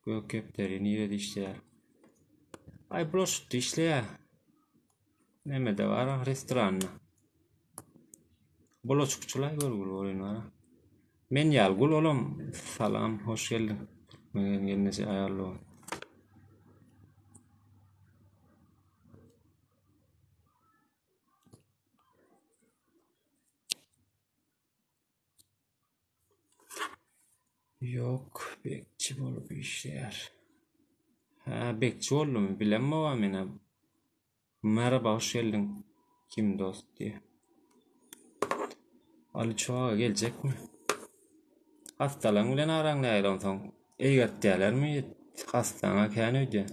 Gökepleri niye işleyer? Ay broşut işleyer. Neme de var restoranna. Boloçukçular görgül oyun var. Men yalgul oğlum. Salam, hoş geldin. Men gelmesi ayarlı ol. Yok, bekçi bolup işleyer. Ha, bekçi oldum, bilen var mene. Merhaba, hoş geldin. Kim dost diye. Ali Çoğağa gelecek mi? Hastalan bilen aran näýden soň? Eýgetdiler mi? Hastana kän öýde.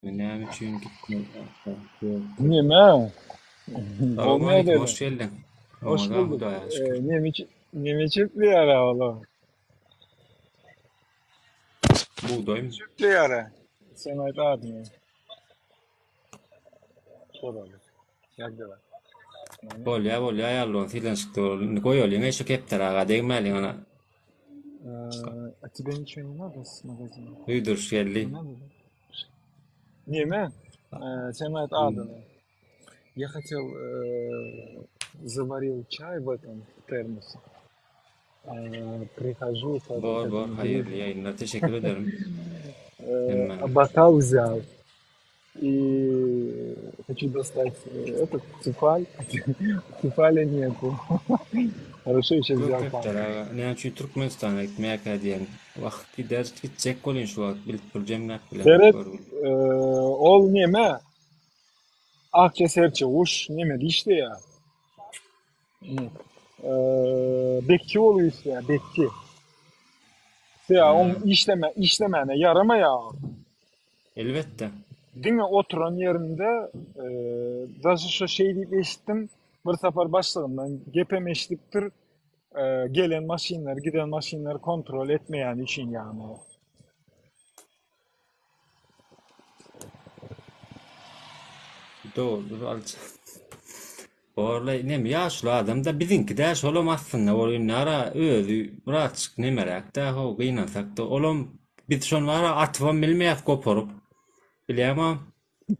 Näme üçin gitmek? Nime? Salam Olmaya aleyküm, dedim. hoş geldin. Hoş Oňa bulduk. Hudaýa şükür. Nimi çiftli ara oğlum. Buğday mı? Çiftli ara. Sen ayda adını. Soralım. Yagdılar. Bolýa ýalyň silen çykdy. Goýalyň eşe kepderaga degmäliň ana. А тебе ничего не надо с магазина? Uýdur Не geldi. надо, да? Нime? Sen ayda adını. Я хотел, заварил чай в этом термосе. Прихожу, как Bor, hayırlı yayınlar. Teşekkür ederim. Hemen. бокал взял. И хочу достать этот цефаль. Цефаля нету. Хорошо еще взял пан. Kepderaga. Näme üçin Türkmenistana gitmek diýen wagt gider gitjek bolýan şu wagt bilip durjam bilen. Seret ol neme? Akça serçe uş neme işte ya. Bekçi oluyor işte ya bekçi. Ya onun işlemene yarama ya. Elbette. Değil mi? Oturan yerinde daha şu şey deyip eşittim. Bir sefer başlarından gepem eşitiptir. Gelen maşinler, giden maşinler kontrol etmeyen için yani. Doğru. Orla neme ýaşly adamda bizinki däş olam aslında oyunlara özü birazçyk nemerak da ho gynansak da olam biz şon wara atwan bilmeýäs goparyp bilýärmi?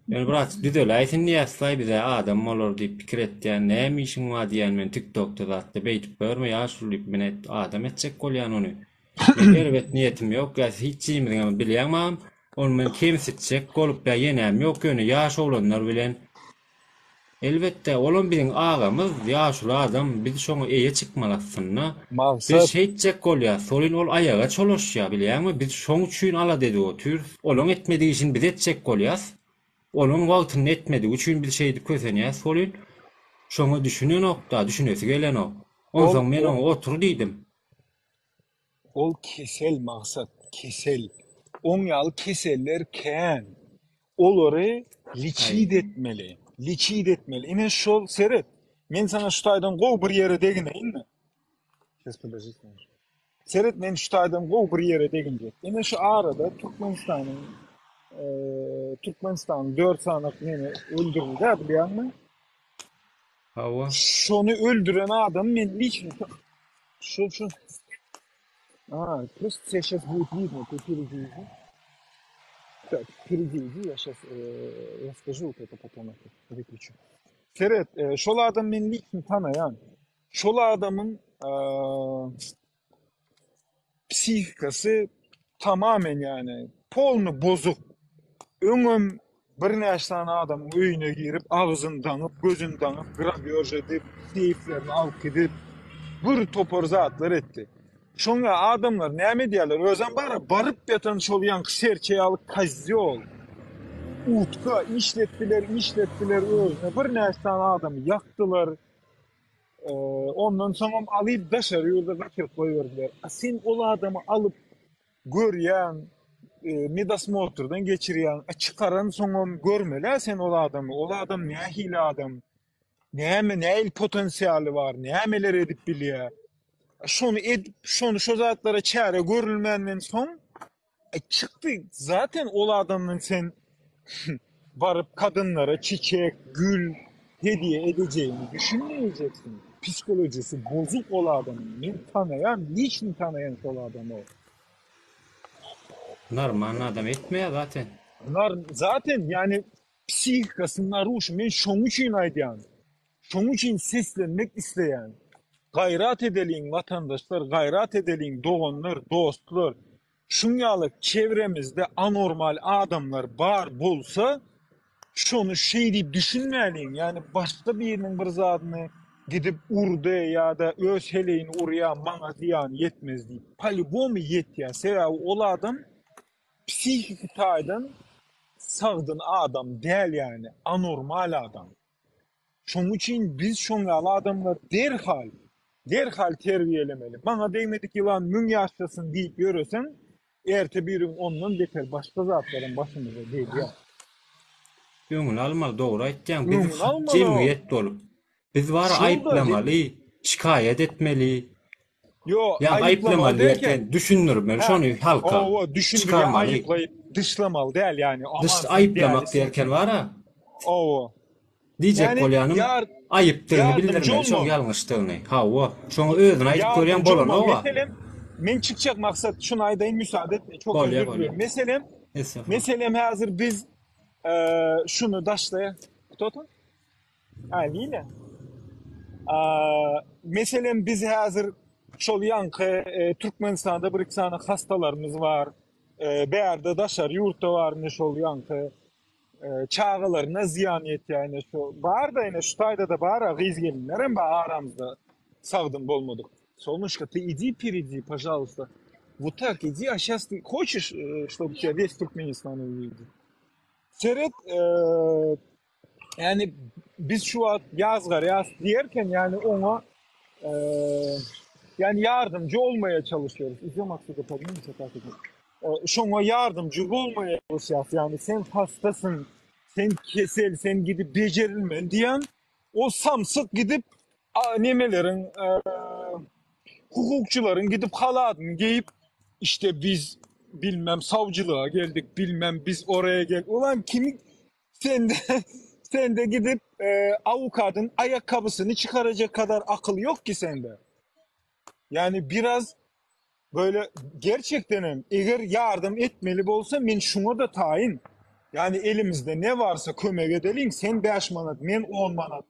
Yani birazçyk düzel aýtyn ýaslay bize adam bolar diýip pikir etýän näme işiň bar diýen men TikTokda zatda beýtip görme ýaşly men adam etjek bolýan ony. Men elbet niýetim ýok, ýa hiç ýemediňimi bilýärmi? Onu men kemsitjek bolup ýenäm ýok ýöne ýaş olanlar bilen. Elbette olan biziň agamyz ýaşly adam biz şoňa eýe çykmalasynna. Biz şeýtjek bolýar, solyn ol ayaga çolaşýar bilýärmi? Biz şoň üçin ala dedi o tür. Olan etmediği için biz etjek bolýar. Olan wagtyny etmediği üçin biz şeýdi kösenýär, solyn. Şoňa düşünen okda, düşünesi gelen ok. Onsoň men oňa otur diýdim. Ol kesel maksat, kesel. On yal keseller kän. Olary liçid etmeli. Liçid etmeli. Ine şol seret. Men sana şu taýdan gow bir ýere degineyinmi? Ses podождите. Seret men şu taýdan gow bir ýere deginjek. Ine şu arada Türkmenistan 4 sanatyk meni öldürdi da bilýärmi? Hawa. Şonu öldüren adam men liçin. Şu. Просто тебя сейчас будет видно, ты впереди. Так, впереди иди, я сейчас расскажу вот это потом, выключу. Seret, şol adam men liçin tanayan. Şol adamın psihikası tamamen yani polnu bozuk. Öňüm bir näçe adam öýüne girip, ağzyn daňyp, gözün daňyp, grabёж edip, seyflerini alıp gidip, bir topor zatlar etdi. Şoňa adamlar näme diýerler? Özem baryp ýatan şol ýanky serçeýi alyp kazyol. Utka işletdiler özüne. Bir näçe adamy ýakdylar. Ondan soňra alyp daşary ýolda gaçyryp goýberdiler. Sen ol adamy alyp görýän, medosmotrdan geçirýän, çykaran soňam görmeli sen ol adamy. Ol adam nähili adam? Näme potensiali bar? Nämeler edip bilýär? Şonu şu zatlara çare görülmenden son çıktı. Zaten ol adamın sen varıp kadınlara çiçek, gül hediye edeceğini düşünmeyeceksin. Psikolojisi bozuk ol adamın. Ben tanıyan, niçin tanıyan ol adamı o? Normal adam etmeye zaten. Bunlar zaten yani psihikasının aruşu. Ben şoň üçin aýdýan. Şoň üçin seslenmek isteyen, gayrat edeliň vatandaşlar, gayrat edeliň doganlar, dostlar, şunyalyk çevremizde anormal adamlar bar bolsa, şonu şey diýip düşünmäliň. Yani başga biriniň bir zadyny gidip urdy ya-da öz heleýini urýan, maňa ziýan yetmez diýip. Palibomy ýetýär. Sebäbi ol adam psihik taýdan sağdın adam däl yani. Anormal adam. Şoň üçin biz şoňaly adamlar derhal terbiýelemeli. Maňa deýmedik ýylan 1000 ýaşlasyn diýip ýöresen, erte bir gün ondan beter başga zatlaryň başymyza gelýär. Öňüni almaly, dogry aýtjaň. Biz Öňüni almaly. jemgyýet bolup, biz bara Şol da aýyplamaly, şikaýet etmeli. Yo, Ya aýyplamaly aýyplamaly derken, derken düşünürmeli, şonu halka o düşündirýär, çıkarmaly. aýyplaýyp dışlamaly däl yani. Dış Amansız aýyplamak däl. derken bara O. diýjek Yani bolýanym aýypdygyny yardımcı bildirmeli, şoň olma. ýalňyşdygyny. Hawa, şoňa özüni aýdyp görýän bolan Yardımcı olma. owa. Meselem, men çıkacak maksat şunu aydayın müsaade et. Çok Bolýar, özür bolýar. diliyorum. Estağfurullah. Meselem hazır biz şunu daşlaya. Кто-то? Lina. Meselem biz hazır şol yankı Türkmenistan'da bir iki tane hastalarımız var. Beýerde daşar yurtta var ne şol yankı. Çağılarına ziyan yani şu bar da yine şu tayda da bar giz gelinler hem aramızda sağdım bolmadık. Солнышко, ты иди впереди, пожалуйста. Вот так иди, а сейчас ты хочешь, чтобы тебя весь Туркменистан увидел? Seret, yani biz şu an yaz diyerken yani ona e, yani yardımcı olmaya çalışıyoruz. İzlem aksıda tabii şuna yardımcı olmaya çalışıyoruz. Yani sen hastasın, sen kesel, sen gidip becerilmen diyen o samsık gidip nemelerin, hukukçuların gidip halatını giyip işte biz bilmem savcılığa geldik, bilmem biz oraya geldik. Ulan kimi sen de sen de gidip avukatın ayakkabısını çıkaracak kadar akıl yok ki sende. Yani biraz böyle gerçekten eğer yardım etmeli olsa men şuna da tayin. Yani elimizde ne varsa kömek edelim. Sen 5 manat, men 10 manat.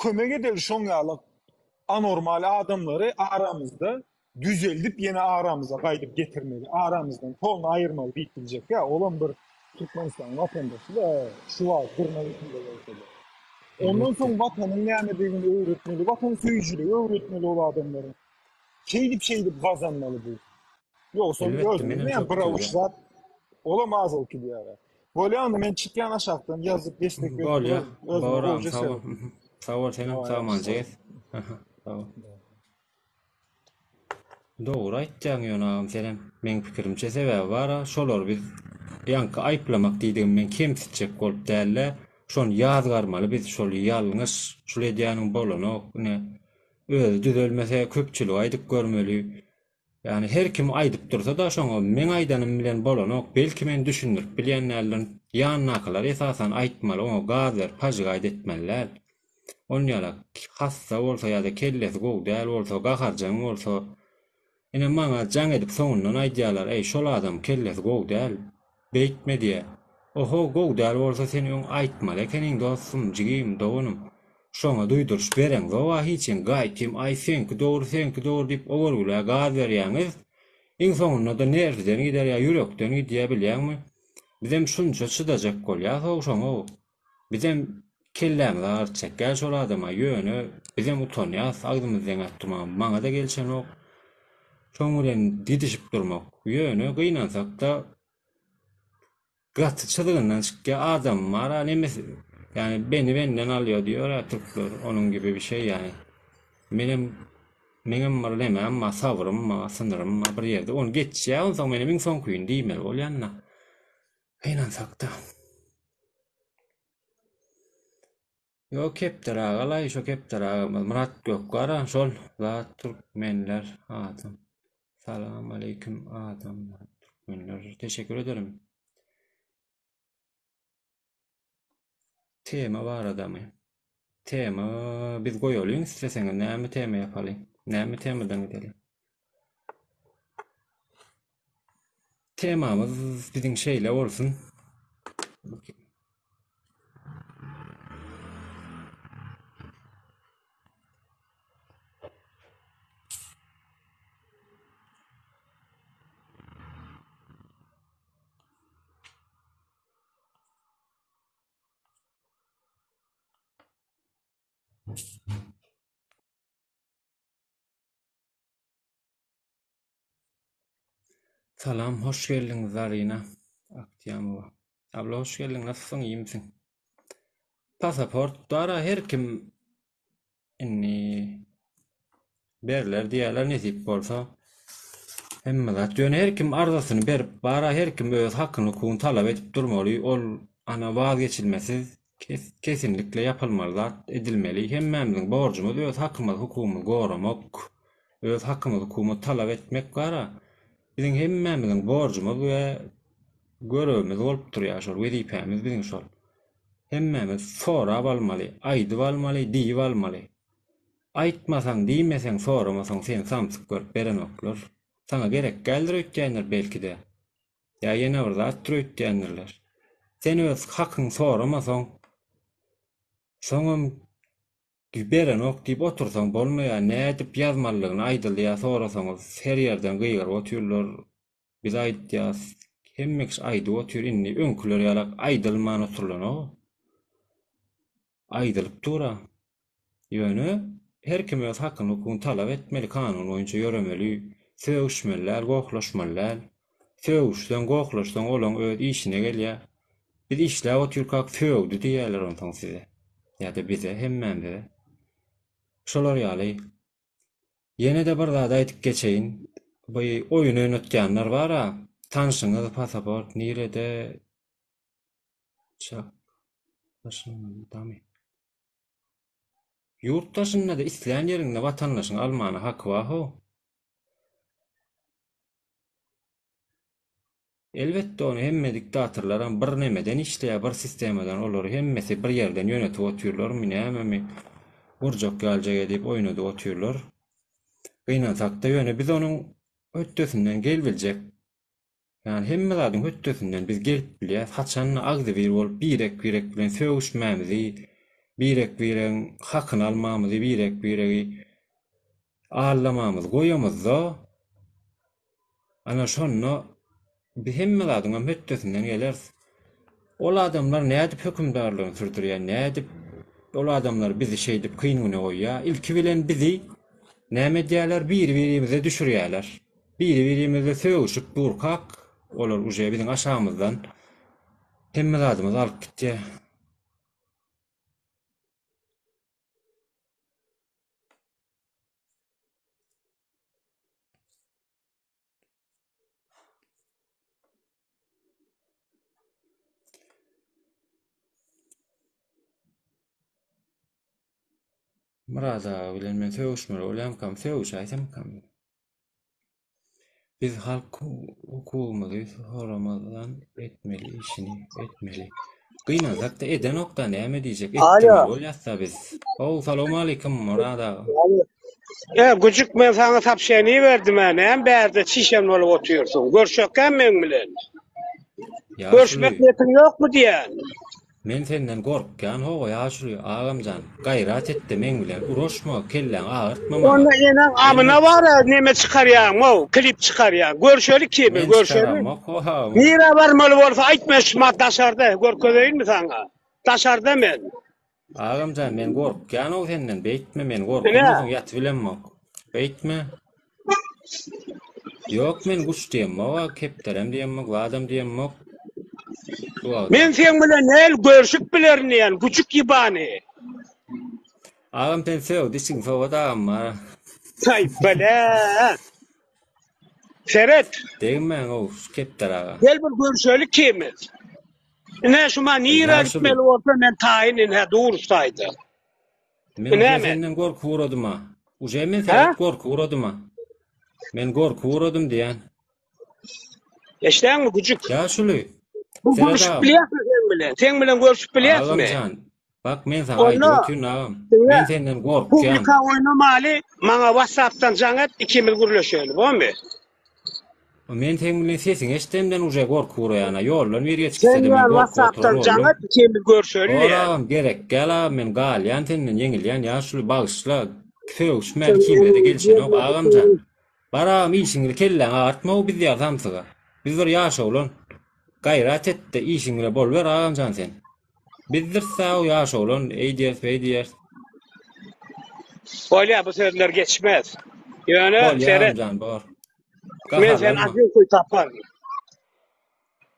Kömek edelim şoňalyk anormal adamları aramızda düzeldip yine aramıza kaydıp getirmeli. Aramızdan kolunu ayırmalı bitirecek. Ya olan bir Türkmenistan vatandaşı da şu var, kırmızısında olsa. Ondan sonra vatanın ne dediğini öğretmeli, vatan söyücülüğü öğretmeli o adamların. Şeydip kazanmalı bu. Yoksa Elbette, gözümün benim ne çok bravuş güzel. zat olamaz o ki diye. Böyle anda ben çıkyan aşağıdan yazıp destek Bolýar, bawram, özüm sağ ol. Sağ ol senem, sağ ol Manjegez. Sağ ol. Dogry aýtjaň ýonagym senem. Men pikirimçe sebäbi bara şolar biz ýanky aýplamak diýdigim men kemsitjek bolup dälle. Şonu ýazgarmaly biz şol ýalňyş, şol edýäniň bolanok ne öz düzelmese köpçülik aýdyp görmeli. Yani her kim aýdyp dursa da şoňa men aýdanym bilen bolanok belki men düşündirip bilýänlerden ýanynakylar esasan aýtmaly, oňa gazer, paşgaýt etmeliler. Onun ýaly hassa bolsa ýa-da kellesi gowdal bolsa, gaharjaň bolsa, ene maňa jaň edip soňundan aýdýarlar, "Ey şol adam kellesi gowdal, beýtme" diýe. Oho, gowdal bolsa sen ýoň aýtmaly, ekeniň dostum, jigim, dogunum. Şoňa duýduruş beren, "Wa hiçin gaýtym, ay senki dogry" diýip ogurgula gaz berýäňiz. Iň soňunda da nerden gider ýa ýürekden gidýär bilýärmi? Bizem şunça çydajak bolýar şoňa. Bizem kellämiz artjak, gel şol adama ýöne, bizem utanýas, agdymyzdan atdyrmak, maňa da gelşen ok. Şoň bilen didişip durmak, ýöne gynansak da gaty çydygyndan çykýan adam mara nemes, yani beni benden alýar diýer Türkler, onun gibi bir şey yani. Menem marleme amma sabrym, sınırım bir ýerde onu geçýär, onsoň menem iň soň küýün diýmeli bolýanna. Gynansak da. Yo kepdir agala, şo kepdir aga. Murat Gökgara şol zat Türkmenler adam. Salam aleyküm adam. Türkmenler. Teşekkür ederim. Tema var adamı. Tema biz goýalım isteseňiz näme tema ýapaly? Näme temadan gidelim? Temamız bizim şeyle olsun. Salam, hoş geldin Zarina. Aktiyamova. Abla hoş geldin. Nasılsın, iyi misin? Pasaport dara her kim inni berler diýerler nesip bolsa hemme zat ýöne her kim arzasyny berip bara her kim öz hakyny hukugyny talap edip durmaly. Ol ana vazgeçilmesiz kesinlikle yapılmaly zat edilmeli. Hemmemiziň borjumuz öz hakymyzy hukugymyzy goramak, öz hakymyzy hukugyny talap etmek bara. Bizim hemmemiziň borjumuz we görevimiz bolup durýar şol wezipemiz biziň şol. Hemmemiz sorap almaly, aýdyp almaly, diýip almaly. Aýtmasaň, diýmeseň, soramasaň sen samsyk görüp beren oklar. Sana gerek geldir öýtýänler belki de. Ya ýene bir zat öýtýänler. Sen öz hakyň soramasaň, soňam beren ok diýip otursaň bolmaýar, nädip ýazmalygyny aýdylýa sorasaňyz her ýerden gyýgar otyrlar. Biz aýtýas, hemmek aýdyp otyr inni öňküler ýalak aýdylman oturlany. Aýdylyp dura. Ýöne her kim öz hakyny hukugyny talap etmeli, kanun boýunça ýöremeli, söwüşmeler, goklaşmalar. Söwüşden, goklaşdan olan öz işine gelýär. Biz işläp otyrkak söwdi diýerler ondan size. Ýa-da bize hemmemde. Şolar ýaly. Ýene de bir zat aýdyp geçeýin. Bu oýun oýnatýanlar bar-a, tanşyňyz pasaport nirede çak başynda yurttaşyna da isleýän ýerinde watandaşyň almany haky bar-ho. Elbetde onu hemme diktatorlaram bir nemeden işleýär, bir sistemadan olary hemmesi bir ýerden ýönetip otyrlar, minämemi burjak galjak edip oýnady otyrlar. Gynansak da ýöne biz onuň ötdesinden gelbiljek. Yani hemme zadyň ötdesinden biz gelip bilýär, haçan agdy bir bolup birek bilen söwüşmämizi, birek bilen hakyny almamyzy, birek ağırlamamız, goýamyzda ana şonu biz hemme zadyň ötdesinden geler. Ol adamlar nädip hökümdarlygyny sürdürýär, nädip ol adamlar bizi şeýdip kyngyna goýýar. Ilki bilen bizi näme diýerler, bir-birimize düşürýärler. Bir-birimize söwüşip durkak, olar uje biziň aşağımızdan hemme zadymyz alyp gitdi. Murada bilen men söwüşmeli bolýam kam söwüşäsem kam. Biz halk hukugymyzy soramazdan etmeli, işini etmeli. Gynansak da eden okda näme diýjek? Etmeli bolýarsa biz. Assalamu alaykum Murada. Gücük men sana tapşyryny berdim hem bärde çişem bolup oturýarsyň. Görşekkäm men bilen. Görşmek niýetim ýokmu diýen. Men senden gorkýan hogo ýaşuly agamjan gaýrat etdi men bilen uruşma kellen ağırtma. Onda ýene amyna bar näme çykarýan, klip çykarýan. Görşeli kimi, görşeli. Nire barmaly bolsa aýtmaş daşarda görkedeýinmi saňa? Daşarda men. Agamjan men gorkýan o senden beýtme men gorkýan ýat bilenmek. Beýtme. Ýok men guş diýemmek, kepderem diýemmek, adam diýemmek. Men sen bilen el görüşüp bilerniýän küçük ýybany. Agam sen sew diýsiň sowada amma. Tay bele. Seret. Deňmen o kepder aga. Gel bir görüşeli kimiz. Ne şuma nire gitmeli bolsa men taýynin ha dursaýdy. Men senden gorky uradym. Uje men sen gorky uradym. Men gorky uradym diýen. Eşdeňmi küçük? Ýaşuly. Bu görüşüp bilýärmi sen bilen? Sen bilen görüşüp bilýärmi? Bak men sana aýdyp Onu ötüň agam. diňe, Men senden gorkýan. publika oynamaly, maňa WhatsApp'tan jaňat 2000 gürleşeli, bolmy? Men seň bilen sesiň eşitdemden uje gorky ýana. Ýoldan bir geçkise Sen de ýa men gorky WhatsApp'tan oturan jaňat 2000 görşeli. olam gerek gel men galýan senden ýeňilýän ýaşly bagyşla köýüşmän kimle de gelşen ok agamjan. Baram işiňi kellen artma o biz ýazamsyga. Biz bir ýaş oglan gaýrat etdi işiňle bol ber agamjan sen. Bizdir sağ ýaş oglan eýdiýär. Bolýa bu sözler geçmez. Ýöne seret. Agamjan bor. Men sen azyn koy tapar.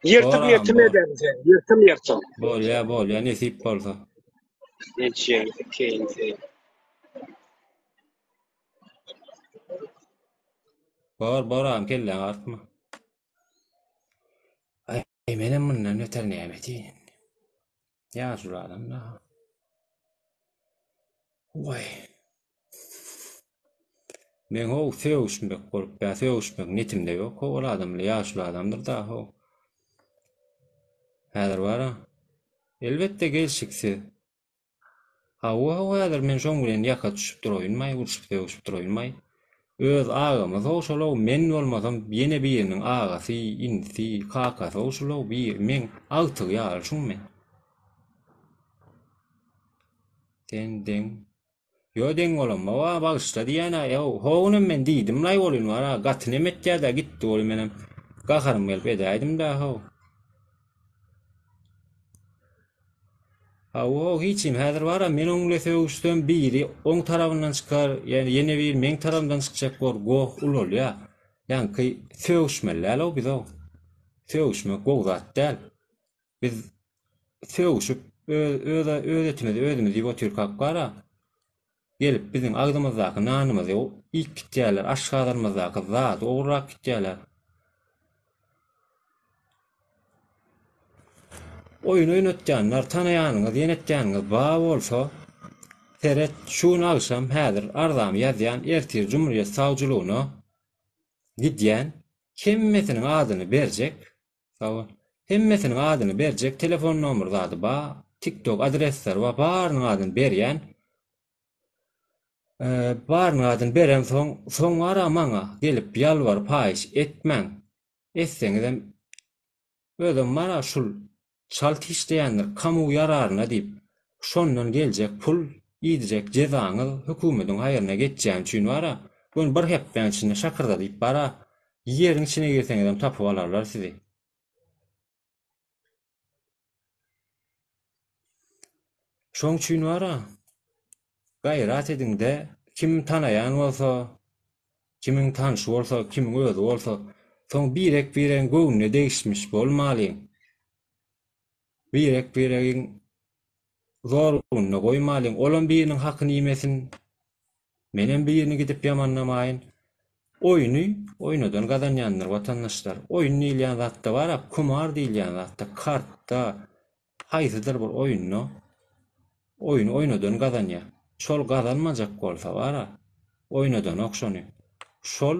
Yırtıp Oram, yırtım bor. ederim sen. Yırtım. Bolýa nesip bolsa. Geçen keýinse. Boram kellen artma. Ay menem mundan öter nämeti. Ýaşul adam da. Vay. Men o söwüşmek bolup, söwüşmek netimde ýok. O adamly ýaşul adamdyr da ho. Häzir bara. Elbetde gelşikse. O häzir men şoň bilen ýaka düşüp duraýynmaý, urşup söwüşüp duraýynmaý. Öz ağamız oşulaw men bolmasam ýene biriniň agasy, insi, kakasy oşulaw bir men agtyg ýaly şuň men. Den Ýöden bolanma wa bagyşla diýene hoňam men diýdim laý bolyn wara gatyny emetýärde gitdi bol menem gaharym gelip edäýdim da ho. O hiçim häzir wara men oňla söwüşden biri oň tarabyndan çykar, ýani ýene bir men tarabymdan çykjak bor goh ulol ýa. Ýani söwüşmeler o biz o. Söwüşmek gowzat däl. Biz söwüşüp özümizi ýotur kakara. Gelip bizim agdymyzdaky nanymyzy o ilk kitýärler, aşgalarymyzdaky zat ograk kitýärler. Oyun oynatýanlar, tanaýanyňyz, ýenetýanyňyz ba bolsa, seret şuny alsam häzir arzam ýazýan ertir Cumhuriyet Savcılıgyna gidýän hemmesiniň adyny berjek. Hemmesiniň adyny berjek, telefon nomerzady ba, TikTok adresler we barynyň adyny berýän. Barynyň adyny beren soň ara maňa gelip ýalbar paýş etmäň. Etseňizem özüm mara şul çalt işleýänler kamu ýararyna diýip şondan geljek pul ýydyjek jezaňyz hökümetiň haýyryna geçýän üçin wara bunu bir hepden içinde şakyrda diýip bara ýeriň içine girseňizem tapyp alarlar sizi. Şoň üçin wara gaýrat ediňde kim tanaýan bolsa, kimiň tanşy bolsa, kimiň özü bolsa, soň birek göwnüne değişmiş bolmaly. Birek zorunna goýmalyň. Olan biriniň hakyny ýemesin. Menen birini gidip ýamanlamaýyn. Oyunu oynadan gazanýanlar watandaşlar. Oyun diýilýän zatda bara kumar diýilýän zatda, kartda, haýsydyr bir oyunno. Oyun oynadan gazanýar. Şol gazanmajak bolsa bara oynadan okşony. Şol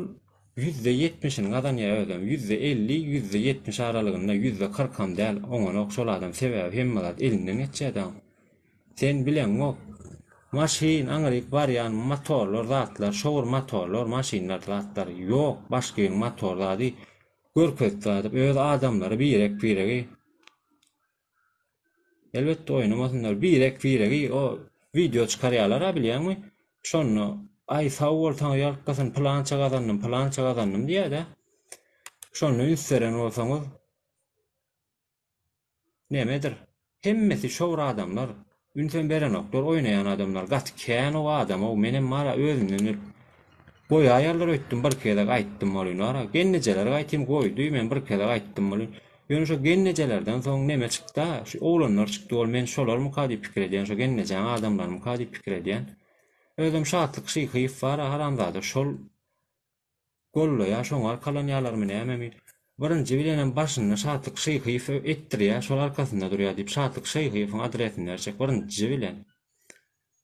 %70'ini gazanýar ödem, %50, %70 aralygynda, %40 däl oňa okşol adam sebäbi hemmelat elinden geçýär. Sen bilen o maşin, aňryk barýan motorlar, zatlar, şowur motorlar, maşinlar, zatlar ýok, başga bir motorlary görkezýär, öz adamlary birek elbetde oynamasınlar, birek o video çykarýarlar, bilýärmi? Şonu ay sağ bolsaň ýalkasyn plança gazannym diýär-de. Şonu üsteren bolsaňyz nemedir? Hemmesi şowra adamlar, ünsen beren oklar, oynayan adamlar, gatkän o adam, o menem mara özümden goýa ýerler ötdüm, bir kere gaýtdym bolyn ara. Gennejeler gaýtym goýdy, men bir kere gaýtdym bolyn. Ýöne şo gennejelerden soň neme çykdy? Şu oglanlar çykdy, ol men şolar mukady pikir edýän, şo gennejen adamlar mukady pikir edýän. Özüm şatlyk şyhyp bar haramzada şol golloýa şoň arkalan ýalar menen emmi birinji bilenem başyna şatlyk şyhyp etdirýär, şol arkasynda durýar diýip şatlyk şyhypyň adresini berjek birinji bilen.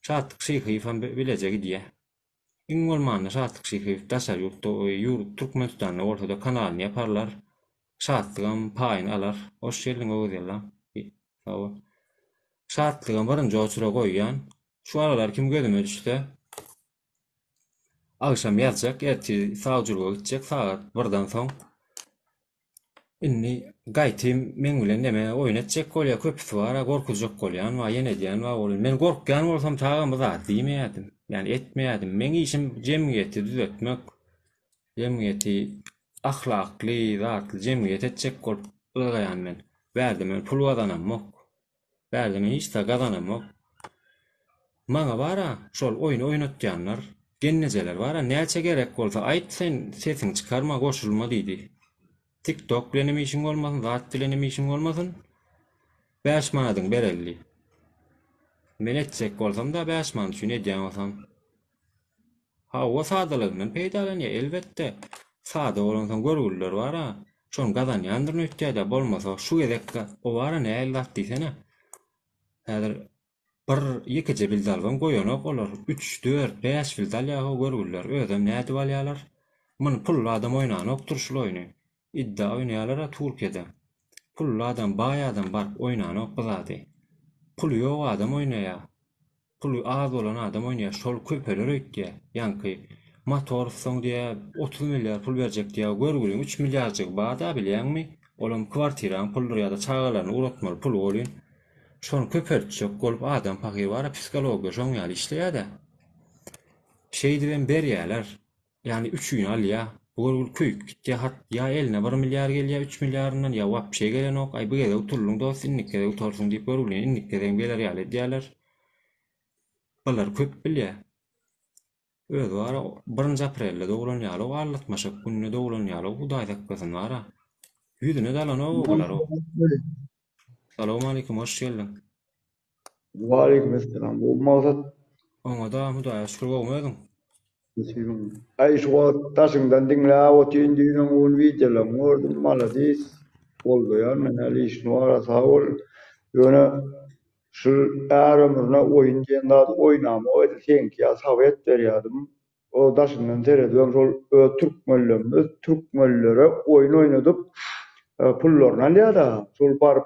Şatlyk şyhypam bilejek diýär. Iň bolmanda şatlyk şyhyp daşar ýurtda Türkmenistanda ortada kanalyny ýaparlar. Şatlygam paýyn alar. Hoş geldin Oğuzella. şartlygyň birinji oçura goýýan. Şu aralar kim gözüme düşse akşam ýatjak, erti sagjurga gitjek saat 1-dan soň. Inni gaýtym men bilen neme oýun etjek bolýar, köpüsi bar, gorkujak bolýan we ýene diýen we ol. Men gorkgan bolsam tagam bu zat diýmeýärdim. Yani etmeýärdim. Men işim jemgyýeti düzeltmek, jemgyýeti ahlakly, zatly jemgyýet etjek bolup ýaýan men. Bärdimi pul gazanamok. Bärdimi hiç de gazanamok. Maňa bara şol oýun oýnatýanlar, gennejeler bara näçe gerek bolsa aýt sen sesiň çykarma, goşulma diýdi. TikTok bilen işin bolmasyn, zat bilen işin bolmasyn. 5 manadyň berelli. Men etjek bolsam da 5 manat üçin edýän bolsam. Ha, o sadalygyndan peýdalanýar elbetde. Sada bolansoň görgüller bara, şonu gazanýandyr nöýtýärde bolmasa şu gezekde o bara näil zat diýsene. Häzir bir ýekece bildalgyň goýanok olar 3, 4, 5 bildal ýa-da görgüller özüm näde bolýarlar. Muny pully adam oýnanokdur şol oýny. İddia oýnaýarlar Türkiýede. Pully adam, baý adam bar oýnanok bizady. Puly ýok adam oýnaýar. Puly az bolan adam oýnaýar, şol köpeler öýtýär. Ýanky motor soň diýe 30 milliard pul berjek diýe görgüliň 3 milliardjyk bada bilýärmi? Olam kwartiraň pullary ýa-da çagalaryny uratmaly pul bolýan. Şonu köpertjek bolup adam pakyr bara psikologiýa şoň ýaly işleýär-de. Şeýdi ben berýärler. Yani 3 gün alýar. Bu köýük gitdi hat ya eline 1 milyar gelýär 3 milyaryndan ya wap şey gelenok ay bu gede utullung da sinnikke utursun diýip görülen innikke geler ýaly diýerler. Bular köp bilýär. Öz wara 1 aprelde doglan ýaly allatmaşak gününe doglan ýaly Hudaý dakgasyn wara. Ýüzüne dalan o bular o. Assalamu alaykum, hoş geldin. Wa alaykum assalam. Bu mawzat Oňa da Hudaýa şükür bolmadyň. Ay şu taşından dinle o tüyündüğünün un videolar gördüm maladis oldu ya men ali işin var sağ ol yöne şu aramırna oyun diýende oynama o sen ki ya savet berýärdim o taşından terediyorum şol Türk möllere oyun oynadyp pullaryny alýar şol bar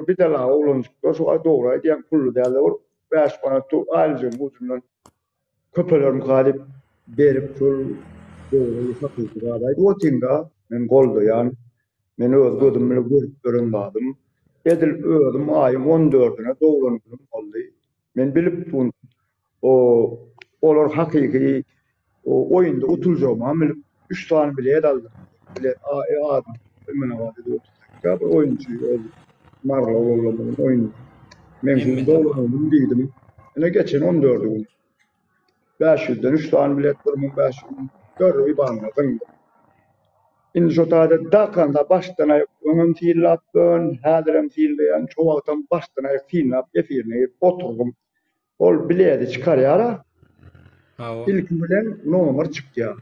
bir dala oğlan çıktı şu dogry diýen pullu däle 5 manat aljym uzundan köpelerim galip berip şol dogry sakypy gaday o tinga men goldy ýani men öz gözüm bilen görüp görendädim edil özüm aýyň 14-üne doglandım boldy men bilip turun o olar hakyky o oýunda oturjagam bilip 3 tane bilet aldım bilet adam mene wagt otursak oýunçy marla oğlanın oyunu men doglandım diýdim ene geçen 14 gün 500'den 3 tane bilet 1500 görüp banladım. Indi şu taýda dakanda başdan aýak öňüm fiillapdyn, häzirem fiilleýän çoğaltan başdan aýak fiillap efirine oturdum. Ol bileti çykarýar. İlk bilen nomer çykýar.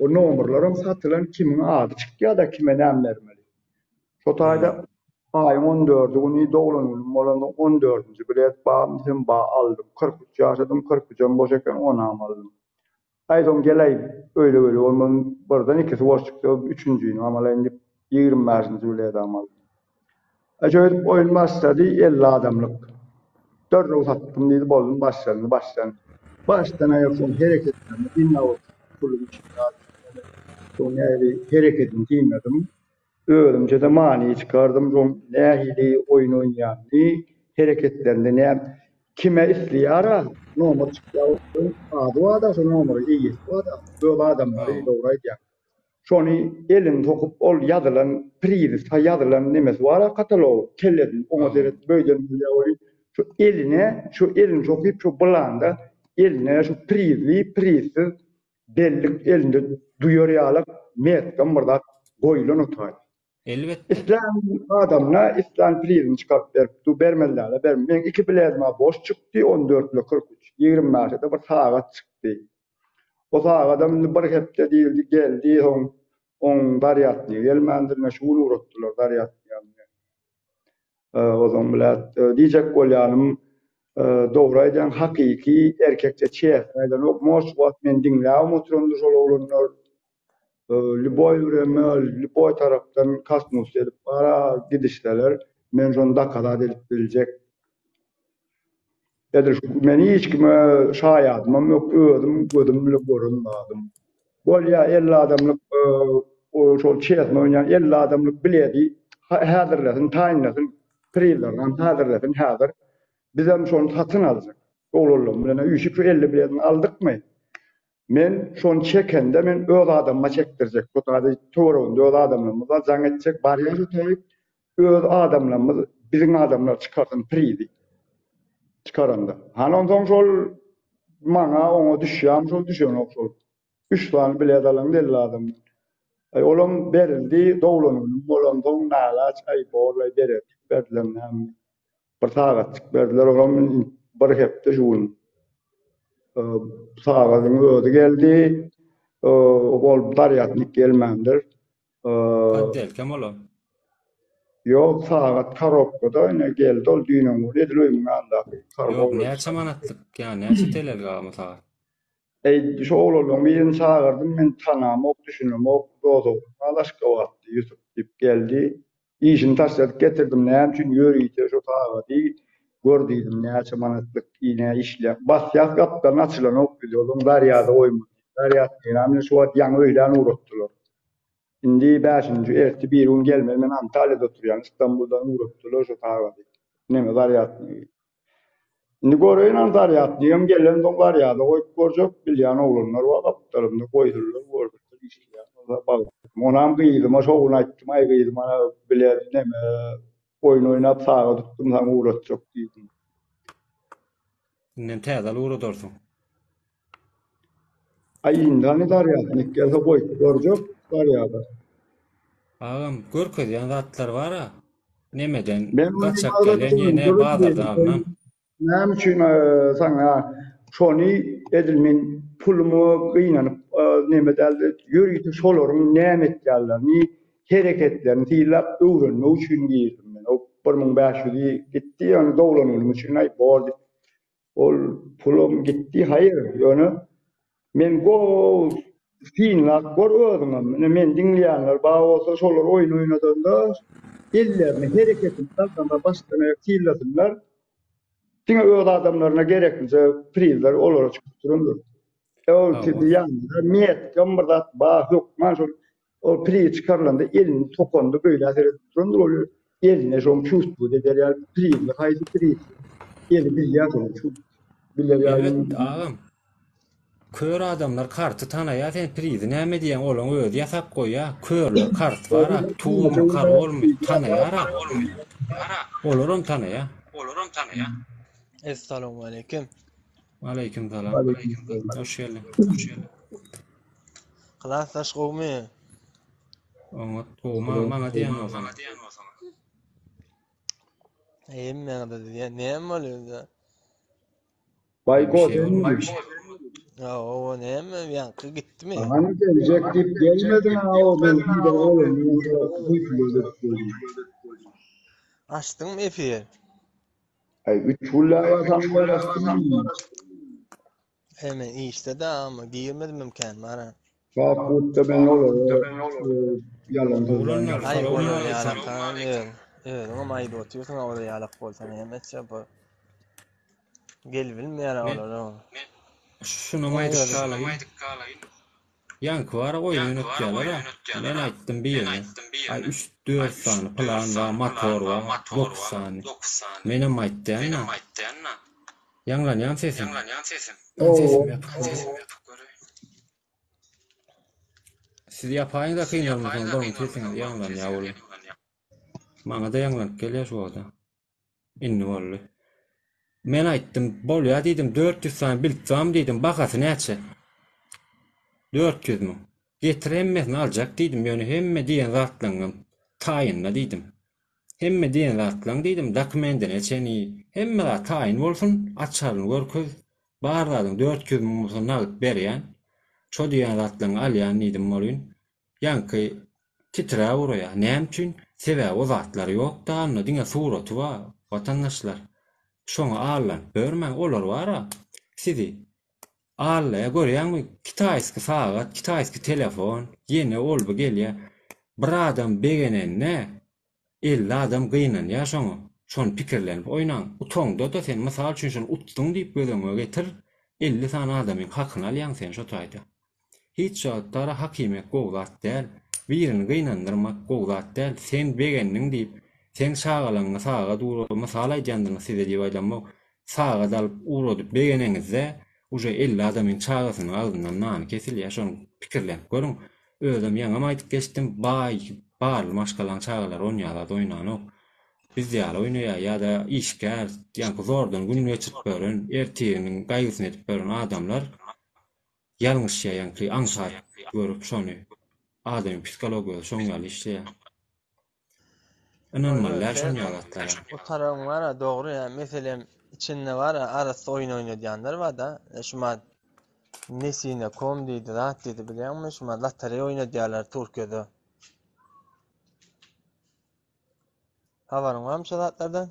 O nomerlaryň satylan kimiň ady çykýar da kime näme bermeli. Şu taýda aýyň 14-ü güni doglanýym bolanda 14-nji bilet bam aldım. 43 ýaşadym, 43 boş eken 10 aldım. Aýdym geley öyle olman birden ikisi boş çykdy, 3-nji amalyny 25-nji bilet aldım. Ajoýup oýun başlady 50 adamlyk. 4 row sattım diýdi boldum başdan aýak soň hereketlerini dinläp pulum çykdy. Soň hereketini dinledim. Özümce de mani çıkardım. Soň nähili oýun oýnýandy, hereketlerinde näme kime isliýara nomer çykýar. Ady da şol nomery iyi. Bu adamlar dogry aýdýar. Şonu elin tokup ol ýazylan priz, ýazylan nemesi wara katalog kelledin. Oňa deret böýden ýaly şu elini tokup şu bulanda eline şu prizsiz bellik elinde duýarýarlyk metgem birde goýulan otar. Elbette. İslam adamna İslam prizini çıkarıp berip bermeliler. Men 2 biletime boş çykdy 14-le 43. 20 mäşede bir sagat çykdy. O sagada men bir hepde diýildi geldi on daryatly gelmendirme şuny uratdylar daryatly. O zaman bilet diýjek bolýanym dogry aýdan hakyky erkekçe çeýär. Aýdan o moş wagt men dinläp oturundy şol oglanlar Liboy taraftan kasmus edip ara gidişler men şonda kadar edip bilecek Edir men hiç kime şayadymam yok, özüm gözüm bile görünmadım. Bol ya 50 adamlık o şol çeýetme oýnayan 50 adamlyk biledi. Häzirlesin, taýinlesin, prilerden häzirlesin, häzir. Biz hem şonu satyn aljak. Oğlum bilen üýşi şu 50 biletini aldykmy? Men şonu çekende men öz adamma çekdirjek. Bu taýda töwerinde öz adamlarymyza jaň etjek, barýar ýetip öz adamlarymyz biziň adamlar çykarsyn pridi. Çıkaranda. Hanon soň şol maňa oňa düşýär, şol düşýän okşol. 3 tane bilet alan 50 adam. Olam berildi, dowlanyň bolan soň nala çay borlay berdi. Berdiler hem bir sagat berdiler, olam bir hepde şuun. Sagatyň özi geldi. Ol daryatlyk gelmändir. Kaddel kim olam? Yok sagat karokkoda ne geldi, ol düýnüň bolu edilýän anda. Yok, näçe manatlyk, ýa näçe telel gamy sagat? Şu oğlum bir çağırdım, men tanamok, düşünemok, dozo. Alaşka wagtdy Yusuf dip geldi. İşini taşladık getirdim. Näme üçin ýörüýdi şu taýda gördüydüm näçe manatlyk ine işle. Basýat gapdan açylan okdy oğlum darýada oýmady. Darýat näme şu wagt ýaňy öýlen uratdylar. Indi 5-nji erti bir gün gelmedi. Men Antalya'da oturýan, İstanbuldan uratdylar şu taýda. Näme darýat? Indi göreýän daryat diýem gelen doňlar ýa-da goýup görjek bilýän oglanlar wa gapdarymda goýdurlar gördirler işler. Bak, onam gyýdym, şoňuny aýtdym, aý gyýdym, mana bilýär näme oýun oýnap saga tutdum, saňa uğratjak diýdim. Näme täzeli uradarsyň? Aýynda ne daryat, nikgelse goýup görjek daryada. Agam görkezýän zatlar bara. Nemeden Ben gaçak onu gelen ýene bazarda alnan. Näme üçin saňa şony edilmen pulumy gynanyp näme däldi ýörüýdi şolaryň näme etýärler, ni hereketlerini tiýlap öwrenmek üçin giýdim men. O 1500 gitdi, ýani dowlanyň üçin boldy. Ol pulum gitdi, haýyr, ýöne men go finlap görýärdym. Men diňleýänler baý bolsa şolar oýun oýnadanda ellerini hereketini tapanda başdan aýak tiýladylar. Diňe öz adamlaryna gereklice prizler olara çykyp durundur. O tiýýänler miýet gambardat ba hukman şol o priz çykarlanda elini tokondy böyle aser durundur. Ol eline şom çust bu derýär priz, haýdy priz. Eli bilýär şu. Bilýär. Evet, agam. Kör adamlar karty tanaýar, sen prizi näme diýen olaň özi ýasak goýýa. Körler kart bara, tuğum kar bolmuş, tanaýar. Olaram tanaýar. Assalamu alaikum. Aleyküm salam. Hoş geldin. Klas taş gowmy? Ama tuğuma maňa diýen bolsa. Mene da diýen näme bolýar? Bayko O näme ýanky gitdimi? Ana gelecek dip gelmedi ha o ben de oğlum. Açdyňmy efir? Ay 3 hulla sanlar astım. Hemen işte da ama girmedim imkan bana. Fakutta ben olur. Yalan Oğlanlar Ay falan boyu var. yalaktan evet ama ayda oturuyorsun orada yalak bolsan hemet yapar. Gel bilmeýär olar. Şunu maýdyk galaýyn. Ýanky bara oýun öňetýärler. Men aýtdym bir ýere. Ay 3-4 sany plan we motor we 9 sany. Menem aýtdym. Ýanglanýan sesim. Siz ýapaýyň da kynalmasyňyz, bolmy sesiňiz ýanglanýar bolup. Maňa da ýanglanıp gelýär şu wagtda. Inni bolly. Men aýtdym, bolýar diýdim, 400 sany bilýär diýdim, bakasy näçe? 400 mi? Getiremmesini aljak diýdim, ýöne hemme diýen zatlaryň taýynla diýdim. Hemme diýen zatlaryň diýdim, dokumentine çeni, hemme zat taýyn bolsun, açaryn görköz, barlaryň 400 miň nagyt berýän. Ço diýen zatlaryň alýan diýdim bolýyn. Ýanky titrä uraya, näme üçin? Sebäbi o zatlary ýok da, anna diňe suraty bar, watandaşlar. Şoňa allan, görmäň olar bara. Sizi Alla görýärmi? Kitayski sagat, kitayski telefon, ýene olby gelýär. Bir adam begenenne 50 adam gynanýar şoňa. şonu pikirlenip oynan. Utoňda da sen mysal üçin şonu utdyň diýip gözüňe getir. 50 tane adamyň hakyny alýan sen şo taýda. Hiç şartlara hakimek gowlat däl, birini gynandyrmak gowlat däl. Sen begenniň diýip, sen şagalaňy saga duru mysal aýdandyň size diýip aýlanmak. Saga dalyp urudyp begeningizde uje 50 adamyň çagasynyň aldyndan namy kesilýär. Şonu pikirlenip görüň. Özüm ýaňam aýdyp geçdim. Barly maşgalaň çagalar oynýarlar, oýnanyp. Biz ýaly oýnaýar ýa-da işgär, ýa-da zordan gününi geçirip beren, erteginiň gaýgysyny edip beren adamlar ýalňyş ýaňky aňsat görüp şonu adamyň psikologiýasy şoň ýaly işleýär. Önemliler şoň ýalatlar. O tarafın var ya, doğru ya. Mesela içinde var ya, arası oyun oynayanlar var da şuma nesine kom deydi, rahat deydi biliyor musun? Şuma latari oynayanlar Türkiye'de. Havarın var mı şalatlardan?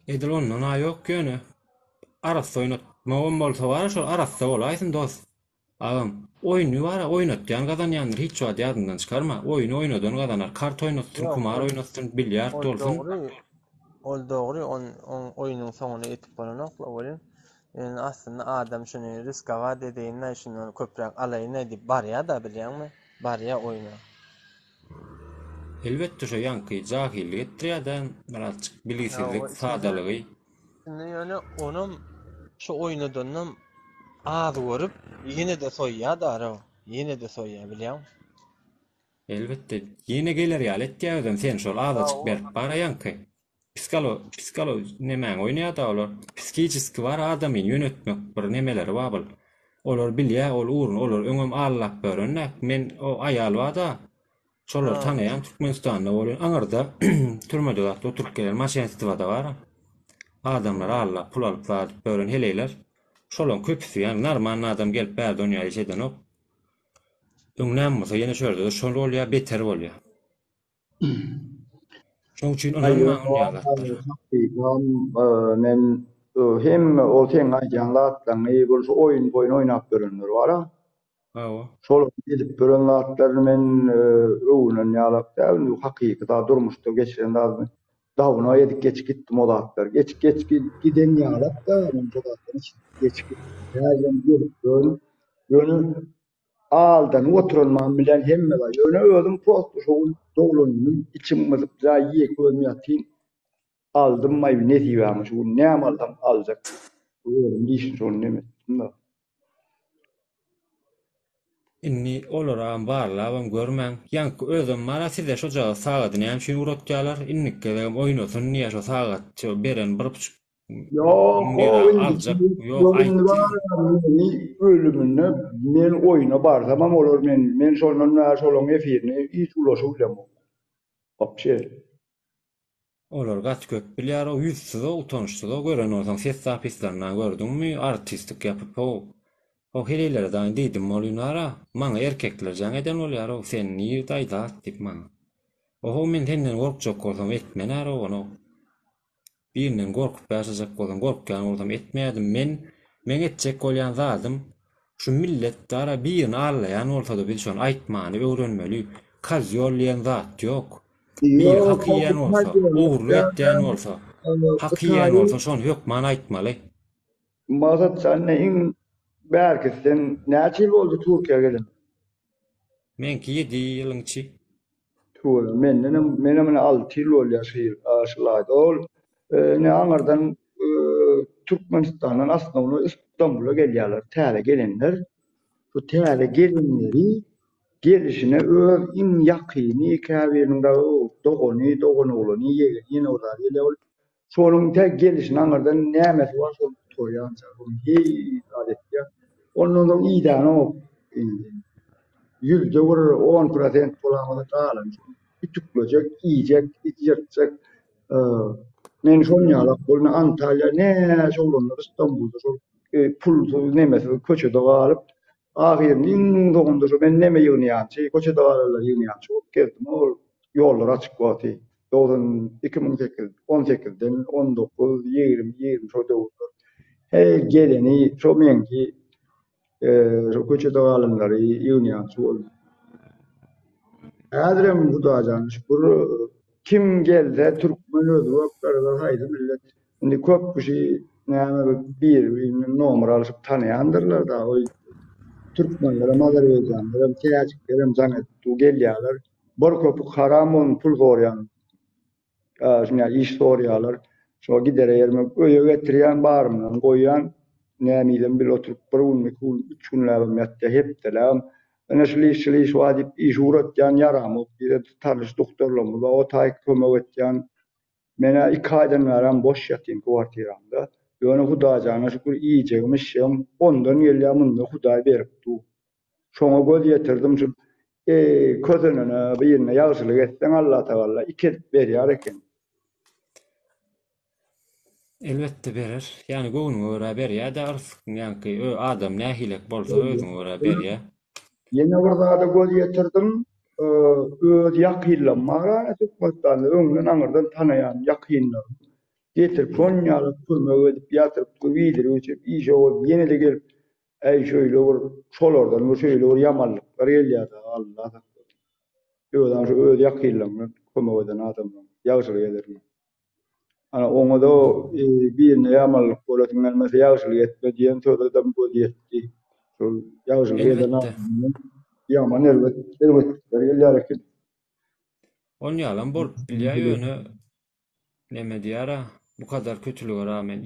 Edil ondan aýok ýöne. Arasda oýnatmagam bolsa bar, şol arasda bolaýsyn dost. Agam, oyunu bar, oýnatýan gazanýandyr, hiç wagt ýadyndan çykarma. Oyunu oýnadan gazanar, kart oýnatdyr, kumar oýnatdyr, bilyard bolsun. Ol doğru, on oyunun soňuna etip bolanokla bolýan. Yani aslında adam şunu riska var dediğinden şunu köprek alayına edip barya da bilýärmi? Barya oyunu. Elbette şo ýanky jahillik etdirýär, birazçyk bilgisizlik, sadalygy. Şimdi yani onun şu oynadanım az görüp yine de soýýar da, yine de soýýar bilýär. Elbette ýene geler ýaly etdirýär, sen şol azaçyk berip bara ýanky. Psikolo nemäň oýnaýar da olar. Psikiçiski var adamy ýönetmek bir nemeleri wabıl. Olar bilýär, ol urun, olar öňüm allap berenler. Men o aýal var da şolar tanaýan Türkmenistanda bolýan. Aňarda türmede wagt oturup gelen maşinistler da var. Adamlar allap pul alyp beren heleyler. Şolaň köpüsi ýani normal adam gelip bäl dünýäde şeýden ok. Öňnäm bolsa ýene şöyle şol bolýar, beter bolýar. Şoň üçin men hem o teň aýdanlatdan bolsa oyun oýnap berenler bar. Şol edip berenler men öwünen ýalap däl, hakykata durmuşda geçiren adam. Dawna edip geçip gitdim o zatlar. Geçip giden ýalap da men jogatdan geçip ýalan gelip gönül aldan oturulman bilen hemme var. Ýöne özüm prosto şol doglunyň içim mızıp zaýy görmýärdi. Aldım maý netiwamy şu näme aldım aljak. Özüm diýişin şol näme. Inni olaram barlabam görmän. Ýanky özüm mara size şo jaga sagadyny hem şunu uratýarlar. Innikde oýnasyn niýe şo sagat beren 1,5 ölümünü men oyuna barsam olur men şolun efirini hiç ulaşılamam. Apşer. Olar gaç köp bilýär, o ýüzsüz o utançsız o gören olsaň ses zapislaryndan gördüňmi artistik ýapyp o heleylerden diýdim bolýanara. Maňa erkekler jaň eden bolýar, o sen niýe daýda diýip maňa. O men senden gorkjak bolsam etmen ara onu. Birinden gorkup başajak bolan gorkýan bolsam etmeýärdim. Men etjek bolýan zatym şu millet dara birini allaýan bolsa-da biz şonu aýtmany öwrenmeli. Kaz ýollaýan zat ýok. Bir hakyýan bolsa, owurly etýän bolsa, hakyýan bolsa şonu hökman aýtmaly. Mazat sanneň belki sen näçe ýyl boldy Türkiýe'ye gelin? Menki 7 ýylyňçy. Menem 6 ýyl bolýar aşylaýdy. Ol ne aňardan Türkmenistandan aslında İstanbul'a gelýärler, täze gelenler. Şu täze gelenleri gelişine öz in ýakyny käbiriniň da dogony bolany ýene olar ýele şoluň tek gelişine aňardan näme var şol toýança. Hiç adetde onun ýa-da o 100 10% bolamada galan. Küçüklejek, ýiyecek, men şol ýalap bolna Antalya ne şolunlar İstanbul'da şol pul nemesi köçede galyp ahirinin dogunda men neme ýygnaýançy köçede galarlar ýygnaýançy gezdim ol ýollar açyk boldy. 2018'den 19 20 şo dogunda geleni şo menki şo köçede galanlary ýygnaýançy boldy. Häzirem bu daýan şukur kim gelse Türkmen özü vakitlarda haydi millet. Şimdi köp bir şey bir numara alıp tanıyandırlar da o Türkmenlere, Azerbaycanlılara, Teyaciklerim zannetti gelýärler. Bir köpük haramon pul goryan. Şuna iş soruyorlar. Şo gider yerime öýe getirýän barmyň goýýan nämilen bir oturup bir gün, 3 günläbim ýatdy hepdeläm. Ana şili şo iş uğratýan ýaramy bir tanış doktorlarym bar, o taýyk kömek etýän. Mene 2 aýdan bäri boş ýatýan kwartiramda. Ýöne Hudaýyna şükür iýjegmişim. Ondan gelýär Hudaý beripdi. Şoňa göz ýetirdim şu közüne birine ýagşylyk etsen Allah Taala iketip berýär eken. Elbette berer. Yani goňuňa görä berýär da ýani adam nähilek bolsa özüňe görä berýär. Yine burada da göz ýetirdim. Öz ýakynlanmara tutmasdan öňden aňyrdan tanaýan ýakynlar. Getirip şonýaly kömek edip ýatyryp güýdir öçüp iş olup ýene-de gelip şöyle bir şolardan şöyle bir ýamanlyklar gelýär Allah. Öýdan şu öz ýakynlanma kömek eden adamlar ýagşylyk ederler. Ana oňa da birine ýamanlyk bolatyn gelmese ýagşylyk etme diýen söýledem göz ýetdi. Şol ýagşylyk eden adamlar ýaman elbetler gelýär eken. On ýalan bolup bilýär ýöne neme diýara bu kadar kötülüge rağmen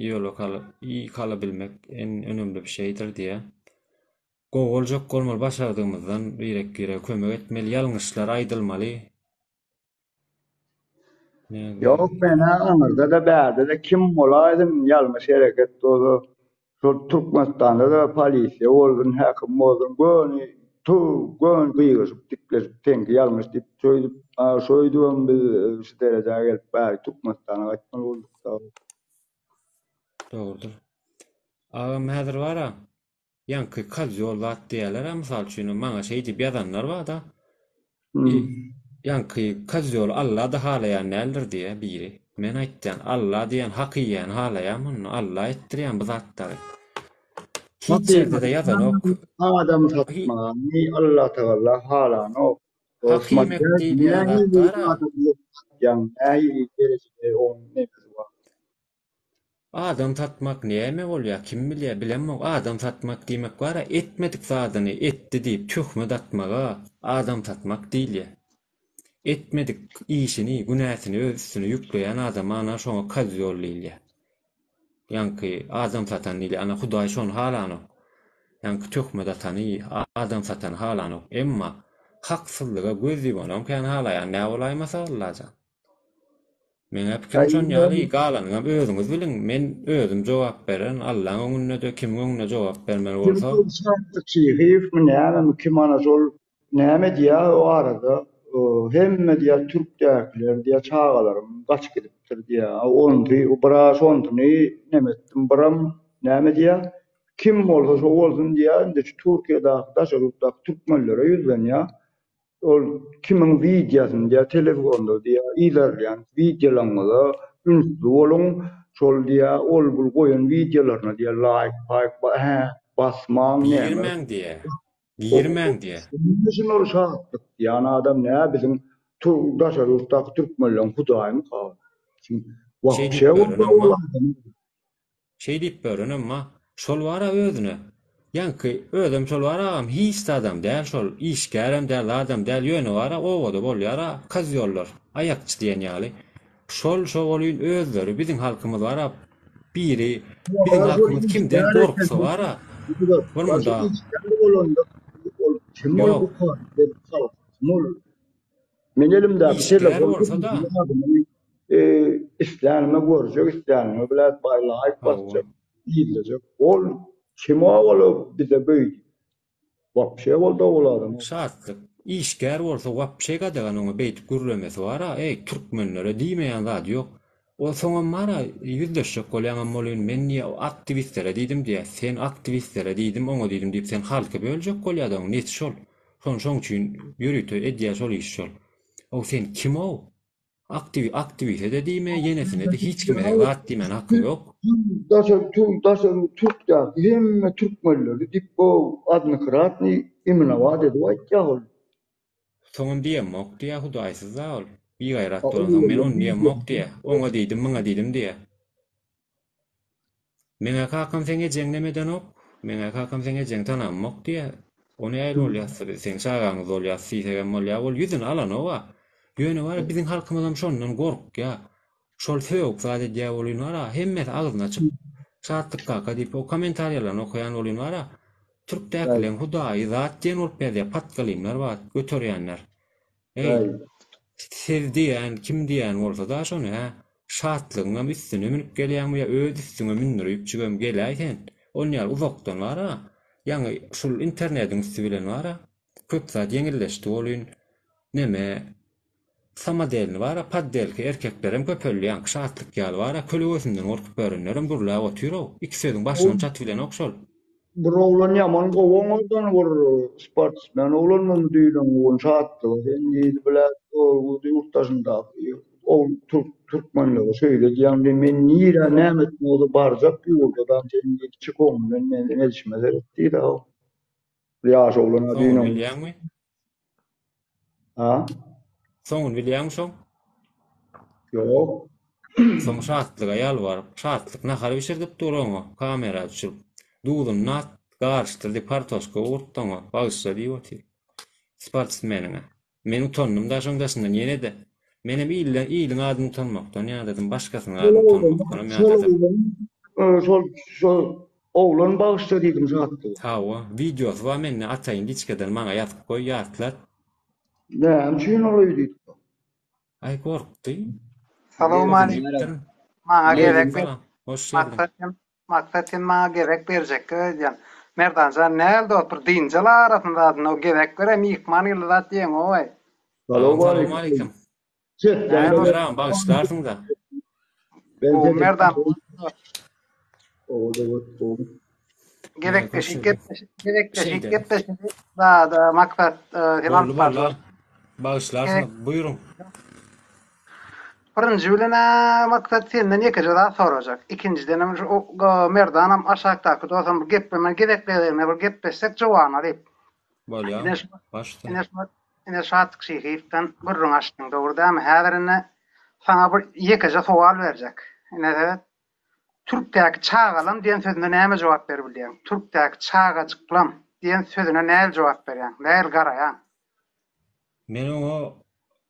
iyi kalabilmek en önemli bir şeydir diye. Gowaljak bolmaly başardığımızdan birek-bire kömek etmeli, ýalňyşlar aýdylmaly. Yok mene aňyrda da bärde de kim bolaýdym ýalňyş hereket boldy. Şol Türkmenistanda da polisiýa bolgun, häkim bolgun, gön gyýyşyp dikleşip teňki ýalňyş diýip söýdüp, şoýdum biz şu derejäge gelip bäri Türkmenistana gaýtmaly boldyk da. Doğrudur. Ağam häzir bara ýanky kaz ýol atdyýarlar, mysal üçin maňa şey diýip ýazanlar bar da. Ýanky kaz ýol Allah da halaýan nälir diýe biri. Men aýtdym, Allah diýen hakyýan halaýan, Allah etdirýän bu zatdary. Hiç yerde de ýazan ok. Adam satma, ni Allah Teala halan ok. Hakimet diýýär zatdary. Yani on ne var. Adam tatmak näme bolýar? Kim bilýär, bilenmek. Adam tatmak diýmek bara etmedik zadyny etdi diýip töhmet atmaga adam tatmak diýilýär. Etmedik işini, günäsini, öz üstüne ýükleýän adam ana şoňa kaz ýollaýar. Ýanky adam satan diýilýär, ana Hudaý şonu halany. Ýanky töhmet atany adam satan halany. Emma haksızlyga göz ýumanam kan halaýan näme bolaýmasa Allah'a. Meňe pikir şon ýaly galanyňam özüňiz biliň, men özüm jogap beren, Allahyň öňünde de kim öňüne jogap bermeli bolsa. Şeýhif näme kim ana şol näme diýär o arada hemme diýär türkdäkler diýär çağalarym gaç gidipdir diýär. Ondy bira şondy nemetdim biram näme diýär? Kim bolsa şo bolsun diýär, indi Türkiýede daşarutda türkmenlere ýüzlenýär. Ol kimin videosyny diýär telefonda diýär ilerleýän videolarymyza ünsüz bolun şol diýär ol bul goýan videolaryna diýär like basmaň näme Girmen diye. Girmen diye. Bizim ol şahatlyk ýani adam näme bizim daşarutda türkmenler Hudaýmy kal. Şey diýip beren emma şol wara özüne. Ýanky özüm şol wara hiç adam däl şol işgärem däl adam däl ýöne wara owada bolýar kaz ýollar ayakçy diýen ýaly. Şol şowalyn özleri biziň halkymyz wara biri biziň halkymyz kimden gorksa wara. Bolmanda. Men elimde telefon isläme görjek, isläme bilen baýlaýyp basjak, ýylyjak. Ol kim olup bize büyüdü. Vapşe oldu oğlanım. Şartlık. İşgär bolsa vapşe gadagan onu beytip gürlemesi var ha. Türkmenlere diýmeýän zat ýok. O soňa mara ýüzleşik bolýan bolýan men niýe aktivistlere diýdim diýe. Sen aktivistlere diýdim, oňa diýdim diýip sen halka böljek bolýardyň. Net şol. Şoň üçin ýürüýte edýär şol iş şol. O sen kim o? Aktivite de diýme, ýenesine de hiç kime zat diýmen hakkı ýok. Daşa Türk'de hemme Türkmenleri dip o adını kıratni imna vaat edip aýtjak ol. Soňam diýem ok diýä Hudaýsyz ol. Bir gayrat dolansan men onu diýem mok diýe. Oňa diýdim, muňa diýdim diýe. Meňe kakam sen ejeň nemeden ok. Meňe kakam sen ejeň tanam mok diýe. Onu aýl bolýar, sen çagaňyz bolýar, siýsegem bolýar, ol ýüzüni alan owa. Ýöne bar biziň halkymyzam şondan gork ya. Şol söýük zady diýä bolýan wara, hemme agyny açyp şatlyk kaka diýip o kommentariýalaryny okuyan bolýan wara. Türkdäkileň Hudaýy zat diýen bolup berýär, patgalymlar bar, göterýänler. Ey, siz diýen, kim diýen bolsa da şonu ha, şatlygyňam üstüne minip gelýän ya öz üstüne mindirip çygam geläýsen, onu ýaly uzakdan wara. Ýani şol internetiň üstü bilen wara, köp zat ýeňilleşdi bolýan. Neme samadelni wara, paddelki erkeklerem köpelýän şatlyk ýaly wara, köle gözünden gorkup börünlerim durlap otyryp, iki sözüň başyny çatyp bilen okşol. Bir oğlan yaman gowaňdan bir sportsmen oğlanmyň diýdim, on şatdy. Endi bilen o ýurtdaşynda o türkmenligi söýledýän men nire nämet modu barjak ýurdadan tendi çykoňdan men edişmez etdi da. Ýaş oğlana diýdim. Bilýärmi? Ha? Soňun bilýärmi şoň? Ýok. Soň şatlyk aýal bar, şatlyk nahar bişirdip duraňa, kamera açyp, duýdum nat garşdyrdy partoşka urtdyňa, bagyşla diýip otyr. Sportsmeniňe. Men utandym da şoňdaşyndan ýene de. Menem ýylyň adyny utanmakdan ýa dedim, başgasynyň adyny utanmakdan ýa dedim. Şol oğlan bagyşla diýdim şatdy. Hawa, videosy var menne ataýyn diçkeden maňa ýazyp goý ýatlat. Näme üçin olaydy? Ay gorkdy. Salam aleyküm. Maňa gerek Hoş geldin. maksatyn maňa gerek berjek diýen. Merdanjan näde otur diýinjeler arasynda o gerek berem ihman ýylat diýen oý. Salam aleyküm. Merdan bagşlarsın da. O merdan O gerek şirket da maksat hemen Barlar. Bagşlarsın. Buyurun. Birinci bilen maksat senden ýekije daha sorajak. İkinciden o merdanam aşakdaky dostum gepme gerek berene bir gepleşsek jowany diýip. Bolýar. Başda. Ine şatlyk şeýhifden bir rüň açdyň dogurdamy. Häzirine saňa bir ýekije sowal berjek. Ine Türkdäki çağalam diýen sözüne näme jogap berbilýär? Türkdäki çağajyklam diýen sözüne näme jogap berýär? Näme garaýan? Men o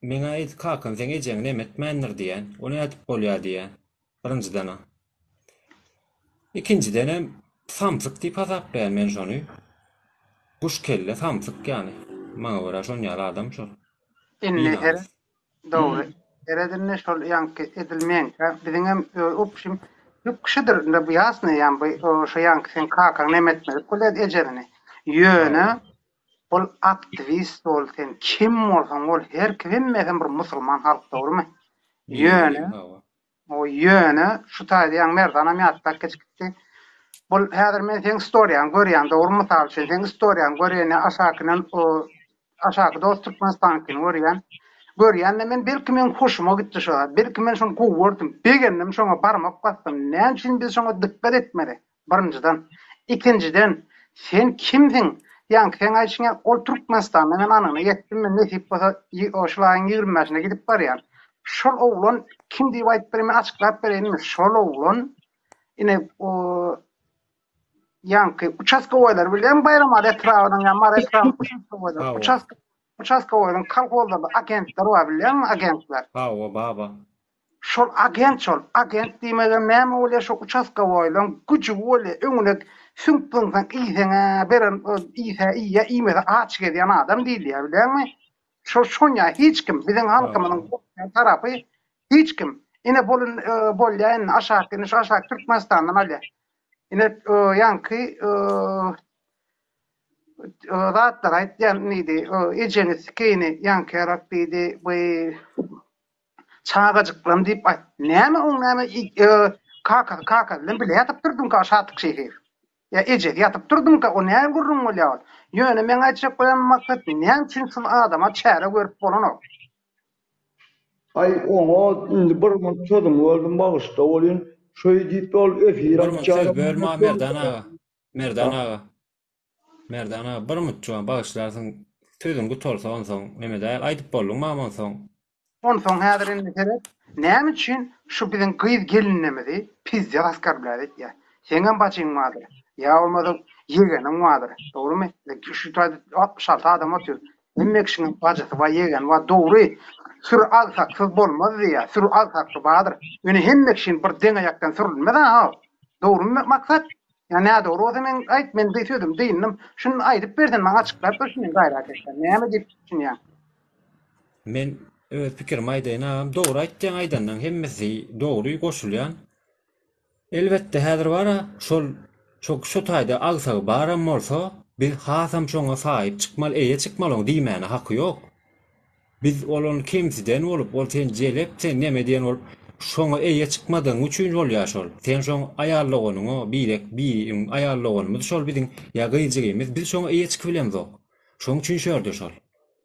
meňe aýt kakam sen ejeň nemetmendir diýen, onu aýtyp bolýar diýen. Birinciden o. İkinciden hem samsyk diýip azap berýär men şonu. Kuş kelle samsyk ýani. Maňa görä şon ýaly adam şol. Inni dogry. Eredinne şol ýanky edilmeýän. Biziň hem opşym ýok kişidir. Bu ýasny ýan bu şo ýanky sen kakaň nemetmedi. Kulet ejerini. Ýöne ol aktivist ol sen kim bolsaň ol her kim megen bir musulman halk dogrymy? Ýöne o ýöne şu taýdan merdanam ýatdak geçipdi. Bol häzir men sen storýan görýän dogry mysal üçin sen storýan görýän aşakynyň o aşaky dostlukmanstankyny görýän men belki men hoşuma gitdi şo. Belki men şonu gowurdum. Begendim şoňa barmak bastym. Näme üçin biz şoňa dikkat etmeli? Birinciden, ikinciden sen kimdiň? Ýa-ni sen aýşyňa ol Türkmenistan menen anyny ýetdim men nesip bolsa oşlaryň 20 ýaşyna gidip barýan. Şol oğlan kim diýip aýtyp berýän açyklap berýän. Şol oğlan ine o ýa-ni участковойлар bilen bayram etrawynyň ýa-ni etrawynyň участковойлар kalkolda agentler bar bilen agentler. Hawa baba. Şol agent diýmeden näme bolýar şo участковойлар güçi bolýar öňüne sümpüňden iýsene beren iýse iýmede aç gedýän adam diýilýär bilenmi? Şoňa hiç kim biziň halkymyň tarapy hiç kim ine bolýan aşağı Türkmenistandan alýar. Ine ýanky zatlar aýtýan nidi ejeni skeni ýanky arak diýdi bu çağajyklam diýip aýt. Näme o näme kaka bilen bile ýatyp durdum ka şatlyk şeýhir. Ya eje ýatyp durdum ka o näme gurrun bolýar? Ýöne men aýtjak bolan maksat näme üçin şu adama çäre görüp bolan? Ay oňa indi bir sözüm öldüm bagyşda bolýan. Şoý diýip ol efir açýar. Merdan ağa, bir mütçüwan bagyşlarsyn sözüň gutorsa onsoň neme däl aýdyp boldum mamon soň. On soň häzir indi seret. Näme üçin şu biziň gyýyz gelinnemedi? Pizza askar bilädi ya. Seňem baçyň madyr. Ya olmady ýegenim madyr. Dogrymy? Şu taýda 66 adam otýar. Emmekşiň bajysy we ýegen we dogry. Sür alsaksız bolmaz ya. Sür alsakly badyr. Ýöne hemmekşin bir deň aýakdan sürilmeden ha. Dogrymy maksat? Ya näde doğru o zaman aýt men diýdim diýindim. Şunu aýdyp berdin maňa açyklap şunu gaýra ateşler. Näme diýip düşünýär? Men öz pikirim aýdynam, dogry aýtdyň aýdandan hemmesi dogry goşulýan. Elbetde häzir bara çok şu taýda agsagy baram bolsa, biz hasam şoňa saýyp çykmal, eýe çykmalyň diýmäne haky ýok. Biz olany kimsiden bolup, ol sen jelep, sen näme diýen bolup, şoňa eýe çykmadyň üçin bolýar şol. Sen şoň aýallaganyňy, birek bir aýallaganymy şol biziň ýagyjygymyz, biz şoňa eýe çykyp bilemzok. Şoň üçin şördi şol.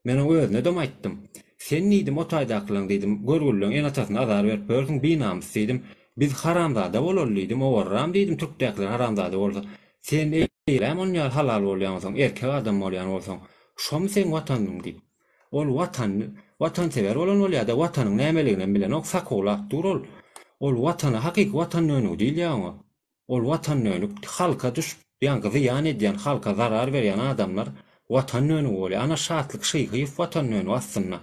Men o özüne de aýtdym. Sen niýdim o taýdakylaň diýdim, görgüllüň en atasyna azar berip böldüň binamyz diýdim. Biz haramzada bolallyydym, owarram diýdim, türkdäkler haramzada bolsa. Sen eýlem onýar halal bolýansyň, erkek adam bolýan bolsaň, şom sen watanyň diýip. Ol vatansever bolan bolýar da watanyň nämeligini bilen ok sakolak durul. Ol watana hakyky watan öňü diýil ýa-ni. Ol watan öňü halka düş, ýa-ni ziýan edýän, halka zarar berýän adamlar watan öňü bolýar. Ana şatlyk şygyp watan öňü aslynda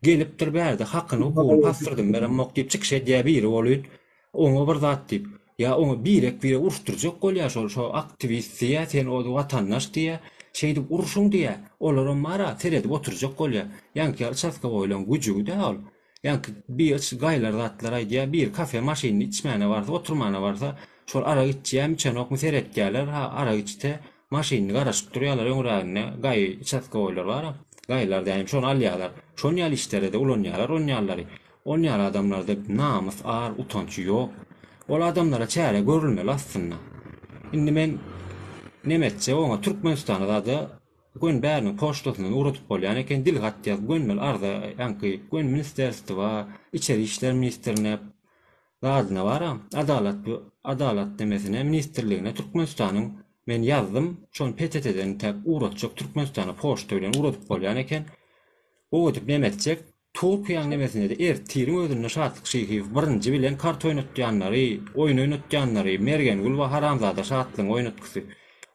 gelipdir bärde hakyny hukuky pastyrdym berem mok diýip çykyş edýär biri bolýar. Oňa bir zat diýip, ýa oňa birek bire uruşturjak bolýar şol aktivist diýä, sen o watandaş diýä, şeýdi uruşuň diýä. Olaram mara teredip oturjak bolýar. Ýa-ni çaska boýlan güjügi däl. Ýa-ni bir gaýlar zatlar aýdýar, bir kafe maşyny içmäne barsa, oturmana barsa, şol ara içýär, çanokmy seretýärler, ha ara içte maşyny garaşyp durýarlar öňräne, gaý çaska boýlar bar. Gaýlar diýim, şonu alýarlar. Şonu ýaly işlerde ulanýarlar, onýarlary. Onýar adamlarda namys, ar, utanç ýok. Ol adamlara çäre görülmeli aslynda. Indi men nemetçe oňa Türkmenistanda da gün bäriniň poçtasyny urutup bolýan eken dil gatýar gönmel arda ýa-ni gön ministerstwa we içeri işler ministerine radyna baram. Adalat demesine ministerligine Türkmenistanyň men ýazdym. Şol PTT-den täk uratjak Türkmenistana poçta bilen urutup bolýan eken. O ötüp nemetçek Türkiýanyň nemesine de ertirin özüne şatlyk şygyp birinji bilen kart oýnatýanlary, oýun oýnatýanlary, mergen gül we haramzada şatlyk oýnatgysy.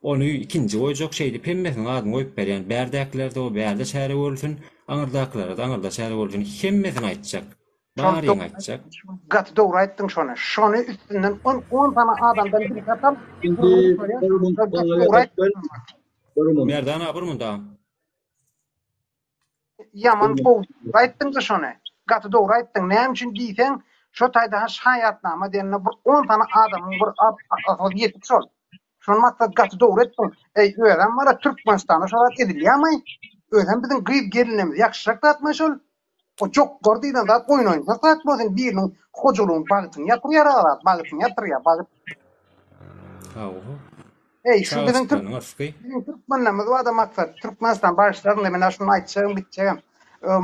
Onu ikinji oýjak şeýdi hemmesini adyny goýup berýän bärdäklerde o bärde şäre bolsun, aňyrdaklara da aňyrda şäre bolsun, hemmesini aýtjak. Baryň aýtjak. Gat dogry aýtdyň şonu. Şonu üstünden 10 tane adamdan bir tapam. Merdan abrymda. Yaman bol. Aýtdyň da şonu. Gat dogry aýtdyň. Näme üçin diýsen, şo taýda şaýatnama diýende bir 10 tane adamyň bir asal ýetip şol. Şonu maksat gat dogry aýtdyň. Ey öýden mara Türkmenistana şolat edilýärmi? Öýden biziň gyýyp gelinimiz ýakşyrak datmy şol. O çok gordydan da oýun oýun. Fakat bolsun biriniň hojalygyny bagytyny ýatyrýar, bagytyny ýatyrýar, bagyt. Ey şu biziň Türkmenlerimiz wada maksat Türkmenistan başlaryny men şunu aýtjagym bitjegem.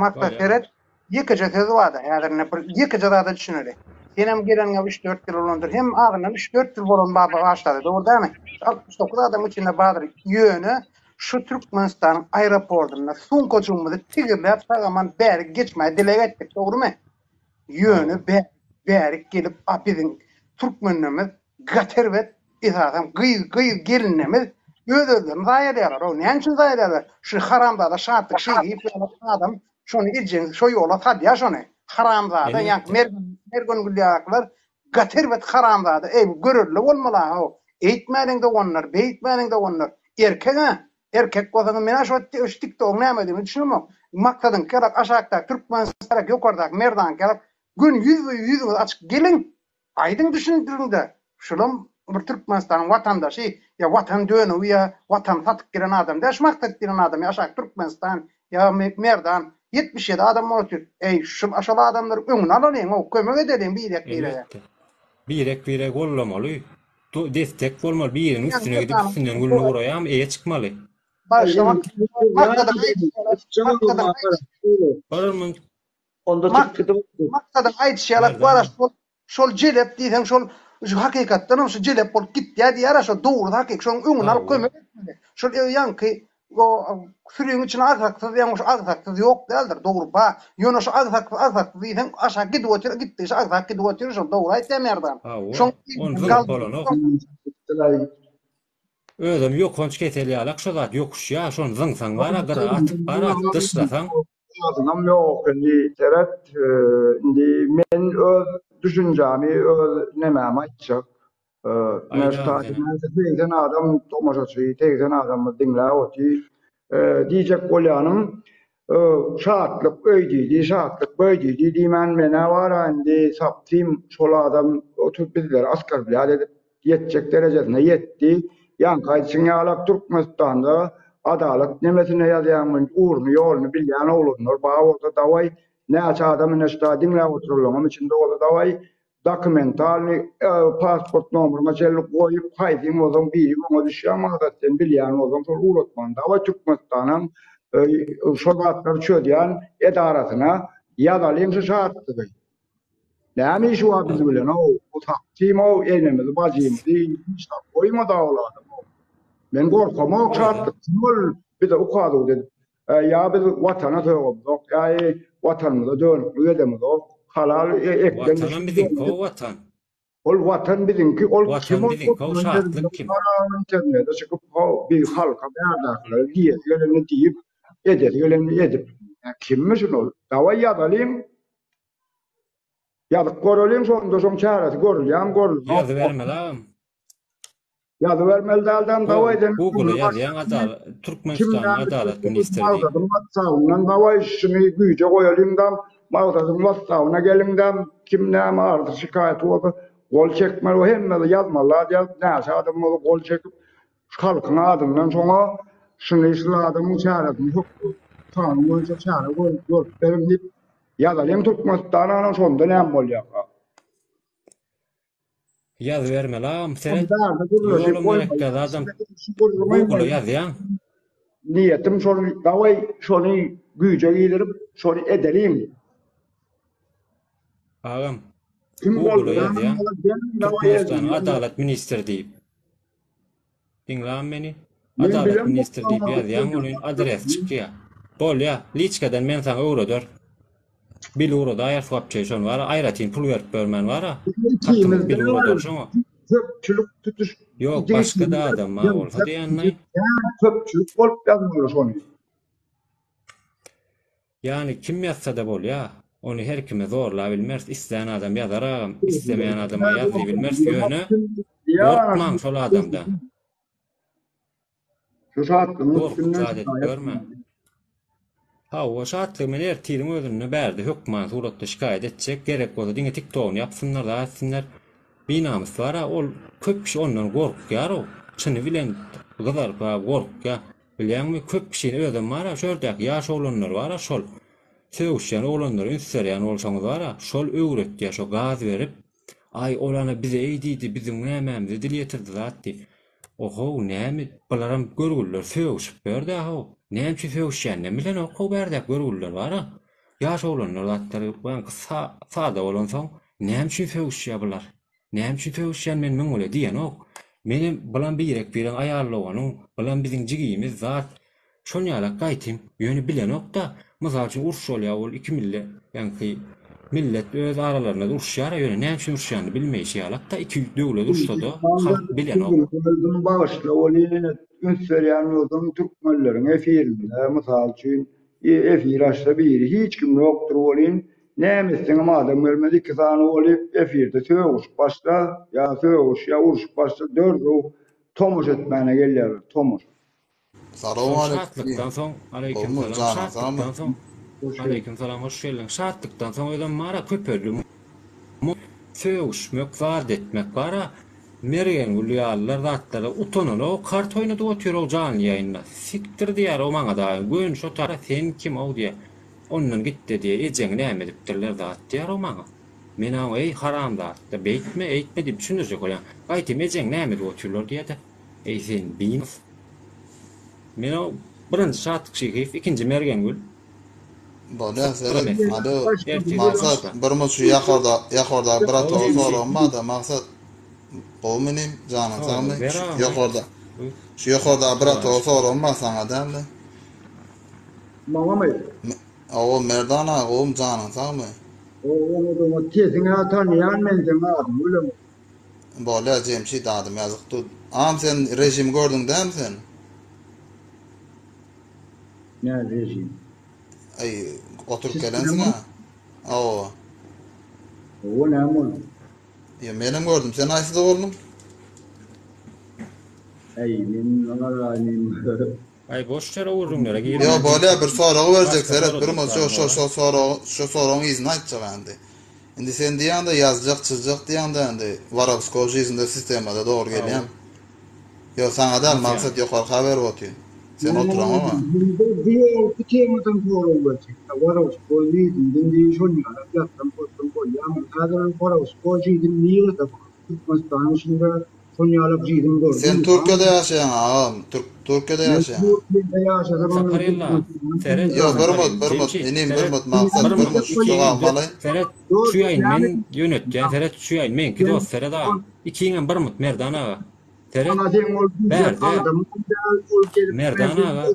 Maksat beret ýekije söz wada. Ýa-da bir ýekije da düşünýär. Senem geleniňe 3-4 ýyl bolandyr. Hem agyna 3-4 ýyl bolan başlady. Dogrydymy? 69 adam içinde badyr. Ýöne şu Türkmenistanyň aeroportuna sunkoçumyzy tigirläp sagaman bäri geçmäge dilek etdik, dogrymy? Ýöne bäri gelip apiziň Türkmenlerimiz gaterbet izadam gyýyp gelinimiz öýdürler, zaýarlar. O näme üçin zaýarlar? Şu haramzada şatlyk şygyp adam şonu edjen, şo ýola sadýa şonu. Haramzada, ýa-ni mergen gülýaklar gaterbet haramzada. Ey bu görürli bolmaly ha. Eýtmäliň de onlar, beýtmäliň de onlar. Erkek bolsa men şu TikTok näme diýip düşünmem. Maksadyň kelip aşakda Türkmenistan ýokardak merdan kelip gün yüz açyk gelin. Aýdyň düşündirinde. Şulam bir Türkmenistan watandaşy ýa watan döni ýa watan satyp giren adam, daşmakda giren adam aşak Türkmenistan ýa merdan 77 adam bolýar. Ey şu aşağı adamlar öňüne alalyň, o kömek edelim birek birek. Birek bollamaly. Destek bolmaly, biriniň üstüne gidip üstünden gülüne guraýam, eýe çykmaly. Başlamak. Maksadyň aýtşýarlar bara şol jelep diýsen şol hakykatdan şu jelep bolup gitdi diýär şo dogry hakyk şoň öňüne alyp kömek etmeli. Şol ýanky o sürüyün içine azsaksız yani şu azsaksız yok değildir doğru ba yonu şu azsaksız diysen aşağı gidip otur gitti şu azsak gidip otur şu doğru aytmamerdan Ha o. şon On zıng gal bolan o. Özüm yok konç keteli alak şu zat yokuş ya şon zıngsan var agyra atyp bara dışlasaň. Ağzınam yok. Indi teret, indi men öz düşünjämi, öz nämem aýtjak. Tegzen adam tomaşaçy, tegzen adammy dinläp oty. Diýjek bolýanym, şatlyk öýdidi, şatlyk böýdidi diýmän mene bara indi saptym şol adam oturup bizler askar bilýär edip ýetjek derejesine ýetdi. Ýankaýçyň ýalak Türkmenistanda adalet nemesine ýazýan urny ýolny bilýän oglanlar baga orta dawai näçe adam näçe dinläp oturulýan içinde ola dawai dokumentalny pasport nomeryna jelip goýup haýdym ozan biri goňa düşýän magdatdan bilýän ozan şol uratman dawa Türkmenistanyň şol gatlar çödýän edarasyna ýazalym şu şartdy. Näme şu biz bilen o takdim o elimiz bajymyzy işlap goýma dawladım. Men gorkam o şartlyk bir de ukady dedim. Ya biz watana töwüldük. Ya watanymyza dönüp edemiz o halal ekden. Watan biziň ko watan. Ol watan biziňki ol Watan biziň ko şartlyk kim? İnternette çıkıp bir halka berdaklar diýerlerini diýip ederlerini edip. Kimmiş ol? Dawa ýazalym. Ýazyk görelýän şonda şoň çarasy görelýän görülýän. Ýazy bermeläm. Ýazy bermeli adam dawa eden. Google ýazýan adalet Türkmenistan adalet ministrliği. WhatsApp'dan dawa işini güýje goýalymdan, mağdadym WhatsApp'na gelingden kim näme ardy şikayet bolsa gol çekmeli o hemme yazmalar ýaz näçe adam bolup gol çekip halkyň adymdan şoňa şunu işladym çarasy ýok. Tanım boýunça çara goýup berim dip ýazalym Türkmenistanyň şonda näme bolýar? Ýaz bermeläm seret. Ýolum merekde adam Google ýazýan. Niyetim şonu davay şonu güýje giderip şonu edelim. Agam. Kim Google bolýar? ýazýan. Türkmenistan adalet ministri diýip. Dinläm meni. Adalet ministri diýip ýazýan onuň adres çykýar. Bolýa, liçkadan men saňa öwredör. 1 euro da ýar swapçy şon bar, aýratyn pul berip bermän bar. 1 euro şoňa. Köpçülük tutuş. Yok, başka da adam ma bolsa diýenler. Köpçülük bolup ýazmaly şonu. Yani kim ýazsa da bolýa. Onu her kime zorla bilmez. İsteyen adam ýazar, istemeýän adama ýazy bilmez ýöne. Korkmaň şol adamdan. Şu şartlyň Korkmaň görme. Ha, o şartlyk men ertirim özüne berdi. Hökman suratda şikayet etjek. Gerek bolsa diňe TikTok'u yapsınlar da etsinler. Binamız var ha, ol köp kişi ondan gorkýar o. Çyny bilen gyzar gorkýar. Bilýänmi köp kişi özüm var ha, şördäk ýaş olanlar var ha, şol. Söwüşýän olanlar ünsärýän bolsaňyz var ha, şol öwretdi, şo gaz berip, ay olana bize eýdidi, biziň nämämizi dil ýetirdi zatdy. Oho, näme bularam görgüller söwüşip berdi ha. Näme söwüşýän bilen oku berdik görgüller var ha. Ýaş olanlar zatlary banky sada bolan soň näme söwüşýär bular? Näme söwüşýän men öňe diýen ok. Menim bulan birek bilen aýarlawanyň, bulan biziň jigimiz zat. Şoň ýalak gaýtym, ýöne bilen ok da, mysal üçin uruş bolýar ol iki millet, ýani millet öz aralaryna uruşýar, ýöne näme üçin uruşýandy bilmeýär da iki döwlet uruşdy, halk bilen ok. Başla olyny ünsärýän ýoldan türkmenleriň efirinde, mysal üçin efir açsa biri hiç kim ýokdur bolýan. Nämesin adam gelmedi iki tane olup efirde söwüş başla ya söwüş ya uruş başla dördü tomuş etmene gelýär tomuş. Salamu Şartlıktan soň aleyküm salam. Aleyküm salam, hoş geldin. Şartlıktan soň ödem mara köpörlü. Söwüşmek, zat etmek bara. Mergen ulýarlar zatlara utanala o kart oýnady otur o jan ýaýynda. Siktir diýär o maňa da. Gün şo tara sen kim o diýär. Ondan gitti diye ejeň näme dipdirler zat diýär o maňa. Men o ey haram zat da beýtme eýtme diýip düşünürjek bolan. Gaýtym ejeň näme diýip oturlar diýär. Ey sen bin. Men o birinji şartlyk şeýif, ikinji mergen gül. Bolýa seret. Hadi maksat bir muçu ýakarda bir ata soramma da maksat o menim janyň samy ýakarda. Şu yukarıda bırak o sorulma sana derdi. Mama mı? O merdana oğlum canın sağ mı? O kesine tanıyan menzem adam öyle mi? Böyle Cemşit adım yazık tut. Am sen rejim gördün değil mi sen? Ne rejim? Ay oturup gelensin ha. O. O ne amol? Ya benim gördüm. Sen ayısı da oldun. Ay benim ağabenim. Ay boş yere vururum ya. Ya böyle bir soru verecek Başka Serhat. soru Bir tutar şu sorunun izini açacak endi. Şimdi sen diyen de yazacak, çizacak diyen de endi. Varavskoji izinde sistemada doğru geliyor. Ya sana da maksat yukarı haber atıyor. Sen oturan ama. Diyor ki temadan doğru olacak. Varos koyduğun dindiği şunu yaptım koyuyorum. Kadar varos koyduğun niye de Türkmenistan şimdi şunu alıp jidim gördüm. Sen Türkiye'de yaşayan ağam. Türkiye'de yaşayan. Saparilla. Seret. Yok Bermut. İnim Bermut maksat Bermut şu almalı. Seret şu yayın men yönetken. Seret şu yayın men ki dost Seret ağa. İkinin Bermut merdana. Seret. Merdana.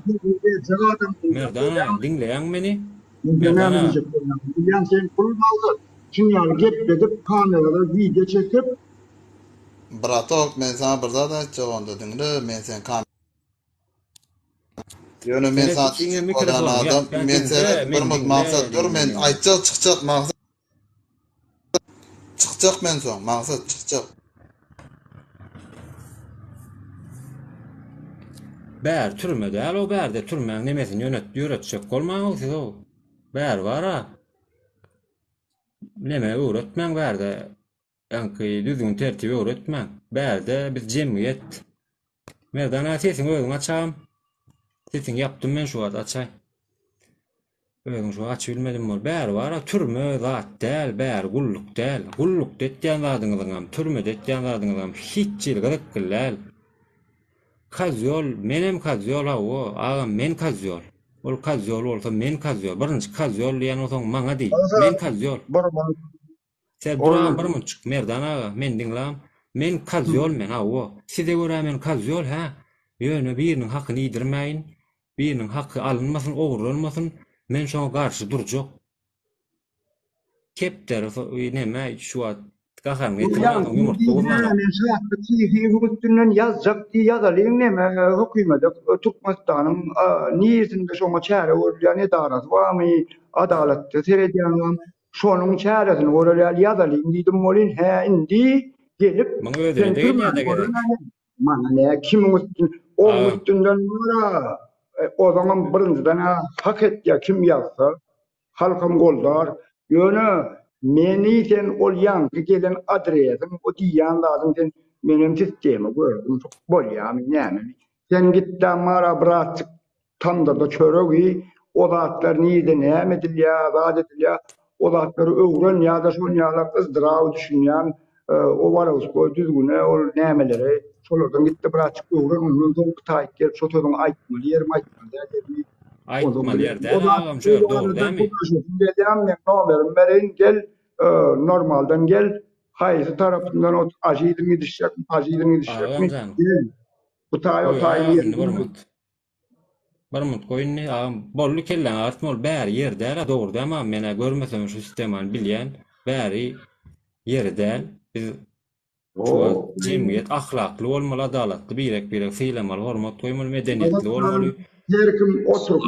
Merdana dinleyen beni. Merdana. Yani sen bunu aldı. Şimdi gep edip kamerada video çekip Bratok men sana bir zada çoğunda dinle men sen kam. Yönü men sana odan adam men sen Bermut maksat dur men aytacak çıkacak maksat. Çıkacak men son maksat çıkacak. Bär türmede al o bärde türmeň nemesini yönetjek bolmaň siz o. Bär bara. Neme öğretmen bärde. Ýa-ni düzgün tertibi öğretmen. Bärde biz jemgyýet. Merdana sesin özüň açam. Sesin yapdym men şu wagt açay. Özüň şu açy bilmedim bol. Bär bara türme zat däl, bär gulluk däl. Gulluk detýän zadyňyzam, türme detýän zadyňyzam hiç çylgyk gilläl. Kazyol, menem kazyol o, ağam men kazyol. Ol kazyol olsa men kazyol. Birinci kazyol diýen osoň maňa diýil. Men kazyol. Sen buran bir munçuk merdan ağa, men diňläm. Men kazyol men ha o. Size görä men kazyol ha. Ýöne biriniň hakyny ýidirmäýin, biriniň haky alınmasyn, ogurlanmasyn. Men şoňa garşy durjak. Kepder neme şu wagt gahan getirmäň ýumurtly bolmaly. Hükümetinden yazacak diye yazalım ne hükümete Türkmenistan'ın niyetinde şoma çare olayan edarat var mı adalette seyrediyanlar şonun çaresini olayan yazalım dedim molin he indi gelip Maňa ödere diýen ýa-da gerek. Mana ne kim üstün o üstünden var o zaman birinciden hak et ya kim yazsa halkım goldar yönü meni sen ol yankı gelen adresin o diýanlaryň sen menem sistemi gördüm çok bolýar yani. Sen git de mara bırak tandırda çöreği o zatlar niyede näme edilýär, zat edilýär o zatlary öwren ýa-da şonýalar ızdıraw düşünýän o var o düzgüne o nämeleri şolardan gitdi bırak öwren ondan soň taýip gelip şo sözüň aýtmaly ýerim aýtmaly Aýtmaly ýerde ağam şöyle doğru dämi? Nomerim berin gel normaldan gel hayır tarafından o ajidim gidişecek mi? Bu taýy Barmut goýunny ağam bolly kellen artmol bäri ýerde doğru dämi? Mene görmesem şu sistemany bilýän bäri ýerde biz şu jemgyýet ahlakly bolmaly, adalatly, birek syýlamaly, hormat goýmaly, medeniýetli bolmaly. Herkim oturup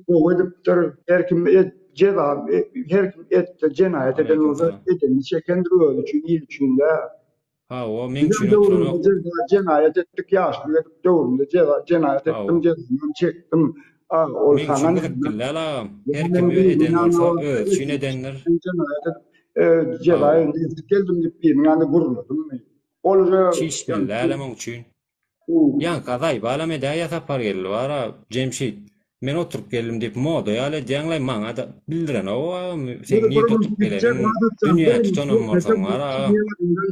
o edipdir, herkim ceza, herkim cenayet eden olsa edeni çekendiriyor çünkü il içinde. Ha o men üçin oturup cenayet ettik yaşlı edip doğrunda cenayet ettim cezasını çektim. O sana herkim eden olsa üçün edenler. Cezayı geldim deyip bir yani gururladım. Olacak. Çiş billälemem üçin. Yan kaday balam edaya tapar geldi wara Cemşit. Men oturup geldim deyip moda ýaly jaňlay maňa da bildiren o sen niye tutup gelerin dünýä tutanam bolsaň wara.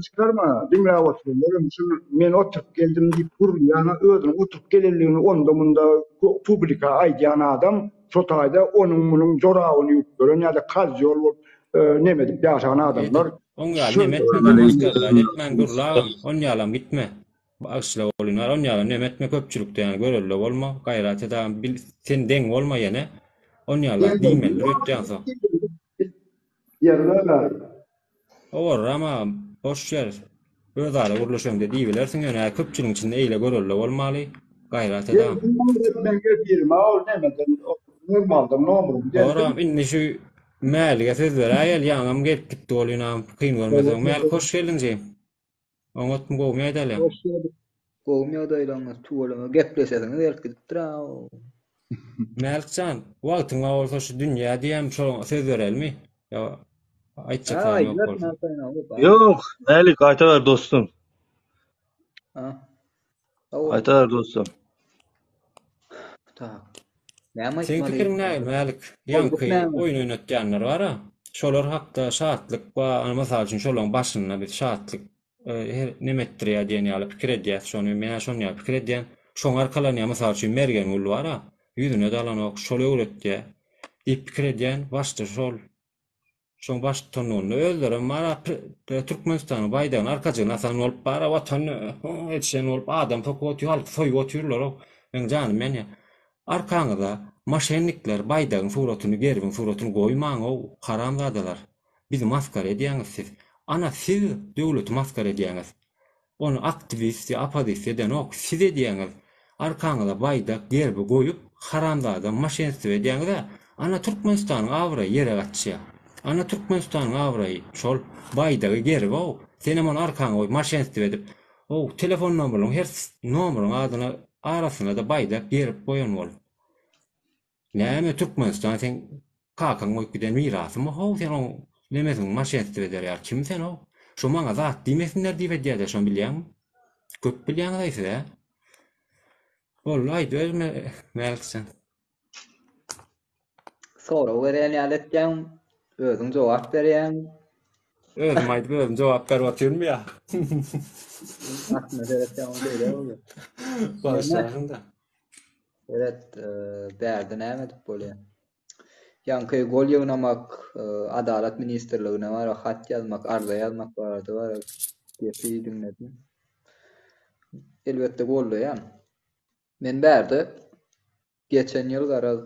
Çıkarma. Dinle oturuyorum. Men oturup geldim deyip gur yani özüň oturup gelenligini onda munda publika aýdýan adam sotaýda onuň munyň joragyny ýüklerin ýa-da kazyol bolup neme dip ýaşagan adamlar. Oňa nemetmeden başga etmen gurlagam, on ýalam gitme. Aşla olunlar on yalan nemetme köpçülükde yani görüllü olma gayrat eden sen den olma yine on yalan diýmeler ötden so. Yerler. Olur ama boş yer. Öz ara urlaşıngda diýilersiň ýöne köpçüliň içinde eýle görüllü bolmaly gayrat eden. Ben bir maul demeden normalde normal. Ora inni şu mälige söz beräýel ýaňam gelip gitdi bolýanam kyn görmezem mäl hoş geldin. Oňatmy gowy aýdalym. Gowmya da ilanmaz tuwalama gepleşesiňiz erkidipdir ha. Melkcan, wagtyň bolsa şu dünýä diýen şol söz berelmi? Ýa aýtjak Ay, ýok bolsa. Yok, Melik ayta ver dostum. Ha. Ayta ver dostum. Tak. Näme Seň pikiriň näme Melik? Ýanky oýun oýnatýanlar bar-a? Şolar hakda şahatlyk we mysal üçin şolaryň başyna bir şahatlyk her nemetdir diýen ýaly pikir edýär. Şonu men şonu ýaly pikir edýän. Şoň arkalarına mysal üçin mergen ul bar-a? Ýüzüne dalan ok şol öwretdi. Diýip pikir edýän başda şol. Şoň baştanyny özleri mara Türkmenistanyň baýdan arkaçyny asan bolup bara watany etşen bolup adam tokoty alyp soýup otururlar. Men janym men ýa. Arkaňyza maşenlikler baýdagyň suratyny gerbiň suratyny goýmaň o haramzadalar. Bizi maskara edýäňiz siz. Ana siz döwleti maskara edýäňiz. Onu aktivist, apodist eden ok siz edýäňiz. Arkaňyza baýdak gerbi goýup haramzada maşenlik edýäňiz. Ana Türkmenistanyň awra ýere gatşýar. Ana Türkmenistanyň awra şol baýdagy gerbi o. Senem onu arkaňa goýup maşenlik edip o telefon numaralyň her numaralyň adyna arasyna da baýdak gerip goýan bol. Näme Türkmenistan sen kakaň goýup giden mirasy mı? How sen o nemesiň maşenlik eder kim sen o? Şu maňa zat diýmesinler diýip edýär şonu bilýän. Köp bilýän gaýsy. Wallahi döwme Melksen. Sonra weren ýaletýän özüň jogap berýän. Özüm aýdyp özüm jogap berip oturmy ýa. Aslında ýaletýän öyle bolýar. Başlarında. Evet, bärde näme dip bolýar. Ýanky gol ýygnamak, Adalet ministrligine bara hat ýazmak, arza ýazmak barady bara. Gepi dinledim. Elbetde boldy ýa. Men bärde geçen ýyl garaz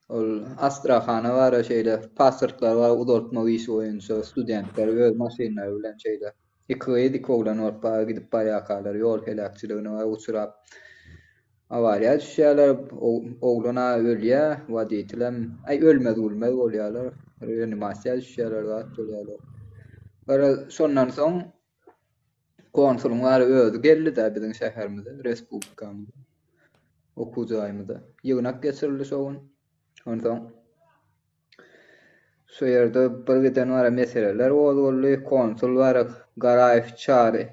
ol Astrahana bara şeýle pasportlar bara uzatma işi boýunça studentler öz maşynlary bilen şeýle iki oglan orpa gidip barýakalar ýol helakçylygyna bara uçurap awariýa düşýärler, oglana ölýär, wadiýetlem ay ölmez bolýarlar, reanimasiýa düşýärler, zat bolýarlar. Bara şondan soň konsulun bara özü geldi-de biziň şäherimize, respublikamyza, okujaýymyza. Ýygnak geçirildi şoň. Ondan şu ýerde bir giden bara meseleler boldy, konsul bara Garaýew çary.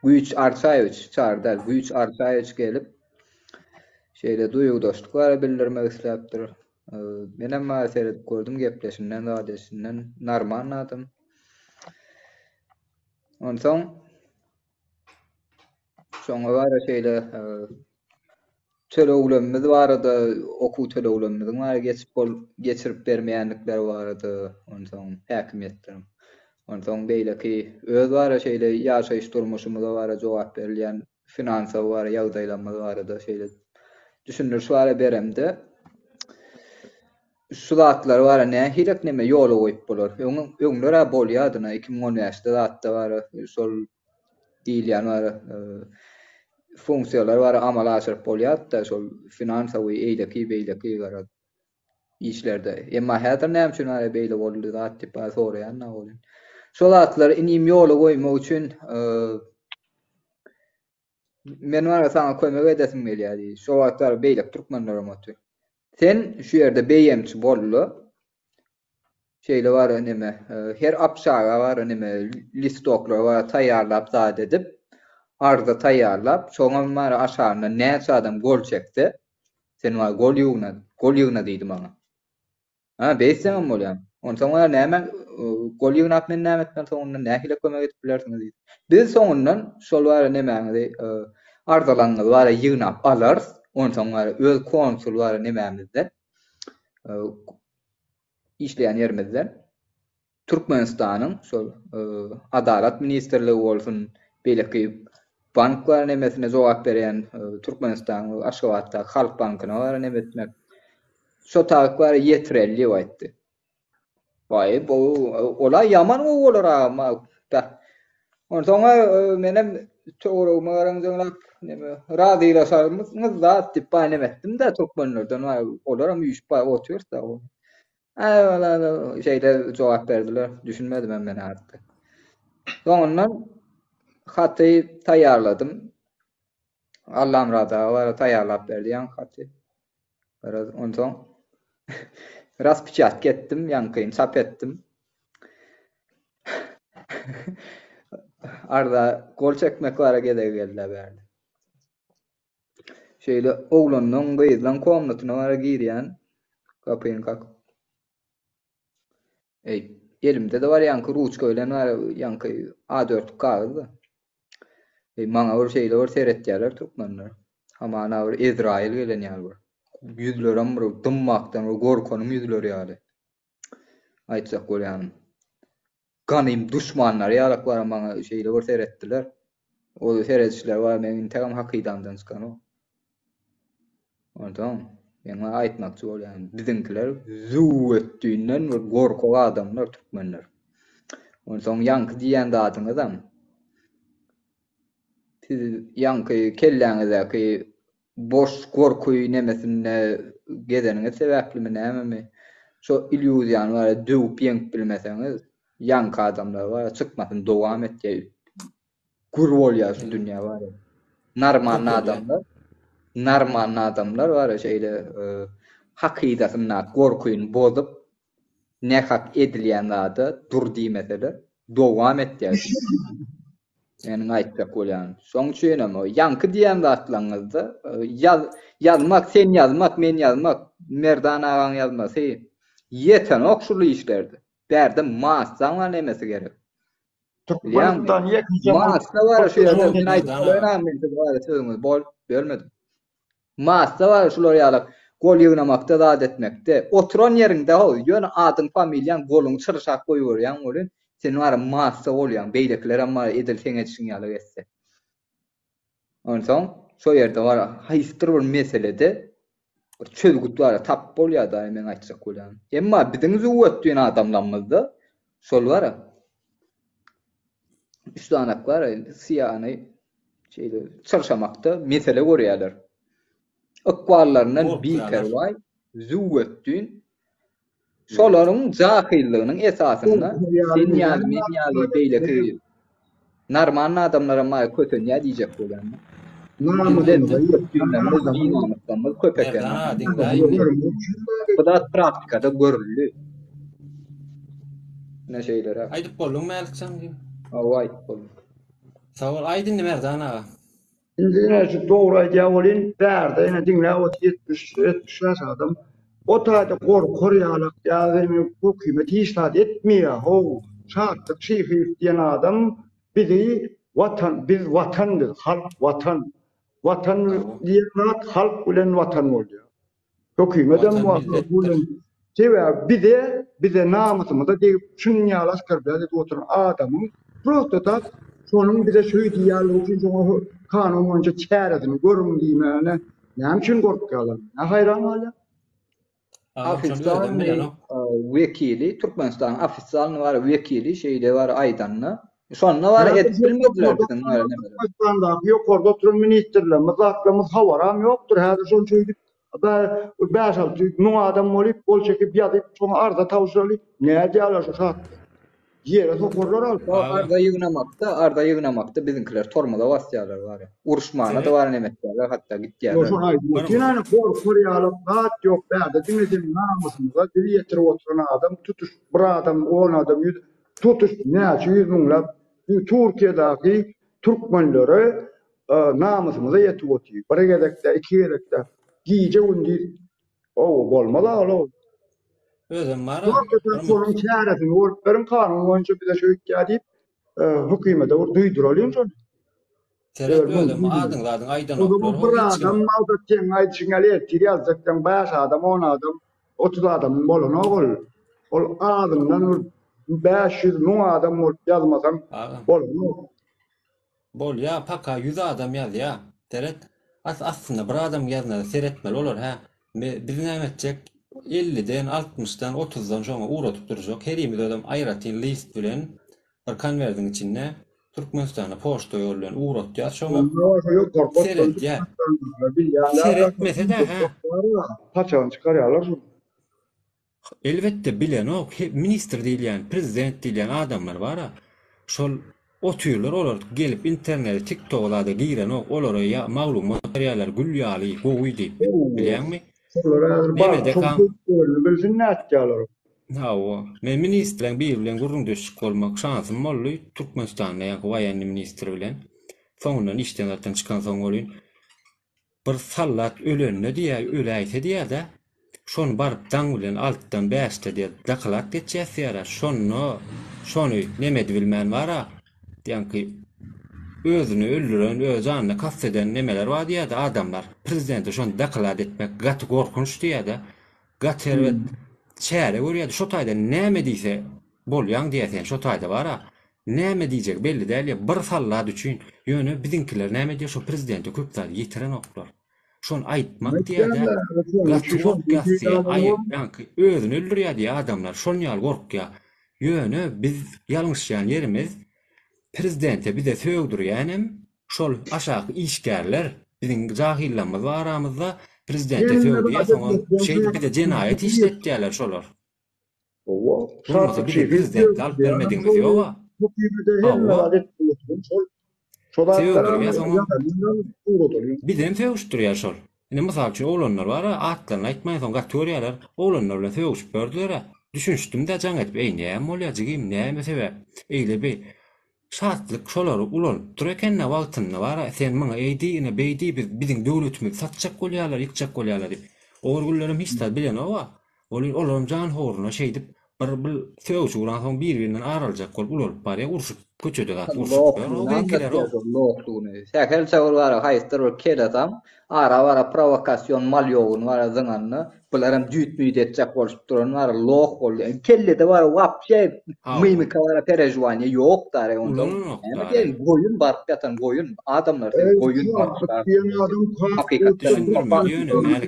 Güýç Arçaýew çarda, Güýç Arçaýew gelip şeýle duýugdaşlyk bara bildirmek isläpdir. Menem ma seredip gördüm gepleşinden, adesinden normal adam. Ondan şoňa bara şeýle töleglerimiz barada, oku töleglerimiz bara geçirip bermeýänlikler barada, ondan häkimetlerim. Ondan beýleki öz bara şeýle ýaşaýyş durmuşymyza bara jogap berilýän finansa bara ýagdaýlanma barada şeýle düşündürüş bara beremde. Şu zatlar bara näme hirek näme ýola goýup bolar. Öňlere bolýadyna 2015-de zatda bara şol diýilýän bara funksiýalar bara amal aşyryp bolýar-da şol finansawy beýleki gara işlerde. Emma häzir näme üçin ara beýle boldy zat diýip soraýan bolýan. Şol zatlar inim ýola goýmak üçin men bara sana kömek edesim gelýär. Şol zatlar beýlek türkmenler amaty. Sen şu ýerde beýemçi boldy. Şeýle bara näme her apşaga bara näme listoklar bara taýýarlap zat edip arda taýýarlap, şoňa mara aşaryna näçe adam gol çekdi. Sen wa gol ýugna diýdi maňa. Ha, beýsem bolýan. Ondan sonra näme gol ýugnap men näme etmän soňunda nähile kömek edip bilersiňiz diýdi. Biz soňundan şol bara nämäňdi ardalaňyz bara ýugnap alar. Ondan sonra öz konsul bara nämämizde işleýän yerimizden Türkmenistanyň şol Adalet ministrligi bolsun, Belki banklar nemesine jogap beren Türkmenistan Aşgabatda Halk Bankyna bar nemetmek. Şo taglar yetirelli aýtdy. Vay bu olay yaman bolar ama. Onsoňa menem töweregime garaňjyňlap neme radylaşarmyz zat dip baýnemetdim de Türkmenlerden olaram ýüşip otursa o. Wala şeýle jogap berdiler. Düşünmedim men meni atdy. Soňundan haty taýýarladym. Allah'ım rada var taýýarlap berdiň haty. Biraz ondan raspçat getdim, ýankyň çap etdim. Arda gol çekmek bara geldiler berdi. Şeýle oglanyň gyzlan komnatyna bara girýän kapyny kak. Elimde de var ýanky ruçka bilen var ýanky A4 kağıdı. Maňa bir şeýle bir seretýärler Türkmenler. Hamana bir Izrail gelen ýaly bar. Yüzlerim bir dymmakdan gorkanyň yüzleri ýaly. Aýtsak bolýan. Ganym düşmanlar ýalaklar maňa şeýle bir seretdiler. O seretçiler var men integam hakydandan çykan o. Ondan ýa-da aýtmakçy bolýan biziňkiler zuw etdiňden bir gorkak adamlar Türkmenler. Ondan ýanky diýen adyň adam. Siz ýanky kelläňizdäki boş gorkuy nemesinde gedeniňe sebäpli näme? Şo illüziýan bar, döwüp ýeňip bilmeseňiz, ýanky adamlar bar, çykmasyn dowam etýär. Gur bolýar şu dünýä bar. Narman adamlar var şeýle hakydatyna gorkuýun bozup nähak edilýän zady dur diýmeseler dowam etýär. Yani aýtsak bolýan. Soň üçin ama ýanky diýen zatlaňyzda ýazmak, sen ýazmak, men ýazmak, Merdan agaň ýazmasy ýeten okşuly işlerdi. Berde maassaňa nemesi gerek. Türkmenistan ýekінші maassa var şu ýerde sen aýtdyň, men de sözüňiz bol bölmedim. Maassa var şular ýaly gol ýygnamakda zat etmekde. Oturan ýeriňde ýöne adyň, familiýaň, goluň çyrşak goýberýän bolan sen var maassa bolýan, beýlekler amma edil sen etişiň ýaly getse. Onsoň şo ýerde var haýsyr bir meselede bir çözgüt bar, tap bolýar da men aýtsak bolýan. Emma biziň zuwetdiň adamlarymyzda şol bar. Üstanak var, siýany şeýle çyrşamakda mesele görýärler. Ykballaryndan beker way, zuwetdiň şolaryň jahilliginiň esasynda sen ýaly beýleki narman adamlara ma kötünýä diýjek bolan. Namazdan köpeken. Bu da praktikada görülýär. Ne şeyler? Aýdyp bolduň Mälikçam diýip. Away boldy. Sawal aýdyn Merdan aga. Indi şu dogry aýdýar bolyn, bärde ene diňle 70 ýaş adam. O taýda gorkur ýalyk ýa-da bu hökümet işlat etmiýär. Ho, şartlyk şeýhif diýen adam bizi biz watandyk, halk watan. Watan diýen halk bilen watan bolýar. Hökümetem watan bilen bize namysymyza diýip şunu ýalaskar berip oturan adamyň prosto tak şonuň bize şöýdi ýaly üçin şoňa kanun boýunça çäredini görüm diýmäne näme üçin gorkýarlar? Haýran bolýar. Afistan vekili, Türkmenistan afistan var vekili şeýle var aýdanna. Şonda var edip bilmediler bizim var näme. Türkmenistanda ýokarda oturan ministrler, mızaklamız hawaram ýokdur. Häzir şonu söýdük. Bäşal nu adam bolyp bol çekip ýadyp şoňa arda tawşaly. Näde ýalar şu şat? Ýere sokurlar al. Arda ýygnamakda biziňkiler tormada basýarlar var. Uruşmana da var nemekler hatda gitýär. Şonu aýdyp, ýa-ni gorkur ýalyp zat ýok bäde diňizin namusymyza dil ýetirip oturan adam tutuş bir adam 10 adam tutuş näçe ýüz miňlap Türkiýedäki türkmenleri namusymyza ýetip otyr. Bir gedekde, iki gedekde giýje gündi o bolmala alo. Özüm mara. Şonun çäresini görüp kanun boýunça bize şöýtýär diýip hökümete duýduralym şonu. Terep özüm adyňlaryň aýdan oklar. Bir adam maldatýan aýdyşyň ýaly ýazjakdan baş adam 10 adam 30 adam bolan ogul. Ol adamdan 500 adam ýazmasaň bolan. bol ya paka 100 adam yaz ya. Teret aslında bir adam yazna seyretmeli olur ha. Biz ne edecek? 50'den 60'dan 30'dan şoňa uğratyp durjak. Her ýerde adam aýratyn list bilen bir konwertiň içinde Türkmenistana poşta ýollan uğratýar. Şoňa seyret ya. Seyretmese de ha. Paçan çıkarıyorlar. Elbette bilen o minister değil yani prezident değil yani adamlar var ha. Şol otuyorlar olar gelip internete TikTok'larda giren olara ya malum materyaller gülýaly goýdy bilýärmi? Mehmet Ekan Bilsin ne etkiler. ha o. Men ministrden bir bilen gurrundyşik bolmak şansym boldy. Türkmenistanda ýa-da waýanly ministr bilen. Soňundan işden zaten çıkan soň bolýan. Bir sallat ölenine diye öyle ayse diye de şonu barıp dangulen alttan beşte diye dakılat geçeceğiz yara şonu nemedi bilmen var ha diyen ki özünü öldüren öz anını kasteden nemeler var diye de adamlar prezidenti şonu dakılat etmek gatı korkunç diye de gatı evet çeyre oraya da şotayda nemediyse bolyan diye sen şotayda var ha neme diyecek belli değil ya bir sallat için yönü bizimkiler neme diyor şu prezidenti köpler yitiren oklar. Şon aýtmak diýär-de gatlyk gasy aýyp ýa-ki özüni öldürýär diýär adamlar şon ýaly gorkýar. Ýöne biz ýalňyşýan ýerimiz prezidente bize söwdürýänem şol aşaky işgärler biziň jahillamyz aramyzda prezidente söwdürýär soňa şeýle bize jenaýet işletýärler şolar. Owa. Şol bize prezident alyp bermediňiz ýokga. Bizden söwüşdirýär şol. Ine mysal üçin oğlanlar var, atlaryny aýtmaýan soň gatýarýarlar. Oğlanlar bilen söwüşip berdiler. Düşünşdim de jaň etip, näme bolýajygym, näme sebäp? Eýle bir şartlyk şolary ulanıp dur eken wagtynda var. Sen maňa eýdi, ine beýdi, biziň döwletimiz satjak bolýarlar, ýykjak bolýarlar diýip. Orgullarym hiç de bilen owa. Olaryň jan horuna şey dip bir söwüş ulan soň bir-birinden araljak bolup ulanıp barýar, urşup köçede gat urşup. O benkiler o. Säkel çawur var, haýstyr keledam. Ara var provokasyon mal ýogun var zyňanny. Bularym düýtmüýdi etjek bolşup duran var, loq boldy. Kellede var wapşe mimika var, perejwaniýa ýok dary onda. Hem goýun barp ýatan goýun, adamlar goýun barplar. Hakykatdan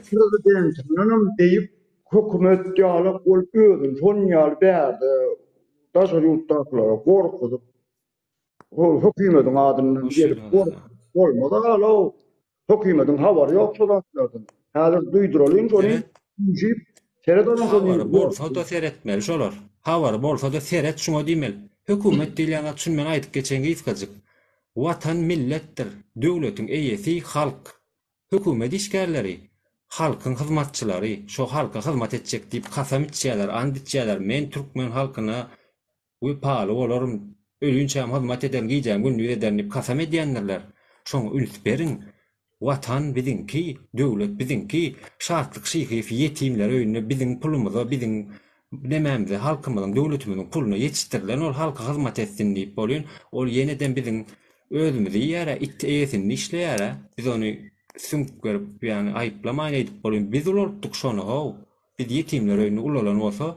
Prezidentiniň diýip hökümet ýaly bolup özün şon ýaly berdi. Daşa ýurtdakylara gorkudyp hökümetiň adyny gelip bolmada hala hökümetiň habary ýok şolardan. Häzir duýduralyn şonu jip Havar bolsa da seyretmeli şolar. Havar bolsa da seyret şuna diýmeli. Hökümet diýilýän üçin men aýdyp geçengi isgadyk. Watan milletdir. Döwletiň eýesi halk. Hökümet işgärleri, halkyň hyzmatçylary, şo halka hyzmat etjek diýip kasam içýärler, and içýärler. Men türkmen halkyna we paly bolarym, ölünçe hyzmat eden giýjäň günlük eden diýip kasam edýänler. Şoňa üns beriň. Watan bizinki, döwlet bizinki, şartlyk şyhyf ýetimler öýüne biziň pulumyza, biziň nememize, halkymyzyň, döwletimiziň puluny ýetişdirilen ol halka hyzmat etsin diýip bolýan. Ol ýeneden biziň özümizi ýara it eýesini işleýär. Biz ony sümk berip ýani aýplamaýan edip bolýan. Biz ulardyk şonu haw. Biz ýetimler öýüne ulalan bolsa,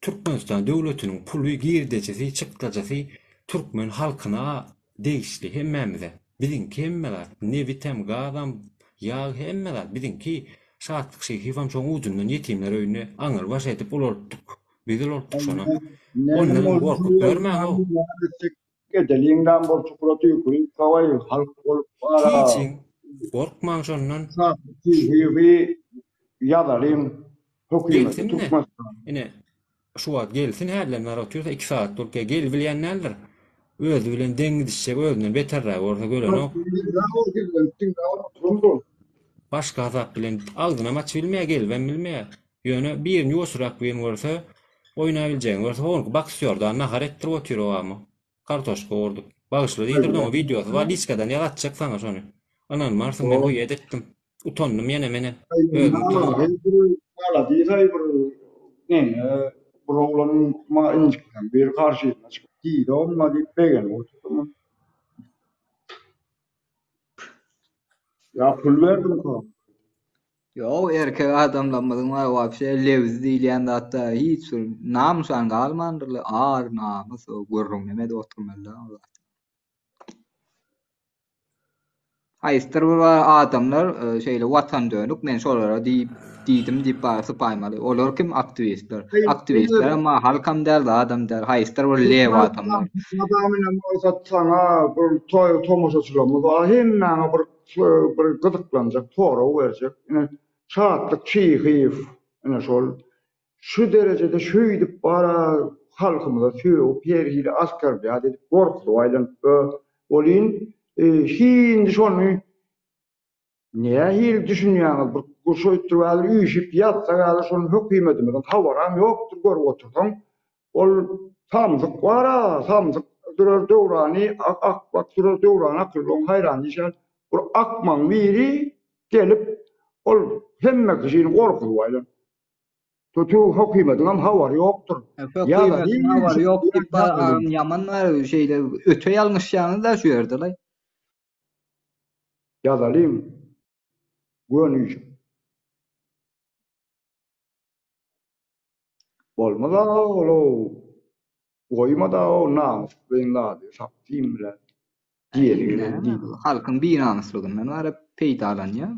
Türkmenistan döwletiniň puly girdejesi, çykdajasy türkmen halkyna değişli hemmemize. Bizinki hemmeler, ne bitem gadam, yağ hemmeler, bizinki şartlyk şyhyfam şoň ucundan ýetimler öýüne aňyr baş edip ulardyk. Biz ulardyk şonu. Ondan gorkup görmäň o. Gedeliňden bolşup ýokry, kawaý halk bolup bara. Hiçin gorkmaň şondan. Şyhy ýadalyň hökümet tutmaz. Ine şu wagt gelsin herlemler otursa 2 saat durke gel bilýänler. Özü bilen deňiz işe özünden beterrä bolsa gören o. Başga azap bilen agdyna maç bilmeýär gelben bilmeýär. Ýöne bir ýoşurak bilen bolsa oýnay biljegiň bolsa onu bakýarda nahar etdirip oturýarmy? Kartoşka ordu. Bagyşly diýdirdim o videosy var diskadan ýalatjak saňa şonu. Anan marsyň men oýa etdim. Utandym ýene menen. Özüm Hala diýär bir ne programın ma inçikden bir karşıya çıkıp değil onunla deyip begen oturdum. Ya pul verdim ka. Yo erkek adamlamadyň var wapşe lewz diýilýän hatta hiç namusan galmandyr ağır namus görrüň neme de oturmaly. Haýstyr bir adamlar şeýle watan dönük men şolara diýdim barysy paýmaly. Olar kim? Aktivistler. Aktivistler ama halkam däl adam däl. Haýstyr bir lew adamlar. Adamyna maksat sana bir tomoşaçylarymyz var. Hemmäňe bir gyzyklanjak, tora berjek. Şahatlyk çyhyf. Şol şu derecede şöýdip bara halkymyza söýüp ýerhili askar biýat edip gorkup aýlanyp bolýan. Şimdi şonu nähil düşünýäňiz bir goşoýtdyr üýşip ýatsa şonu hökümetimiň hawaram ýokdur görüp otursaň ol samsyk bara samsyk durar döwrany akbak durar döwrany akyllyň haýran diýen bir akman biri gelip ol hemme kişini gorkup aýlan. Tutu hökümetiniň hawary ýokdur. Hökümetiniň hawary ýok diýip ýamanlar şeýle öte ýalňyşýany da şu ýerdeler. Ýazalym. Gönüş. Bolmada olo. Goýmada o namus beýnlady saptym bilen. Halkyň binamyslygyny ara peýdalanýa.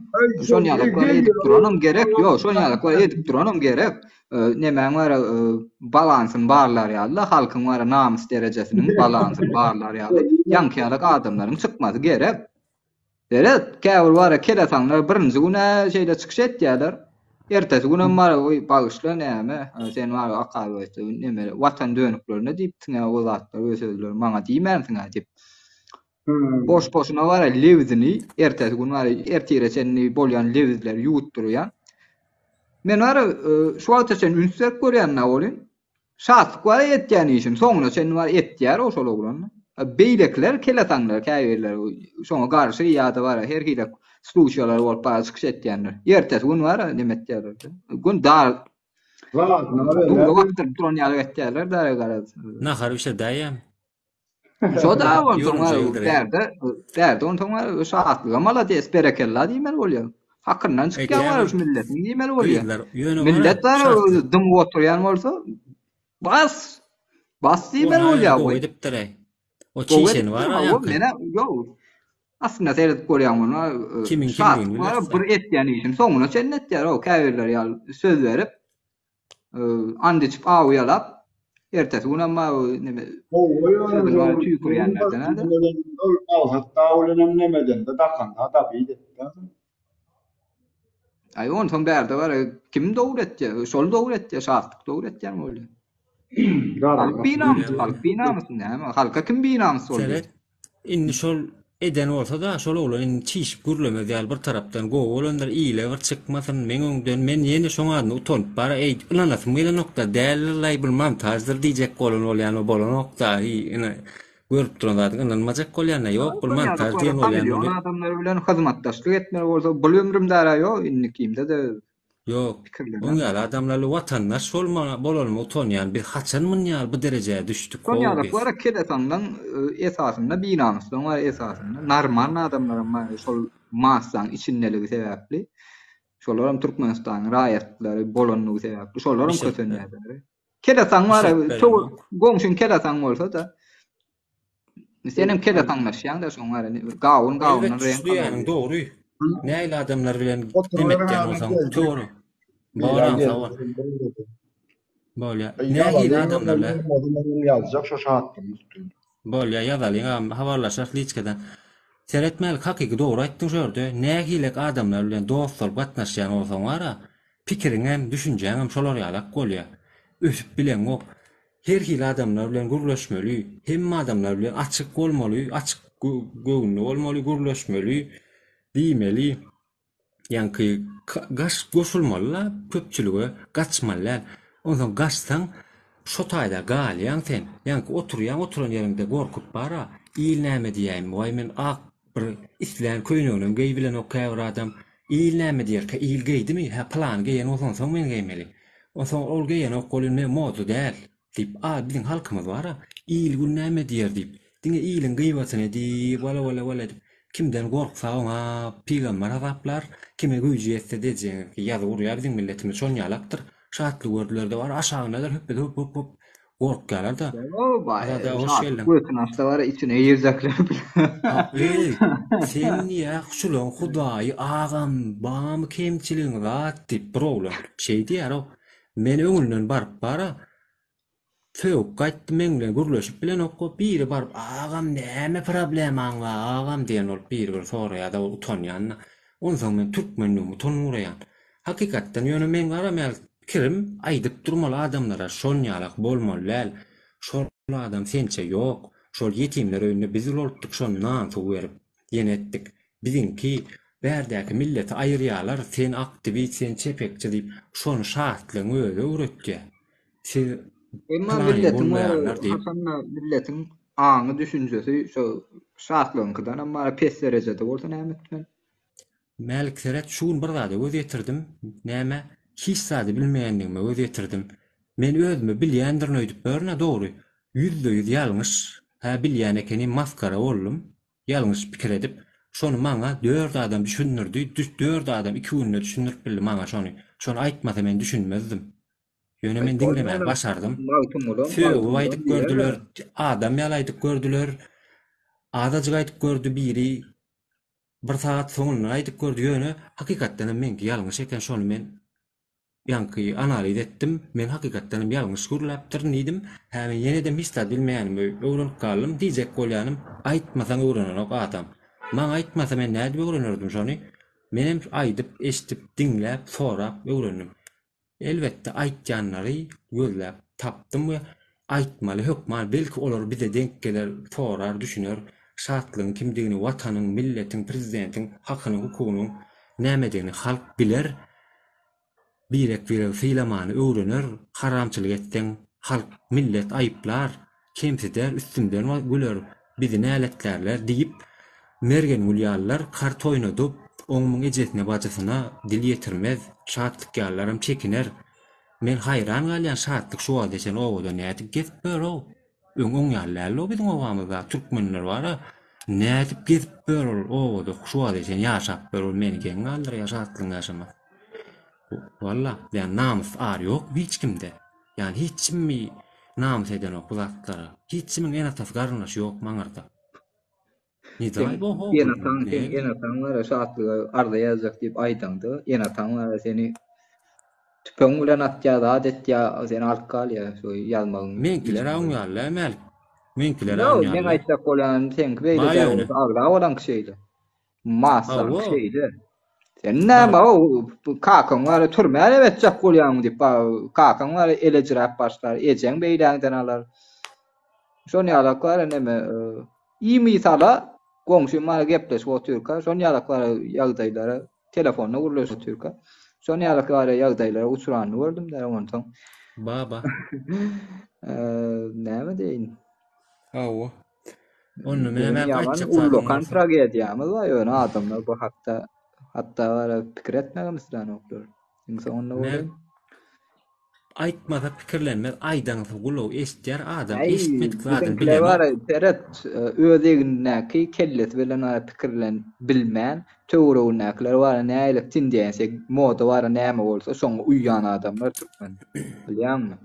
Şoňalyklar edip duranam gerek. Ýok, şoňalyklar edip duranam gerek. Nemäň bara balansyny barlar ýaly, halkyň bara namus derejesiniň balansyny barlar ýaly. Ýankyýalyk adamlaryň çykmasy gerek. Deret, käwir bara kelesaňlar birinji güne şeýle çykyş etýärler. Ertesi güne mara bagyşla näme? Sen mara akaly etdi. Näme? Watan dönüklerine diýip tiňe o zatlar ösediler. Maňa diýmänsiň diýip. Boş-boşuna bara lewzini ertesi gün bara ertireçenni bolýan lewzler ýutdurýan. Men bara şu wagtda sen ünsek görýän bolýan. Şat bara etýän işim. Soňra sen bara etýär o şol oglanny. Beýlekler kelesaňlar, käýerler şoňa garşy ýa-da bara her hili sluşýalar bolup bara çykyş etýänler. Ertesi gün bara näme etýärler? Gün dar. Bu wagtda duran ýaly etýärler, dara garaz. Nahar bir şey daýam. Şo da derde on toňa şahatlyga malades berekella diýmeli bolýar. Hakyndan çykýan var şu milletin diýmeli bolýar. Millet bar dym oturýan bolsa bas diýmeli bolýar. O çiğşen var ya. Yok. Aslında seyredip görýän bunu. Kimin var bir etýän işim. Soňuna sen etýär o käwirler ýaly söz berip and içip awyalap ertesi güne ma neme tüýkürýänlerden hadi. Hatta ölenem nemeden de dakanda da biýdi. Ay on soň bärde var kim dowletdi? Şol dowletdi, şahatlyk dowletdi bolýar. Halk binamysy näme? Halka kim binamysy bolýar? Indi şol eden olsa da şol olan çiş gürleme diýil bir tarapdan gowalanlar iýle bir çykmasyn men öňden men ýene şoňa utanyp bara ýanasym bilen nokta däliler bilmem taýdyr diýjek bolan bolýan o bolan nokta ýene görüp duranlar inanmajak bolýan ýok bilmem taýdyr bolýan adamlar bilen hyzmatdaşlyk etmeli bolsa bu ömrüm dara ýok indikimde de yok. Onlar adamlarla vatandaş bolalım utanýan bir haçanmyn ýa bu derejeye düşdük. Şoňalyklara kelesaňdan esasynda binamyslyň var esasynda normal adamlar şol massaň içindeligi sebäpli şolaram Türkmenistanyň raýatlary bolanlygy sebäpli şolaram kötünýärler. Kelesaň var goňşun kelesaň bolsa da senem kelesaňlaşýan da şoňlar gawun renk dogry. Näýle adamlar bilen demetden bolsaň tory. Bolan sawar. Bolýa. Näýle adamlar bilen ýazjak şo şahatlyň üstünde. Bolýa ýazalyň habarlaşak liçkeden. Seretmeli hakyky dogry aýtdyň şerde. Näýle adamlar bilen dost bolup gatnaşýan bolsaň wara, pikiriň hem düşünjeň hem şolar ýalak bolýar. Ösüp bilen ok. Her hili adamlar bilen gurlaşmaly, hemme adamlar bilen açyk bolmaly, açyk göwnü bolmaly, gurlaşmaly. Diýmeli ýanky gaş goşulmaly köpçüligi gaçmalar. Ondan gaçsaň şo taýda galýan sen. Ýanky oturan ýerinde gorkup bara iýil näme diýäm, way men ak bir islen köýnüňden geýbilen o käwir adam iýil näme diýer, iýil geýdimi? Ha plan geýen olsaň soň men geýmeli. Ondan ol geýen ok golun modu däl diýip biziň halkymyz bara iýil gün näme diýer diýip. Diňe iýilin gıybatyny diýip wala diýip kimden gorksaň peýgamber azaplar kime güýji etse dejek ýa-da urýar biziň milletimiz şoň ýalakdyr şatly wordlerde bar aşagynalar hop Gorkýarlar da. O bay. Ada hoş geldin. Bu kınasta var içine yirzaklar. Sen niye şulan Hudaýy agam bam kemçiliğin rahat dip problem. Şey diýär o. Men öňünden barıp bara. Feok gaýtdy meňle gürleşip bilen okko biri barıp agam näme problemaň var agam diýen ol biri bir soraýa da utanýan. Ondan men türkmenligi utanmuraýan. Hakykatdan ýöne men garamal kirim aýdyp durmaly adamlara şonýalak bolmaly. Şol adam sençe ýok. Şol ýetimler öýünde biz bolupdyk şondan soň berip ýene etdik. Bizinki bärdäki milleti aýyrýarlar. Sen aktivist, sen çepekçi diýip şonu şartlygyny öýle öwretdi. Siz Emma milletin aňy düşünjesi şu şartlygydan amma pes derejede bolsa näme etmen? Mälik seret şuun bir zady göz ýetirdim. Näme? Hiç zady bilmeýändigime göz ýetirdim. Men özüme bilýändir öýdüp börne dogry. %100 ýalňyş. Ha bilýän ekeni maskara boldum. Ýalňyş pikir edip, şonu maňa 4 adam düşündirdi. 4 adam 2 günde düşündirip bildi maňa şonu. Şonu aýtmasa men düşünmezdim. Ýöne men dinlemä başardım. Few aýdyp gördüler. Adam ýalaýdyp gördüler. Adadyk aýdyp gördü biri. Bir saat soňra aýdyp gördü ýöne. Hakykatdan men ýalňyş eken şonu men ýanky analiz etdim. Men hakykatdan ýalňyş görläpdir diýdim. Hem ýene-de mislat bilmeýänim öwrenip galdym. Diýjek bolýanym, aýtmasaň öwrenok adam. Maňa aýtmasa men näde öwrenerdim şonu? Menem aýdyp, eşitip, dinläp, sorap öwrendim. Elbette aýtjanlary gözläp tapdym we aýtmaly hökman belki olar bize denk geler, sorar, düşünür. Şartlygyň kimdigini, watanyň, milletiň, prezidentiň hakyny, hukugyny nämedigini halk biler. Birek fiýlamany öwrenir, haramçylyk etden halk, millet aýyplar, kemsider, üstünden güler, bizi näletlerler diýip mergen ulýarlar, kart oýnadyp, oňmuň ejesine bajysyna dil ýetirmez, şartlyk ýallaram çekiner. Men hayran galýan şartlyk şu wagt eşen owada nädip gezip bero. Öňüň ýallarly biziň owamyzda türkmenler bar. Nädip gezip bero owada şu wagt eşen ýaşap bero meni gen galdyr ýaşatlygyň ýaşamak. Walla, ýa namys ar ýok hiç kimde. Ýani hiç kimi namys eden ok bu zatlara. Hiç kimiň enatas garnaşy ýok maňarda. Nidaý bu ho? Enatanlar şartlygy arda ýazjak diýip aýdandy. Enatanlar seni tüpeň bilen atýa-da adetýa seni alyp galýa şu ýazmagyň. Menkiler aňýarlar emel. Menkiler aňýarlar. Men aýtsak bolan sen beýle arda bolan kişiýdi. Masa kişiýdi. Sen näme o kakaň var türmäle etjek bolýan diýip kakaň var ele jirap başlar. Ejeň beýläňden alar. Şonu ýalaklar näme iyi misala goňşymara gepleşip oturka, şonu ýalaklar ýagdaýlara telefonna gurleşip oturka. Şonu ýalaklar ýagdaýlara uçurany gördüm de ondan. Baba. Näme deýin? Awa. Onu men aýtjak ullu tragediýamyz var ýöne adamlar bu hatta var pikir etmegisden oklar. Insan onu bolýar. Aýtmasa pikirlenmez, aýdaňy gullaw eşitýär adam, eşitmedik zaten bilen. Var teret ödegindäki kellet bilen pikirlen bilmän, töwregindäkiler var näýle tindiýense moda var näme bolsa şoňa uýan adamlar türkmen. Bilýärmi?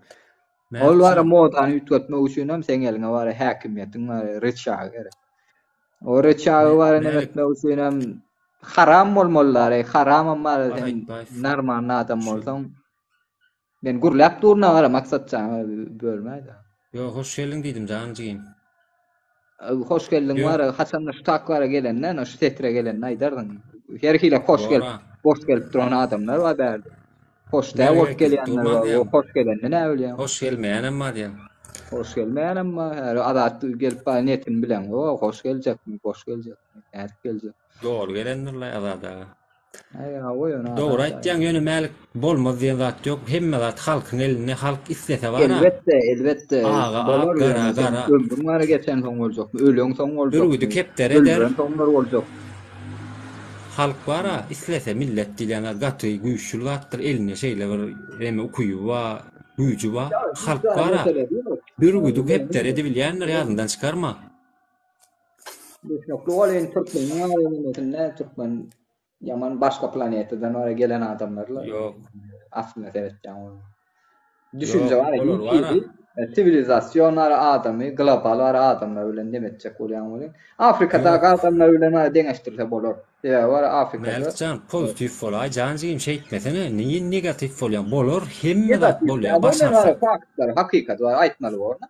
Ol var modany ütgetmek üçin hem sen eliňe var häkimiýetiň var reçagy gerek. O reçagy var nämetmek üçin hem haram bolmaly, haram amma normal adam bolsaň men gurlap durna gara maksat bölmädi. Yo, hoş geldin diýdim jaňjygym. Hoş geldin var, Hasan şu takwara gelenden, şu tetre gelenden aýdardyň. Her hile hoş gelip duran adamlar var berdi. Hoş gelýänler var, hoş gelende näme bilýän? Hoş gelmeýän emma diýen. Hoş gelmeýän emma adat gelip netin bilen, hoş geljekmi, hoş geljek, näde geljek. Dogry gelendirler adada. Doğru aýtýan ýöne mälik bolmaz diýen zat ýok. Hemme zat halkyň eline halk istese bar. Elbetde. Ömrüňe geçen soň boljak, öleň soň boljak. Bürgüdi kepder eder. Soňlar boljak. Halk bara islese millet diýen gaty güýçlü zatdyr eline şeýle bir reme ukuýu wa güýjü wa halk bara bürgüdi kepder edip bilýänler ýazyndan çykarma. Türkmen yaman başka planetadan oraya gelen adamlarla. Yok. Aslında evet yani. Düşünce var ya. Sivilizasyon adamı, global adamlar bilen demetjek bolýan. Afrikadaky adamlar bilen deňeşdirse bolar. Ya var Afrikada. Melkcan pozitif bolay, janjym şey etmesene, niye negatif bolýan? Bolor, hemme zat bolýar, Adamlar başarsak. faktlar, hakikat var, aýtmaly bolýar.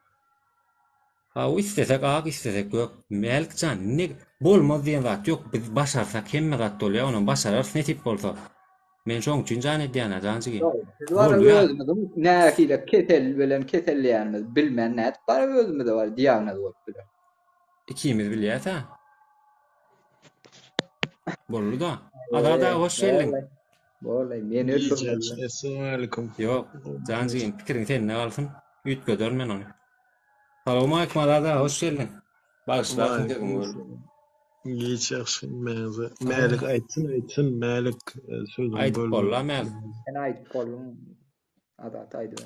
Ha, o istesek ağ istesek yok. Melkcan, ne bolmaz diýen zat yok. Biz başarsak hemme zat bolýar, onuň başarar netip bolsa. Men şoň üçin jan edýän janjym. Var özümizde näkiyle ketel bilen ketelleýänmiz bilmän näet bar özümizde var diýagnoz bolup biler. İkimiz bilýäs ha. Bollu da. Ada hoş geldin. Bolay, men ötürüm. Assalamu alaykum. Yok, janjym pikirin sende galsın. Üýt gödörmen onu. Salamu alaykum ada, hoş geldin. Başlasın dedim. Hiç yaxşı məzə. Məlik aytın, məlik sözüm Ayt bolla məl. Sen aýdyp bolum. Adat aýdy.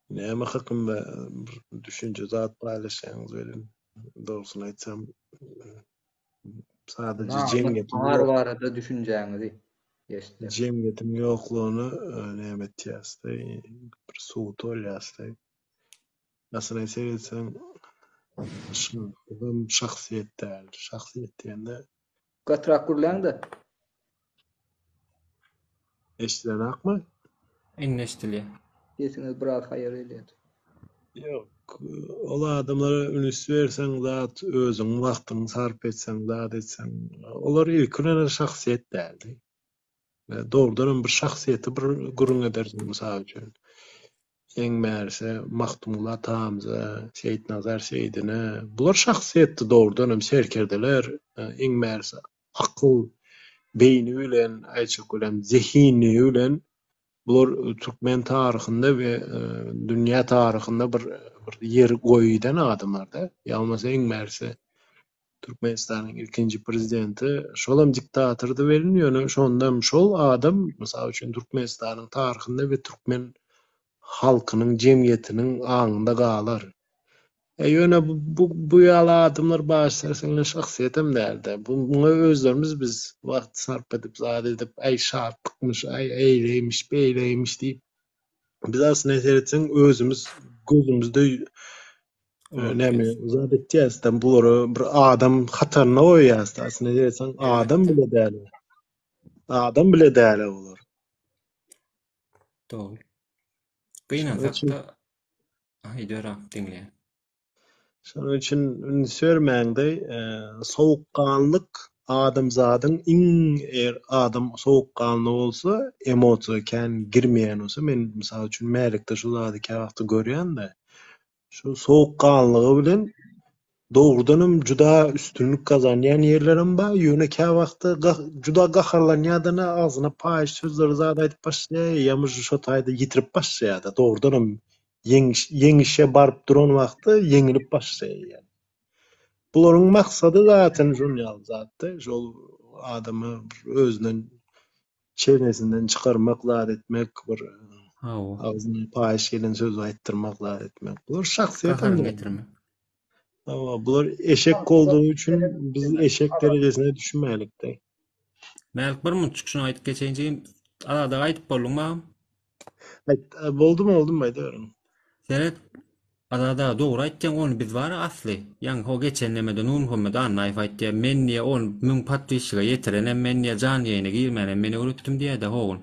Näme hakymda bir düşünje zat paylaşýaňyz bilen. Dogrusyny aýtsam, sadece jemgiyetim barada düşünjäňizi ýeşdim. Jemgiyetim ýoklugyny näme etýäsdi, bir suwt bolýasdy. Aslında seyretsem şunun şahsiyetler, şahsiyet diýende Gatrak gurlaňda. eşdilen akmy? Inneşdili. Ýesiniz biraz haýar elýär. Yok, ola adamlara ünüs versen zat özüň wagtyny sarp etsen, zat etsen, olar ilkine şahsiyet däldi. Doğrudan bir şahsiyeti bir gurun edersin mysal üçin. Eň märse Mahtumullah Tamza, Seyit Nazar Seydine, bular şahsiyetdi doğrudan serkerdeler. Eň märse akyl, beyni bilen, aýçak bilen, zehini bilen bular Türkmen taryhynda we dünýä taryhynda bir yer goýdan adamlarda. Ýalmasa eň märse Türkmenistanyň ilkinji prezidenti şolam diktatordy berilýär. Şondam şol adam mysal üçin Türkmenistanyň taryhynda we Türkmen halkynyň jemgyýetiniň aňynda galar. Ýöne bu ýaly adamlar başlaryň şahsiýetem däldi. Buňa özlerimiz biz wagt sarp edip, zat edip, aý şartykmyş, aý eýleymiş, beýleymiş diýip biz aslında seyretsen özümüz gözümüzde näme zat etýäsden bulary bir adam hataryna goýýasdy. Aslında seyretsen adam bile däl. Adam bile däl bolar. Doğru. Gynansak da haýdara diňle. Şonuň üçin sörmäňde sowukkanlyk adamzadyň adam sowukkanly bolsa, emosiýa kän girmeýän bolsa, men mysal üçin mälikde şu zady käwagty görýän-de. Şu sowukkanlygy bilen doğrudanam juda üstünlük kazanýan ýerlerim bar. Ýöne käwagty juda gaharlanýan agyna paýş sözler zat aýdyp başlaýar, ýa-da şo taýda ýitirip başlaýar. Doğrudanam yeňişe barıp duran wagtda yeňilip başlaýar. Bularyň maksady zaten şonýal zatda, şol adamy özünden çenesinden çıkarmak, zat etmek, bir agyna paýş gelen söz aýtdyrmak, zat etmek. Bular şahsiýetem getirmek. Ama bular eşek bolduğu üçin biz eşek derejesine düşmälikde. Mälik bir munçuk şunu aýdyp geçenjim, arada aýdyp bolmaňmy? Boldum aýdýarym. Seret arada dogry aýtdyň, onu biz bar asly. Ýani o geçenlemede Nurmuhammed annaýyp aýtdy, men niýe on müň patryşyga ýetirenem, men niýe jan ýeňine girmenem, meni öwrütdim diýdi hogun.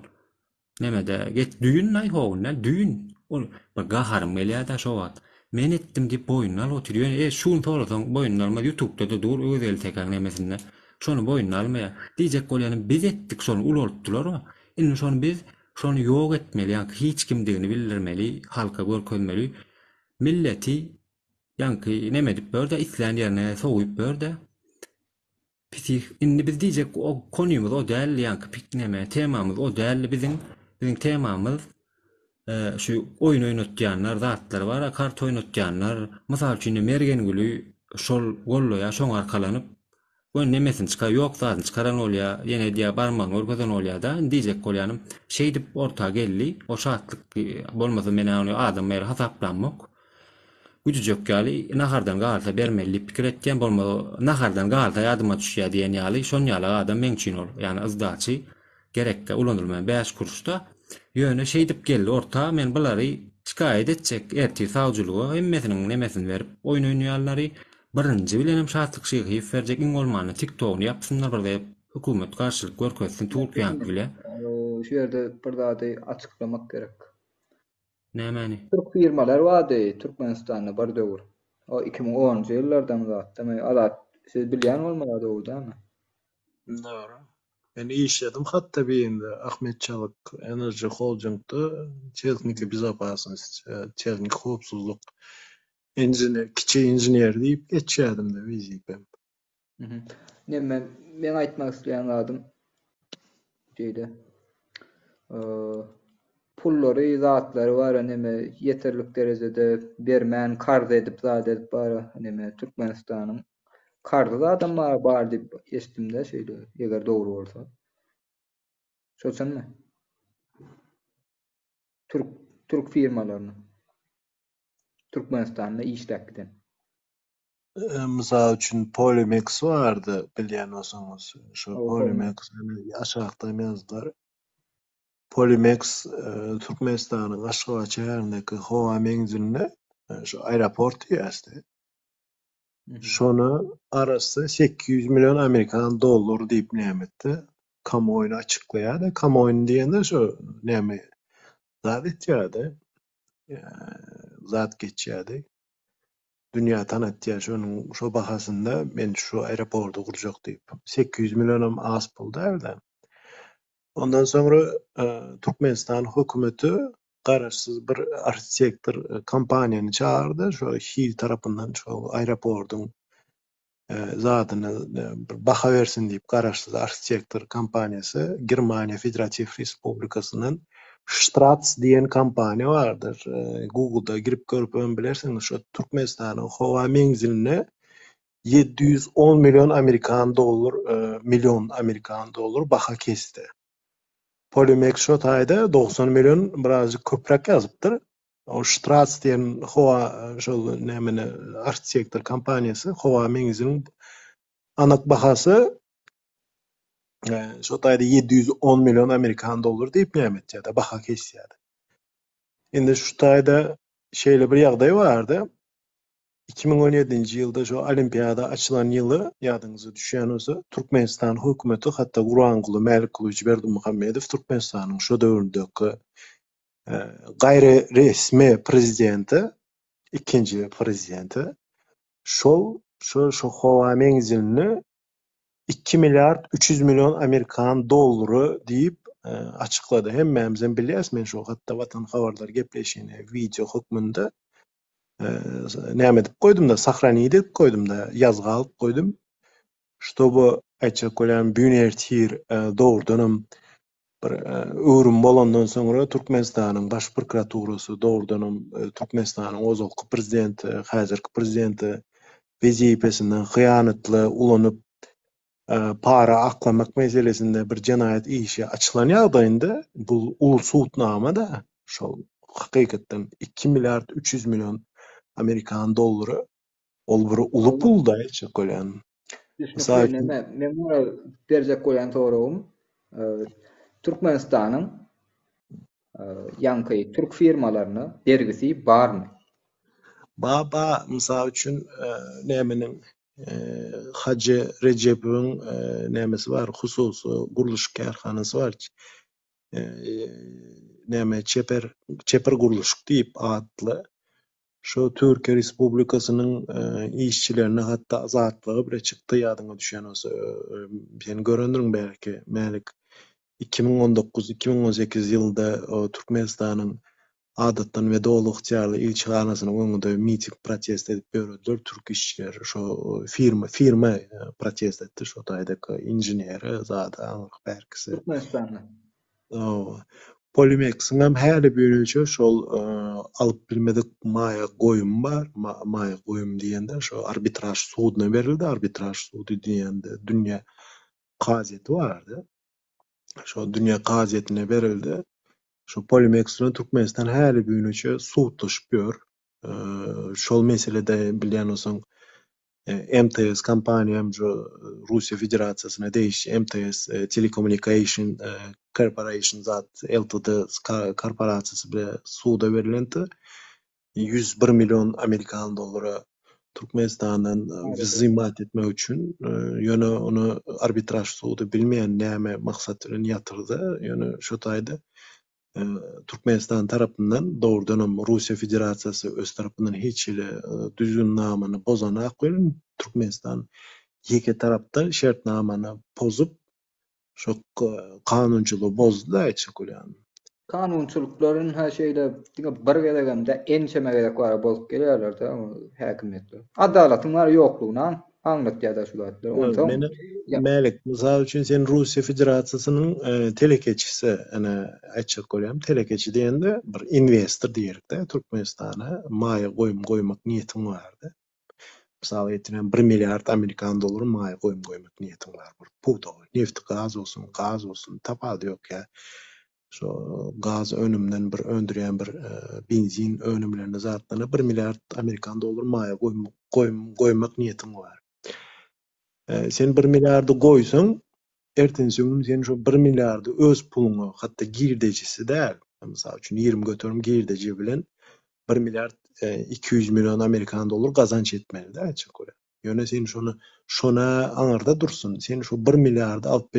Nemede geç düýün naý hogun, düýün. Ol bir gaharym gelýär-de şo wagt. Men etdim diýip boýnuny alyp oturýar. Şunu sorasaň boýnuny alma, YouTube'da da dur, özel tekrar nemesinde. Şonu boýnuny almaýa. Diýjek bolýany biz etdik, şonu ulurtdylar wa. Indi şonu biz şonu ýok etmeli, ýani hiç kimdigini bildirmeli, halka görkezmeli. Milleti ýani neme diýip berde isläň ýerine soýup berde. Pisi indi biz diýjek o konumuz o däl, ýani pikneme temamız o däl, bizim temamız şu oyun oynatýanlar, zatlar bar, kart oynatýanlar, mysal üçin mergen gülü şol golloya şoň arkalanyp bu nemesin çıkar yok zaten çıkaran olya yine diye barman orgadan olya da diyecek bolýanym şey dip orta gelli o şartlyk bolmasa meni onu adam mer hasaplanmak gücüjek gali nahardan galsa bermeli pikir etken bolmasa nahardan galsa ýadyma düşýär diýen ýaly şon ýaly adam men üçin ol ýani ızdaçy gerekde ulanylmayan 5 kursda ýöne şey dip geldi orta men bulary şikayet etjek. Erti savcılığa emmesiniň nemesini berip oyun oýnaýanlary birinji bilenem şatlyk şygyp berjek iň bolmany TikTok'ny yapsynlar bir hökümet garşylyk görkezsin Türkiýany bile. Şu ýerde bir zady açyklamak gerek. Nämäni? Türk firmalar wady Türkmenistanda bar döwür. O 2010-njy ýyllardan zat. Demek alat siz bilýän bolmaly döwürdämi? Doğru. Ben işledim hatta bir Ahmet Çalık Enerji Holding'da teknik bizapasnost, teknik howpsuzlyk injiner, kiçi injiner diýip geçýärdim de wizipem. Men aýtmak isleýän zadym diýdi. Pullary, zatlary bar, neme ýeterlik derejede bermän, karz edip zat edip bar, neme Türkmenistanyň karzy adamlar bar diýip eşitdim-de şeýle, eger dogry bolsa. Şoçanmy? Türk firmalaryny Türkmenistanda işläkden. Mysal üçin Polymex bardy, bilýän bolsaňyz. Şu Polymex aşagda ýazdylar. Polymex Türkmenistanyň Aşgabat şäherindäki howa meňzilini şu aeroport ýasdy. Şonu arasy 800 milyon Amerikan dollary diýip nämetdi. Kamuoyuna açıklaýardy. Kamuoyun diýende şu näme zat etýärdi. Zat geçýärdi. Dünya tanatýar şonuň şo bahasynda men şu aeroportu gurjak diýip 800 milyon az pul däldi. Ondan sonra Türkmenistan hökümeti garaşsyz bir arsitektor kompaniýany çağırdy. Şu Hil tarapyndan şu aeroportun zatyny bir baha bersin diýip garaşsyz arsitektor kompaniýasy Germaniýa Federativ Respublikasynyň Strats diýen kompaniýa bardyr. Google'da girip görüp bilersiňiz şu Türkmenistanyň howa meňzilini 710 milyon Amerikan dollar baha kesdi. Polymex şu taýda 90 milyon birazjyk köprek ýazypdyr. O Strats diýen howa şol nämeni arsitektor kompaniýasy howa meňziliniň anak bahasy şu taýda 710 milyon Amerikan dollar diýip nämetýärdi, baha kesýärdi. Indi şu taýda şeýle bir ýagdaý bardy. 2017-nji ýylda şu olimpiada açylan ýyly ýadyňyza düşýän bolsa Türkmenistan hökümeti hatda Guranguly Mälikuli Berdimuhammedow Türkmenistanyň şu döwründäki gaýry resmi prezidenti, ikinji prezidenti şu howa meňzilini 2 milyard 300 milyon Amerikan dollary diýip açıklady. Hemmämizden bilýäs, men şu hatda Watan Habarlar gepleşini video hökmünde näme edip koydum da sahrani edip koydum da yazga alıp koydum. Ştobu aýtjak bolan bünertir dogrudan bir öwrüm bolandan soňra Türkmenistanyň baş prokuraturasy dogrudan Türkmenistanyň ozalky prezidenti, häzirki prezidenti wezipesinden hyýanatly ulanyp para aklamak meselesinde bir jenaýat işi açylan ýagdaýynda bu ulsuutnama da şol hakykatdan 2 milyard 300 milyon Amerikan dollary ol bir uly pul da aýtjak bolan. Men buna berjek bolan soragym Türkmenistanyň ýanky Türk firmalaryny bergisi barmy? Baba mysal üçin nämeniň Hacı Recep'in nämesi bar, hususy guruluş karhanasy bar. Näme çeper guruluş diýip atly. Şu Türkiýe Respublikasynyň işçilerine hatta azatlygy bile çykdy ýadyňa düşýän bolsa. Sen görendiň belki Mälik 2019-2018 ýylda Türkmenistanyň adatdan we dowlukçaly ilçehanasynyň öňünde miting protest edip berdiler. Türk işçileri şu firma protest etdi. Şu taýdaky injineri zada berkisi. Türkmenistanda. Polymex'in hem häli büyünüçe şol alıp bilmedik maya goýum bar. Maya goýum diýende şu arbitraj sudyna berildi. Arbitraj sudy diýende dünýä qazyety bardy. Şu dünýä qazyetine berildi. Şu Polymex'in Türkmenistan häli büyünüçe suwtlaşyp ber. Şol meselede bilýän bolsaň MTS kompaniyam şu Rusya Federasyasına değişti. MTS Telecommunication Corporation zat Ltd korporasyası bir suda verilendi. 101 milyon Amerikan dolara Türkmenistan'dan vizimat etmek için yani onu arbitraj suda bilmeyen näme maksat bilen yatırdı. Yani şu tayda Türkmenistan tarafından doğrudan Rusya Federasyası öz tarafından hiç ile düzgün namını bozanak verin. Türkmenistan iki tarafta şartnamanı bozup şu kanunçuluğu bozdu da yani. Kanunçulukların her şeyde bir gelegende en çemegedek var bozup geliyorlar da hakimiyetler. Adaletın var yokluğuna anlat ya da şulatlar. Meni Melik, misal üçün sen Rusya Federasyasının telekeçisi, açık koyayım, telekeçi diyende bir investor diyerik de Türkmenistan'a maya koymak niyetim vardı. Misal etinen 1 milyard Amerikan doları maya koymak niyetim var. Puto, neft, gaz olsun, tapadı yok ya. Şu gaz önümden bir öndüren bir benzin önümlerine zatlarına 1 milyard Amerikan doları maya koymak niyetim var. Sen 1 milyardı koysan, ertensi gün sen şu 1 milyardı öz pulunu, hatta girdecisi değil. Mesela üçün 20 götürüm girdeci bilen 1 milyard 200 milyon Amerikan dolar kazanç etmeli de açık öyle. Yani sen şuna anarda dursun. Sen şu 1 milyardı alıp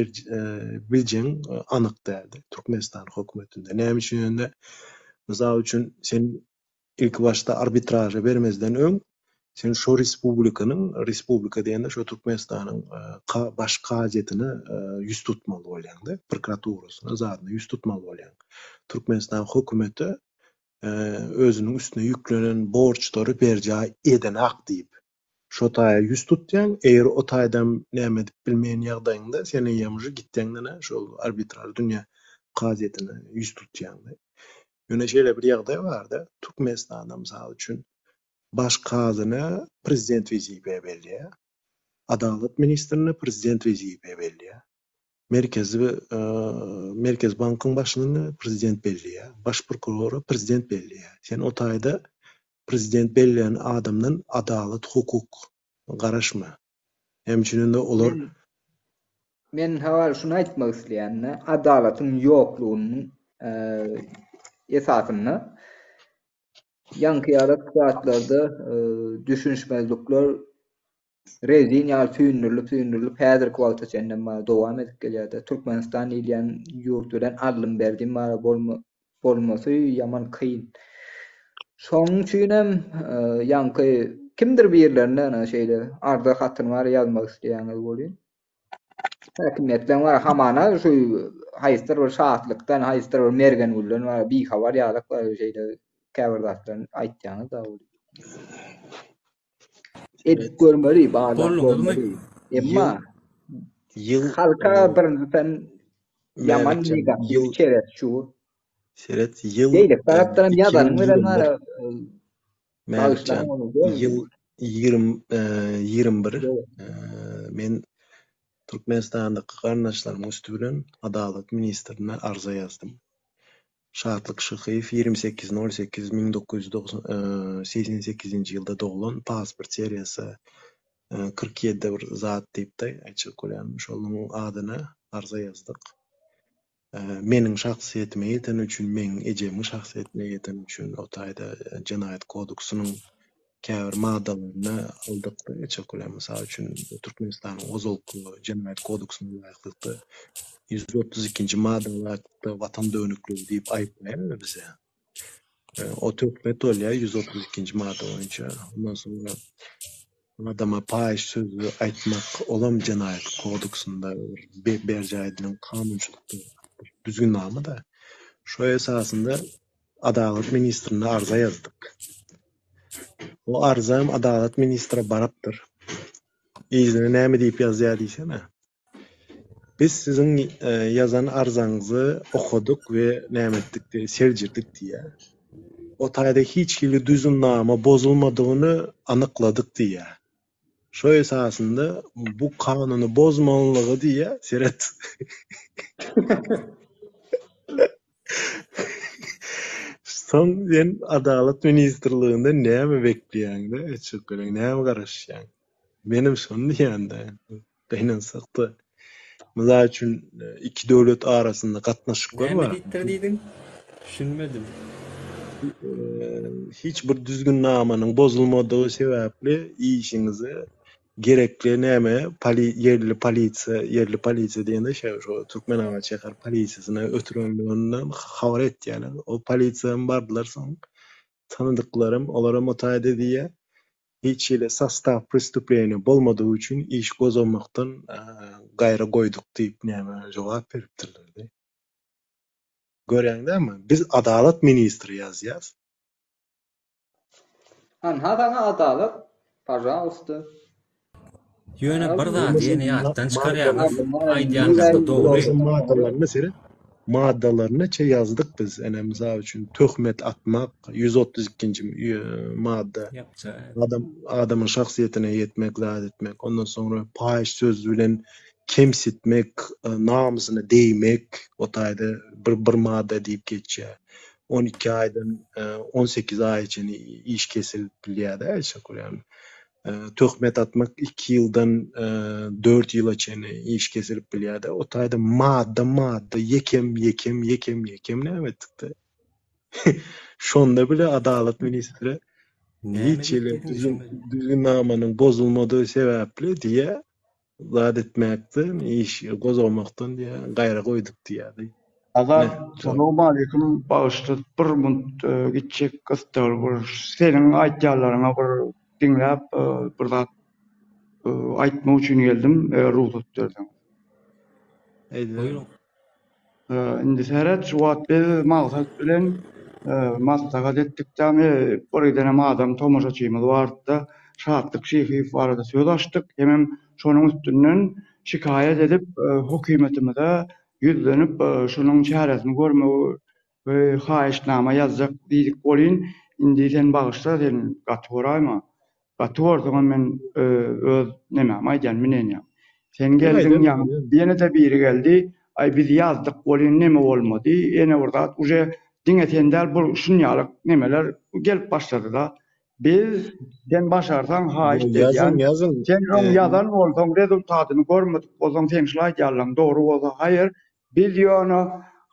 bileceğin anık derdi. Türkmenistan hükümetinde. Neyim için yönde? Mesela üçün sen ilk başta arbitraja vermezden ön sen şu Respublika diyende şu Türkmenistan'ın baş gazetini yüz tutmalı olayandı. Prokuraturasını zaten yüz tutmalı olayan. Türkmenistan hükümeti özünün üstüne yüklenen borçları bercağı edenak deyip şu taya yüz tutyan, eğer o taydan näme edip bilmeyen ýagdaýynda senin ýamyjy gitdiňden şol arbitral dünya gazetini yüz tutýandy. Ýöne şeýle bir ýagdaý barda, Türkmenistanda mysal üçin baş gazyny prezident wezipe belliýär. Adalet ministrini prezident wezipe belliýär. Merkez Bankyň başlygyny prezident belliýär. Baş prokuroru prezident belliýär. Sen o taýda prezident belliýän adamdan adalet, hukuk garaşma. Hemçinin de olar men hawar şunu aýtmak isleýän, adaletin ýoklugynyň esasyny ýankyýarak saatlarda düşünşmezlikler rezin ýa tüýnürlüp häzirki wagta çenden dowam edip gelýär. Türkmenistan ilýän ýurt bilen alym berdiň bolmasy ýaman kyn. Şoň üçin hem ýanky kimdir bir ýerlerinde şeýle arda hatyn var ýazmak isleýäňiz bolýar. Hakimiýetler var hamana şu haýstar bir şahatlykdan, haýstar bir mergen bilen var bir habar ýalyk var şeýle käbirdatlaryň aýtýaňyz da bolýar. Edip görmeli, bağlı. Emma halka birinci yaman negatif çeret şu. Seret yıl Değil, taraftarın yadanın veren var. Yıl 21 men Türkmenistan'daki kardeşlerim üstünden Adalet Ministrine arza yazdım. Şahatlyk Şykyýew 28.08.1988 ýylda doğulan pasport seriyası 47 bir zat diýip de açyk bolýan. Şoluň adyna arza yazdyk. Meniň şahsiýetime ýeten üçin, meniň ejemiň şahsiýetine ýeten üçin o taýda Jenaýat kodeksynyň käbir maddalaryny aldyk da açyk bolýan. Mysal üçin Türkmenistanyň Ozolky Jenaýat kodeksynyň ýaklykdy 132-nji maddalarda watan dönüklügi diýip aýtmaýar bize. O tökmet bolýar 132-nji madda boýunça. Ondan sonra adama paýş sözü aýtmak olam Jenaýat kodeksinde berjä edilen kanunçylykda düzgün namy da. Şo esasında Adalet Ministrine arza yazdyk. O arzam Adalet Ministre barapdyr. Izine näme diýip ýazýar diýsene. Biz sizin yazan arzanızı okuduk ve näme etdik diye serjirdik diye. O taýda hiç hili düzünnama bozulmadygyny anykladyk diye. Şo esasında bu kanuny bozmalygy diye seret. Son sen Adalet Ministrliginde näme bekleýäň-de? Näme garaşýaň? Benim şonu diýende beýnen sakda. Mysal üçin iki döwlet arasynda gatnaşyklar Näme bar. diýipdir diýdin? Düşünmedim. Hiç bir düzgün namanyň bozulmadygy sebäpli işiňizi gerekli näme yerli polisiýa diýende şu Türkmenaba şäher polisiýasyna ötürenliginden habar etýärler. O polisiýadan bardylar soň tanıdıklarım olara mutaýda diýe hiç ile sastav prestüpleniýa bolmadygy üçin iş gozulmakdan gaýra goýduk diýip näme jogap beripdirler. Görýäňdämi? Biz adalet ministri ýazýas. Hanha adalet, pожалуйста. Ýöne bir zat ýene ýatdan çykarýarlar. Aýdýanlar dogry. Maddalarına yazdık biz. Yani misal üçün töhmet atmak 132. madde. Adamın şahsiyetine yetmek, zat etmek. Ondan sonra pahiş söz bilen kemsitmek, namusuna değmek. O taýda bir madde diýip geçýär. 12 aydan 18 ay için iş kesilip bilýär şeýle. Töhmet atmak 2 ýyldan 4 ýyla çene iş kesilip bilýär. O taýda madda yekem näme etdi. Şonda bile adalet ministri hiç ile düzgün namanyň bozulmadygy sebäpli diýe zat etmekden iş gozulmakdan diýe gaýra goýduk diýär. Assalamu alaikum. Bağışlı bir mund gitjek gystal bir seniň aýtýanlaryňa bir dinläp bir zat aýtmak üçin geldim. Ruhsat berdim. Buyurun. Indi seret şu wagt maksat bilen maslahat etdikden bir edene adam tomoşaçymyz bardy. Şatlyk şeýhi barada söz açdyk. Hemem şonuň üstünden şikaýet edip hökümetimize yüzlenip şonuň çäresini görmek we haýyşnama ýazjak diýdik bolýan. Indi sen bagışla sen gatwaraýma. Gatwardym men öz näme aýdýan menenýär. Sen geldin ýa ýene de biri geldi. Ay biz ýazdyk bolýan näme bolmady. Ene orada uje diňe tendel bu şunýalyk nemeler gelip başlady da. Biz sen başarsan haýyş diýen. Sen şoň ýazan bolsaň rezultatyny görmedik bolsaň sen şulay ýalan dogry bolsa haýyr. Biz ýöne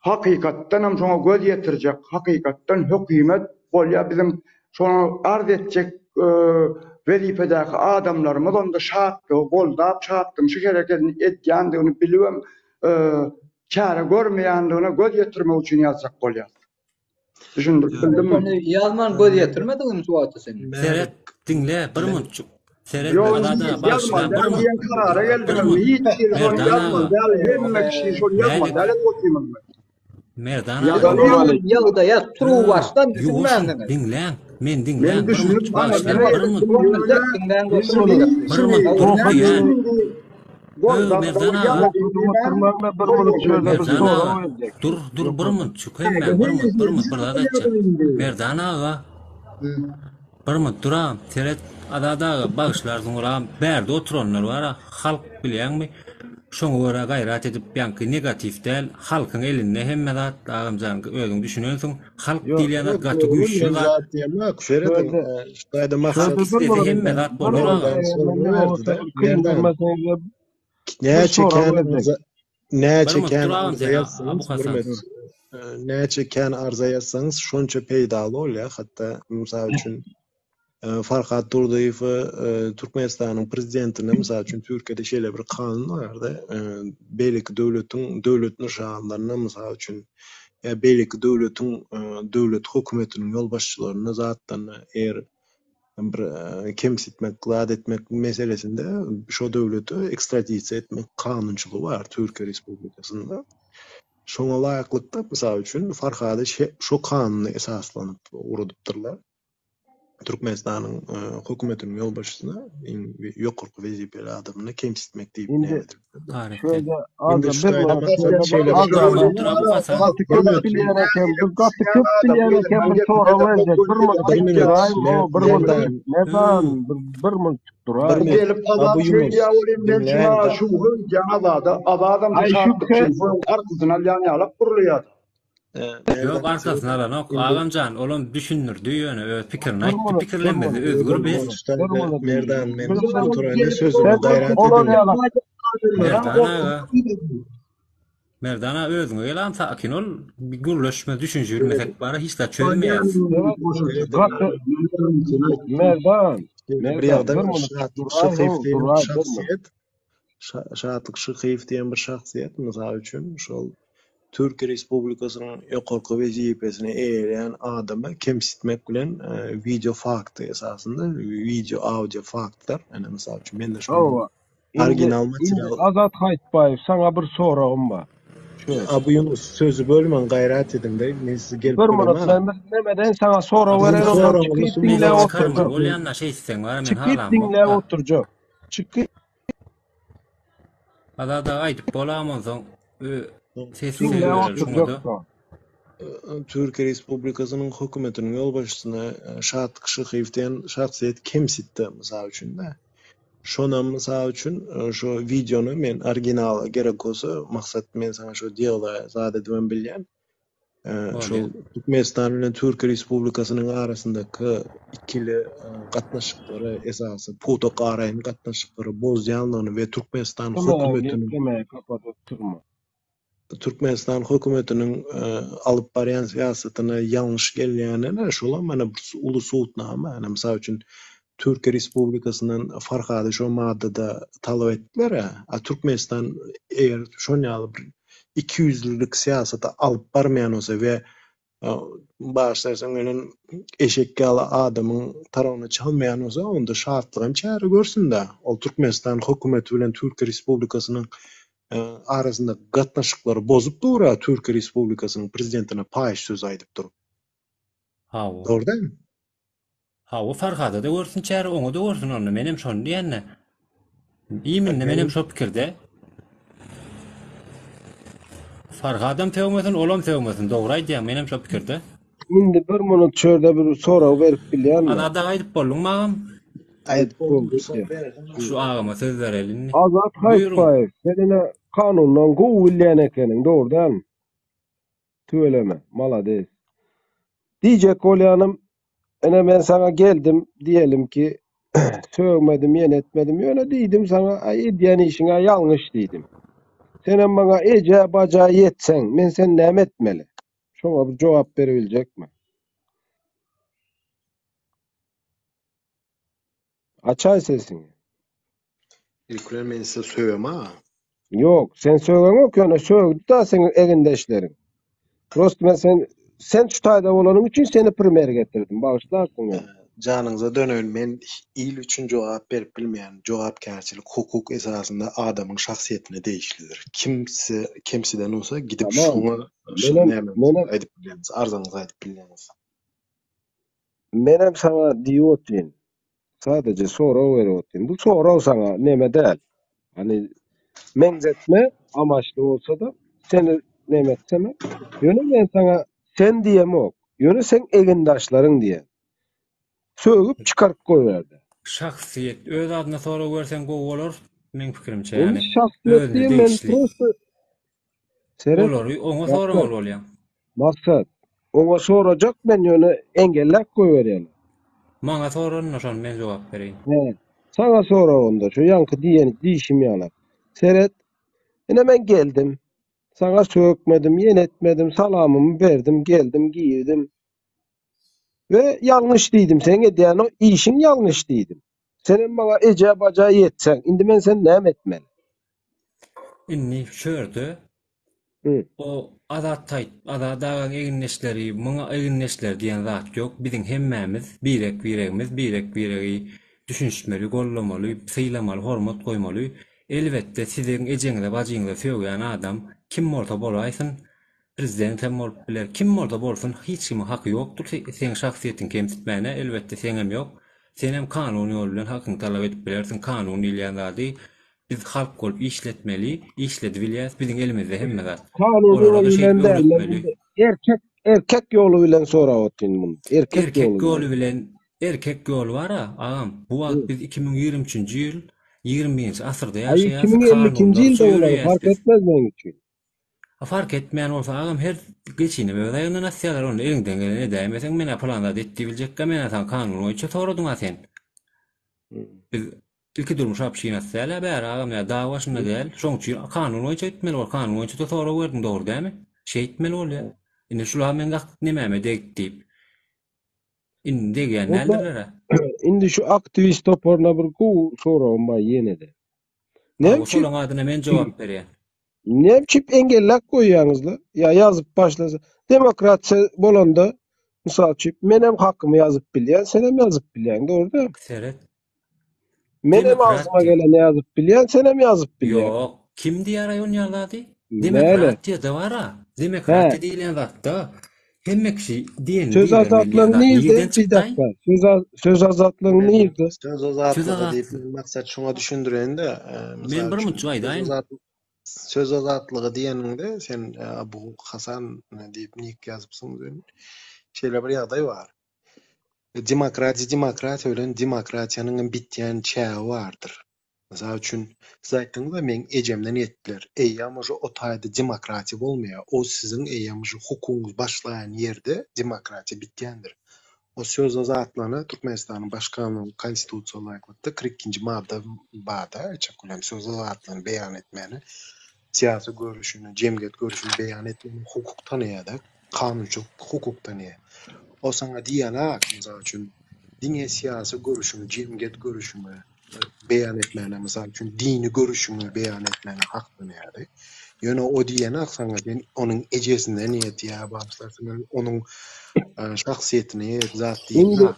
hakykatdan hem şoňa göz ýetirjek, hakykatdan hökümet bolýar bizim şoňa arz etjek wezipedäki adamlarymyz onda şatly boldap şatlyň şu gerekeni etýändigini bilibem çäre görmeýändigine göz ýetirmek üçin ýazjak bolýar. Düşündirdimmi? Ýazman göz ýetirmedin şu wagtda sen. Seret dinle bir munçuk. Seret Yo, adada başga bir diýen karara geldim. Hiç şey ýazmady. Hemme kişi şol ýazmady. Däl otyrmaz. Merdana ýagda ýaz turup başdan düşünmäňdiň. dinle. Men dinle. Men düşünüp başga bir munçuk. Dur bir munçuk. Hemme bir munçuk bir adatça. Merdana aga. Bir munçuk duram. Seret adada bağışlardyň oram berde oturanlar bar. Halk bilýärmi? Şoňa görä gaýrat edip ýanky negativ däl halkyň elinde hemme zat agamjan özüň düşünýänsiň. Halk diýilýän zat gaty güýçli zat. Şaýda maksat hemme zat bolar. Näçe arza ýazsaňyz şonça peýdaly bolýar. Hatda mysal üçin Farhat Durdiýew Türkmenistanyň prezidentine mysal üçin Türkiýede şeýle bir kanun bardy. Beýleki döwletiň şahanlaryna mysal üçin beýleki döwlet hökümetiniň ýolbaşçylaryna zatdan bir kemsitmek, zat etmek meselesinde şo döwleti ekstradisiýa etmek kanunçylygy bar Türkiýe Respublikasynda. Şoňa laýyklykda mysal üçin Farhady şo kanuny esaslanyp urudypdyrlar. Türkmenistanyň hökümetiniň ýolbaşçysyna ýokurky wezipeli adamyny kemsitmek diýip nädir? Yok arkasına alan ok. Ağamcan oğlum düşünürdü yönü. Öz pikirini aytdı. Durmalı, Pikirlenmedi. Özgür biz. Durmalı Merdan, men Sen oturayla sözümü gayrat ona edin. ne yalan? Merdana özüňe gelan sakin ol. Bir gürleşme düşünce yürümesek bara hiç de çözmeýäs. Merdan. Bir ýagda Şatlyk Şykyp diýen bir şahsiýet, Şatlyk Şykyp diýen bir şahsiýet mysal üçin şol Türkiýe Respublikasynyň ýokarky wezipesine eýelen adamy kemsitmek bilen video fakty esasında video audio faktlar. Ana mysal üçin men de şol original material. Azat Haytbaýew sana bir soragym bar. Abu Yunus sözü bölmen gayret edin de men sizi gelip Bir minut demeden sana sorag beren çıkyp dinle otur. Ol ýanna şey sen var men Çıkyp halam. dinle oturjak. Çıkyp Ada aýdyp bolamyň soň sesini dinle şuňda. oturjak. Türkiýe Respublikasynyň hökümetiniň ýolbaşçysyna Şatlyk Şykyp diýen şahsiýet kemsitdi mysal üçin de. Şonam mysal üçin şu videonu men original gerek bolsa maksat men sana şu diýagla zada diýen bilýän. Şu Türkmenistan bilen Türkiýe Respublikasynyň arasyndaky ikili gatnaşyklary esasy Puto Garaýyn gatnaşyklary bozýanlygyny we Türkmenistan hökümetiniň Türkmenistan hökümetiniň alyp barýan siýasatyna ýalňyş gelýänine şolam mana bir ulu suwtnama, ana mysal üçin Türkiýe Respublikasynyň Farhady şo maddada talap etdiler. Türkmenistan eger şoňaly bir 200'lük siýasata alyp barmaýan bolsa we başlarsaň ölen eşekge ala adamyň tarawyny çalmaýan bolsa onda şartlygam çäre görsün de. Ol Türkmenistan hökümeti bilen Türkiýe Respublikasynyň arasynda gatnaşyklary bozup dura Türkiýe Respublikasynyň prezidentine paýş söz aýdyp durup. Dogry. Ha, o Farhada da görsün çäre, oňa da görsün onu. Menem şonu diýenne. Iýminde menem şo pikirde. Farhadam tewmesin, olam tewmesin. Dogry aýdýan, menem şo pikirde. Indi bir minut çörde bir sorag berip bilýän. Ada aýdyp boldum magam. Aýdyp boldy. Şu agama söz berelim. Azat Haytbaýew, seňe kanundan gowy bilýän ekeniň, dogry dälmi? Tüeleme, malades. Diýjek bolýanym, ene men sana geldim diyelim ki sövmedim, yenetmedim, ýöne diýdim sana edýän işiňe ýalňyş diýdim. Senem bana ece baca yetsen, men sen näme etmeli? Şoňa bir jogap berebiljekmi? Açay sesini. İlkren men size söýem ha. Yok, sen söýgen ok, ýöne söýgdi da senin egindeşlerin. Prost men sen şu taýda bolanyň üçin seni primer getirdim. Bagışlarsın ya. Janyňyza dönün, men il üçin jogap berip bilmeýän jogapkärçilik hukuk esasında adamyň şahsiýetine değişlidir. Kimsiden olsa gidip şuna aýdyp bilýäňiz, arzaňyzy aýdyp bilýäňiz. Menem sana diýotyn. Sadece sorag berýotyn. Bu sorag sana näme däl? Hani meňzetme amaçlı olsa da seni näme etseme? Ýöne men sana sen diýemok. Ýöne sen egindaşlaryň diýen. Sögüp çıkarıp koyverdi. Şahsiýet öz adyna sorag bersen gowy bolar. Men pikirimçe ýani. Şahsiýet diýen prosto Olary oňa sorag bolýar. Maksat oňa sorajak men ýöne engellep koyberýän. Maňa soran şon men jogap bereýin. Sana sorag onda şu ýanky diýişim ýalar. Seret. Ene men geldim. Sana sökmedim, yenetmedim, salamımı verdim, geldim, giyirdim. Ve yanlış diýdim, sen edýän o işin yanlış diýdim. Senin bana ece baca yetsen, indi men sen näme etmeli? Inni şördü. O adadagan eginleşleri, muňa eginleşler diýen zat ýok. Biziň hemmämiz birek düşünşmeli, gollamaly, syýlamaly, hormat goýmaly. Elbetde siziň ejeňize, bajaňyza söýgen adam kim bolsa bolaýsyn, prezident hem bolup biler, kim bolsa bolsun, hiç kime haky ýokdur. Seň şahsiýetiň kemsitmäne elbetde seňem ýok. Sen hem kanuny ýol bilen hakyny talap edip bilersiň. Kanun diýilýän zady biz halk bolup işletmeli, işledi bilýäs. Biziň elimizde hemme zat. Kanun ýolu bilen erkek ýolu bilen sorap otyn muny. Erkek ýolu bilen, erkek ýolu bar agam. Bu wagt biz 2023-nji ýyl 20-nji asyrda ýaşaýan. 2052-nji ýylda fark etmez men üçin. Fark etmeyen olsa ağam her geçini böyle yanına nasihalar onu elinden geleni değmesen mene planda detti bilecek mene sen kanun oyça soradın sen. Biz ilki durmuş apşin asla bär ağam ya davaşına değil. Şoňçy kanun oyça etmeli ol kanun oyça da sonra verdin doğru değil mi? Şey etmeli ol ya. Indi şula men gaq nememe deyip. Indi degen neldirler? Indi şu aktivist toporuna bir ku sorawam ba ýene-de. O şolaň adyna men jogap berýän. Ne çip engellek koýýaňyzlar? Ya yazıp başlasa. Demokratça bolanda misal çip menem hakkımı yazıp bilýän, sen hem yazıp bilýän, doğru. Seret. Menem ağzıma geleni yazıp bilýän, sen hem yazıp bilýän. Ýok, kim diýär aýon ýalady? Demokratiýa Demokratiýa da bara. Demokratiýa diýilen zatda hemmekşi diýen. Söz azatlygyny nerede? Bir dakika. Söz azatlygyny nerede? Söz azatlygy diýip maksat şoňa düşündireň-de. Men bir munçy aýdaýyn. Söz azatlygy diýeninde sen bu Hasan diýip nik ýazypsyň diýen. Şeýle bir ýagdaý bar. Demokratiýa bilen demokratiýanyň bitýän çägi bardyr. Mesela üçin siz aýtdyňyz men ejemden etdiler. Eýýam oşo o taýda demokratiýa bolmaýar. O siziň eýýam oşo hukugyňyz başlaýan ýerde demokratiýa bitýändir. O söz azatlygyny Türkmenistanyň başkanyň konstitusiýaly aýtmakda 42-nji madda barda, çakulem söz azatlygyny beýan etmeli. Siyasi görüşünü, cemiyet görüşünü beýan etmeli, hukuk tanıýar, kanunçy hukuk tanıýar. O sana diýen mesela üçin dini siyasi görüşünü, cemiyet görüşünü beýan etmeli, mesela üçin dini görüşünü beýan etmeli hak tanıýar. Ýöne o diýen sana onuň ejesinden ýetýär başlarsın, onuň şahsiýetine, zatlygyna.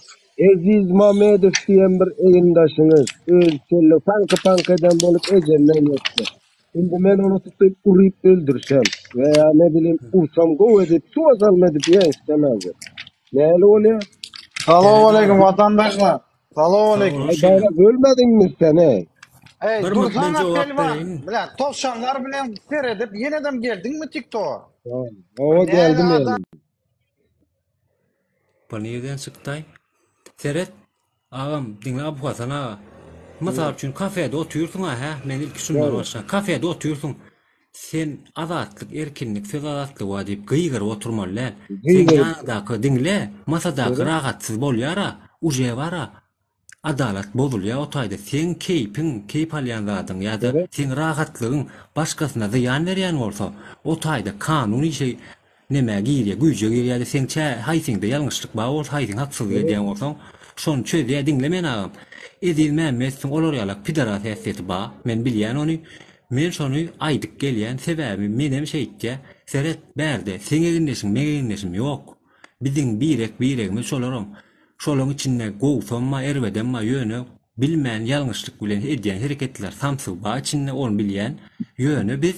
Aziz Mamedow diýen bir eýindaşyňyz öz kelle panka eden bolup ejenden ýetdi. Indi men onu tutup uryp öldürsem veya ne bileyim ursam gow edip suwa salmadyp ýa-istemezdim. Näle bolýar? Salamu aleykum vatandaşlar. Salamu aleykum. Bayrak ölmedinmi sen ey? Hey, Bir Durzan cevap Pelvan. vereyim. Bilen tavşanlar bilen seyredip yeniden geldin mi TikTok'a? O geldim yani. Bu nereden çıktay? Seret, ağam dinle bu Hasan ağa. Mesela çünkü kafede oturursun ha, men ilk şundan başla. Kafede oturursun. Sen azatlık, erkinlik, söz azatlığı var deyip gıygır oturmalı lan. Sen yanındaki dinle, masadaki rahatsız bolýara, uje vara. Adalet bozulýar o taýda sen keyp alýan zadyň ýa-da sen rahatlygyň başgasyna ziýan berýän bolsa, o taýda kanuny şey neme giýýär, güýje giýýär, sen haýsyňda ýalňyşlyk bar bolsa, haýsyň haksızlyk edýän bolsaň, şonu çözýär dinlemen agam. Edilmezsin olar ýalak pidarat häsiýeti bar, men bilýän ony. Men şonu aýdyp gelýän sebäbi menem şeýitde, seret berde, sen egindeşiň, men egindeşim ýok. Biziň biregimiz şolaram. Şolaň içinde gowsanma, erwedenma ýöne bilmän ýalňyşlyk bilen edýän hereketler samsyl bar içinde onu bilýän ýöne biz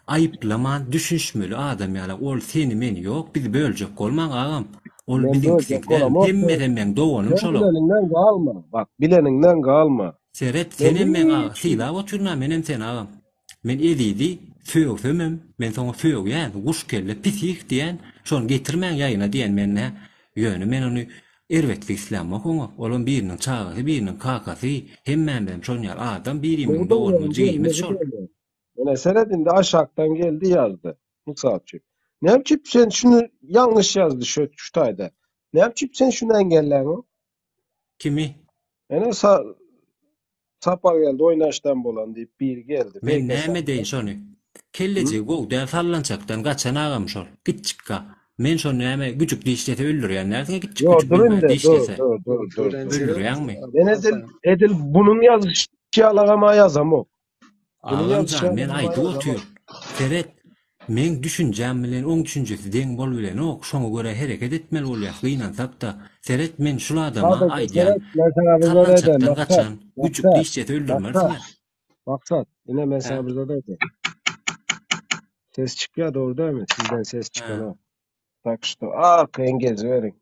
aýyplaman, düşünşmeli adam ýaly ol seni meni ýok, biz böljek bolmaň agam. Ol biziň fikirler hemmeden men dowanym şolaň. Bileninden galma. Bak bileninden galma. Seret senem men aga syla oturna menem sen agam. Men edidi söýmem, men soňa söýýän, guş kelle pisik diýen, şonu getirmän ýaýyna diýen menne ýöne men onu erwetlik islamma hoňa, olum biriniň çagy, biriniň kakasy, hemmem şonýar adam birimiň dowruny jymy şol. Ene senedinde aşaktan geldi yazdı. Musabçı. Nämçip sen şunu yanlış yazdı şu taýda. Nämçip sen şunu engellän o? Kimi? Ene sapar geldi oynaşdan bolan diýip bir geldi. Men näme deýin şonu? Kelleji gowda sallançakdan gaçan agam şol. Gitçikka. Men şonu näme güçük diýişlete öldürýän näme gitçik diýişlete. Öldürýänmi? Men edil bunun yazışýalagama yazam o. Ağamcan men aýdyp otur. Seret, men düşünjem bilen oň düşünjesi deň bolup bilen ok, şoňa göre hereket etmeli bolýar. Gynansak da, seret men şul adama aýdýan. Kaçan, güçük diýişlete öldürmersiňer. Maksat, yine men sana burada da ses çıkıyor doğru değil mi? Sizden ses çıkıyor. Bak işte arkayın geziverin.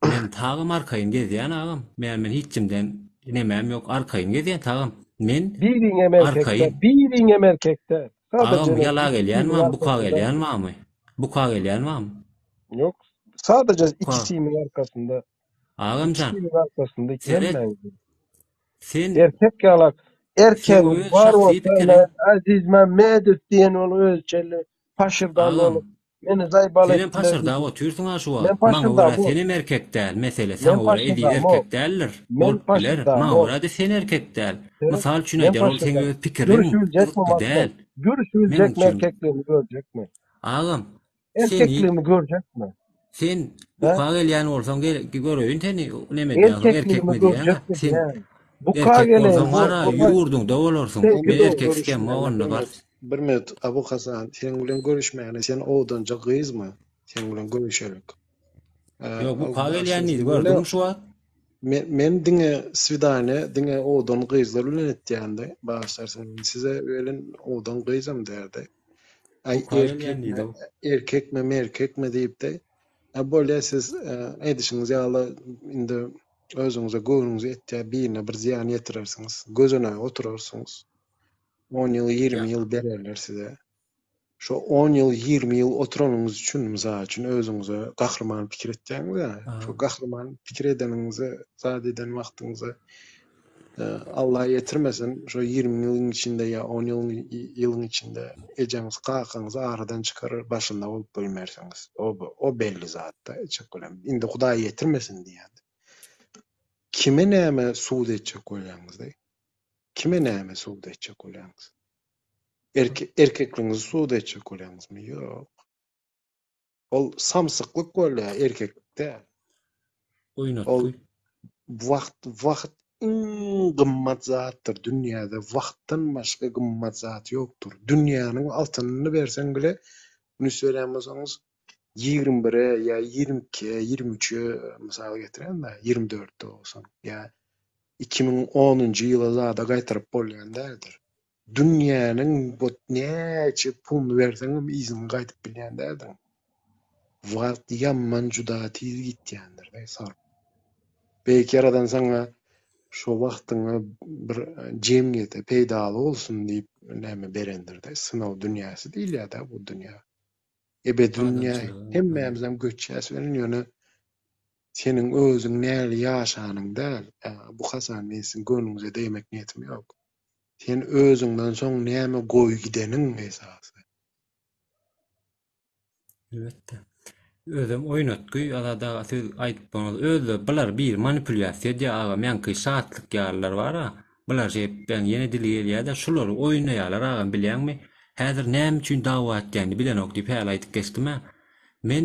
Men tağım arkayın gezýän agam. Men hiç kimden nemem yok arkayın gezýän tağım. Men birin erkekte. Agam yala gelýän mi? Buka gelýän mi? Buka gelýän mi? Yok. Sadece ikisinin arkasında. Agamcan. İkisinin arkasında ikisinden. Sen erkek yalak. Erkek var o tane Aziz Mamedow diyen onu ölçeli paşırdan olup Ağam, meni zaybal senin ettiler paşırda dedi. otursun ha şu Men wagt. Maňa paşırda göre bu. senem erkek däl. Mesele Men saňa göre edi paşırda mı? erkek däldir. Men Bolup biler. paşırda Maňa mı? göre de sen erkek däl. Senin, Mysal üçin men aýdar, ol paşırda. seň öz pikiriň Görüşülecek mi gyzykly maksat? däl. Görüşülecek mi Meniňçe erkekliğimi görecek mi? ağam, seni Erkekliğimi görecek mi? sen He? bu gelýän bolsaň göreýin seni neme diýär, Erkekliğimi erkekmi diýär. görecek mi Sen diye. Bu erkek kageleyin bolsaň bu wara kurban ýurdunda bolarsyň. sevgi Men Sen doğru. erkekskem görüşmeyene oganda bar. bir minut Abu Hasan sen bilen görüşmeyene sen oğdanca kıyızma. Sen bilen görüşelik. Ýok, bu gelýän idi Böyle gördüm şu wagt. men diňe swidane, diňe oğdan kıyızlar bilen etýände başlarsan size ölen oğdan kıyızam derdi. Ay Bu gelýän idi. erkekme merkekme diýip de böyle siz edişiniz ýaly indi özüňize göwnüňize etýär birine bir ziýan ýetirersiňiz. Gözüne oturarsyňız. 10 ýyl 20 ýyl bererler size. Şo 10 ýyl 20 ýyl oturanyňyz üçin mysal üçin özüňize gahrman pikir etýäňiz ya. Şo gahrman pikir edeniňizi zat eden wagtyňyzy Allah ýetirmesin şo 20 ýylyň içinde ya 10 ýylyň içinde ejeňiz qakanňyzy aradan çykarar başynda bolup bolmersiňiz. O belli zatda çekolem. Indi Hudaý ýetirmesin diýär. Kime näme suud etjek bolýaňyzdy? Kime näme suud etjek bolýaňyz? Erkekliňizi suud etjek bolýaňyzmy? Ýok. Ol samsyklyk bolýar erkeklikde. Ol wagt gymmat zatdyr dünýäde. Wagtdan başga gymmat zat ýokdur. Dünýäniň altynyny berseň bile, bunu söýleýän bolsaňyz 21'e ya 22'ye 23'e mysal getiren-de 24'te bolsaň ya 2010-njy ýyla zada gaýtaryp bolýan däldir. Dünýäniň bu näçe pul berseň izini gaýtyp bilýän däldir. Wagt ýamman juda tiz gitýändir de sar. Belki yaradan saňa şo wagtyňa bir jemgyýete peýdaly bolsun diýip näme berendir de synaw dünýäsi diýil ýa-da bu dünýä. Dünýä hemmämizem göçýäs bilen ýöne senin özüň näli ýaşanyň däl. Bu Hasan mesin gönlüňize değmek niýetim ýok. Sen özüňden soň näme goýup gideniň esasy. Elbetde. Özüm oýnatky arada söz aýdyp bolmaly. Özü bular bir manipulasiýa diýär, menki saatlyk ýarlar bar ha. Bular ben ýene dili gelýär-de şolary oýnaýarlar agam bilýärmi? Häzir näme üçin dawa etdiňini bilen ok diýip häl aýdyp geçdim ha. Men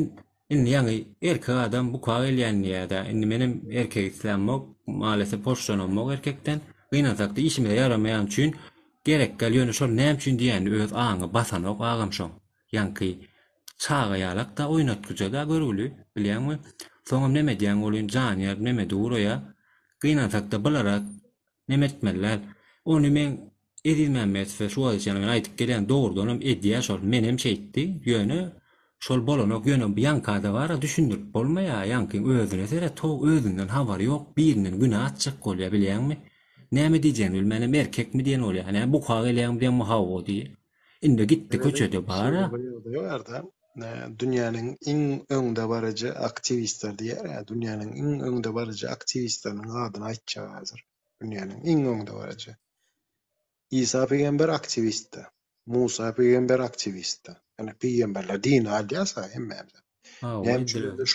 indi ýa-ni erkek adam bu gelýän ýa-da indi menim erkek islamok maalesef hoşlanmok erkekden gynasakda işime yaramaýan üçin gerek gelýän şol näme üçin diýen öz aňy basanok agam şol. Ýa-ni çağaýalak da oýnatgyja da görüli, bilýärmi? Soňam näme diýen bolýan janýar näme duraýa gynasakda bulara näme etmeler. Onu men edilmänmet we şu wagtda men aýtyp gelen dogrudanam edýär şol menem şeýtdi ýöne şol bolanok ýöne ýankada bara düşündirip bolmaýar. Ýanky özüne sere to özünden habary ýok, birinin günah atjak bolýar bilýärmi? Näme diýjen bilmenem erkekmi diýen bolýar. Hani bu gelýän bilen muhawo diýip. Indi gitdi köçede bara. Dünýäniň iň öňde barajy aktivistler diýär. Dünýäniň iň öňde barajy aktivistleriň adyny aýtjak hazır. Dünýäniň iň öňde barajy. İsa peýgamber aktivistdi. Musa peýgamber aktivistdi. Yani peýgamberler dini alýasa hemmämiz. Näme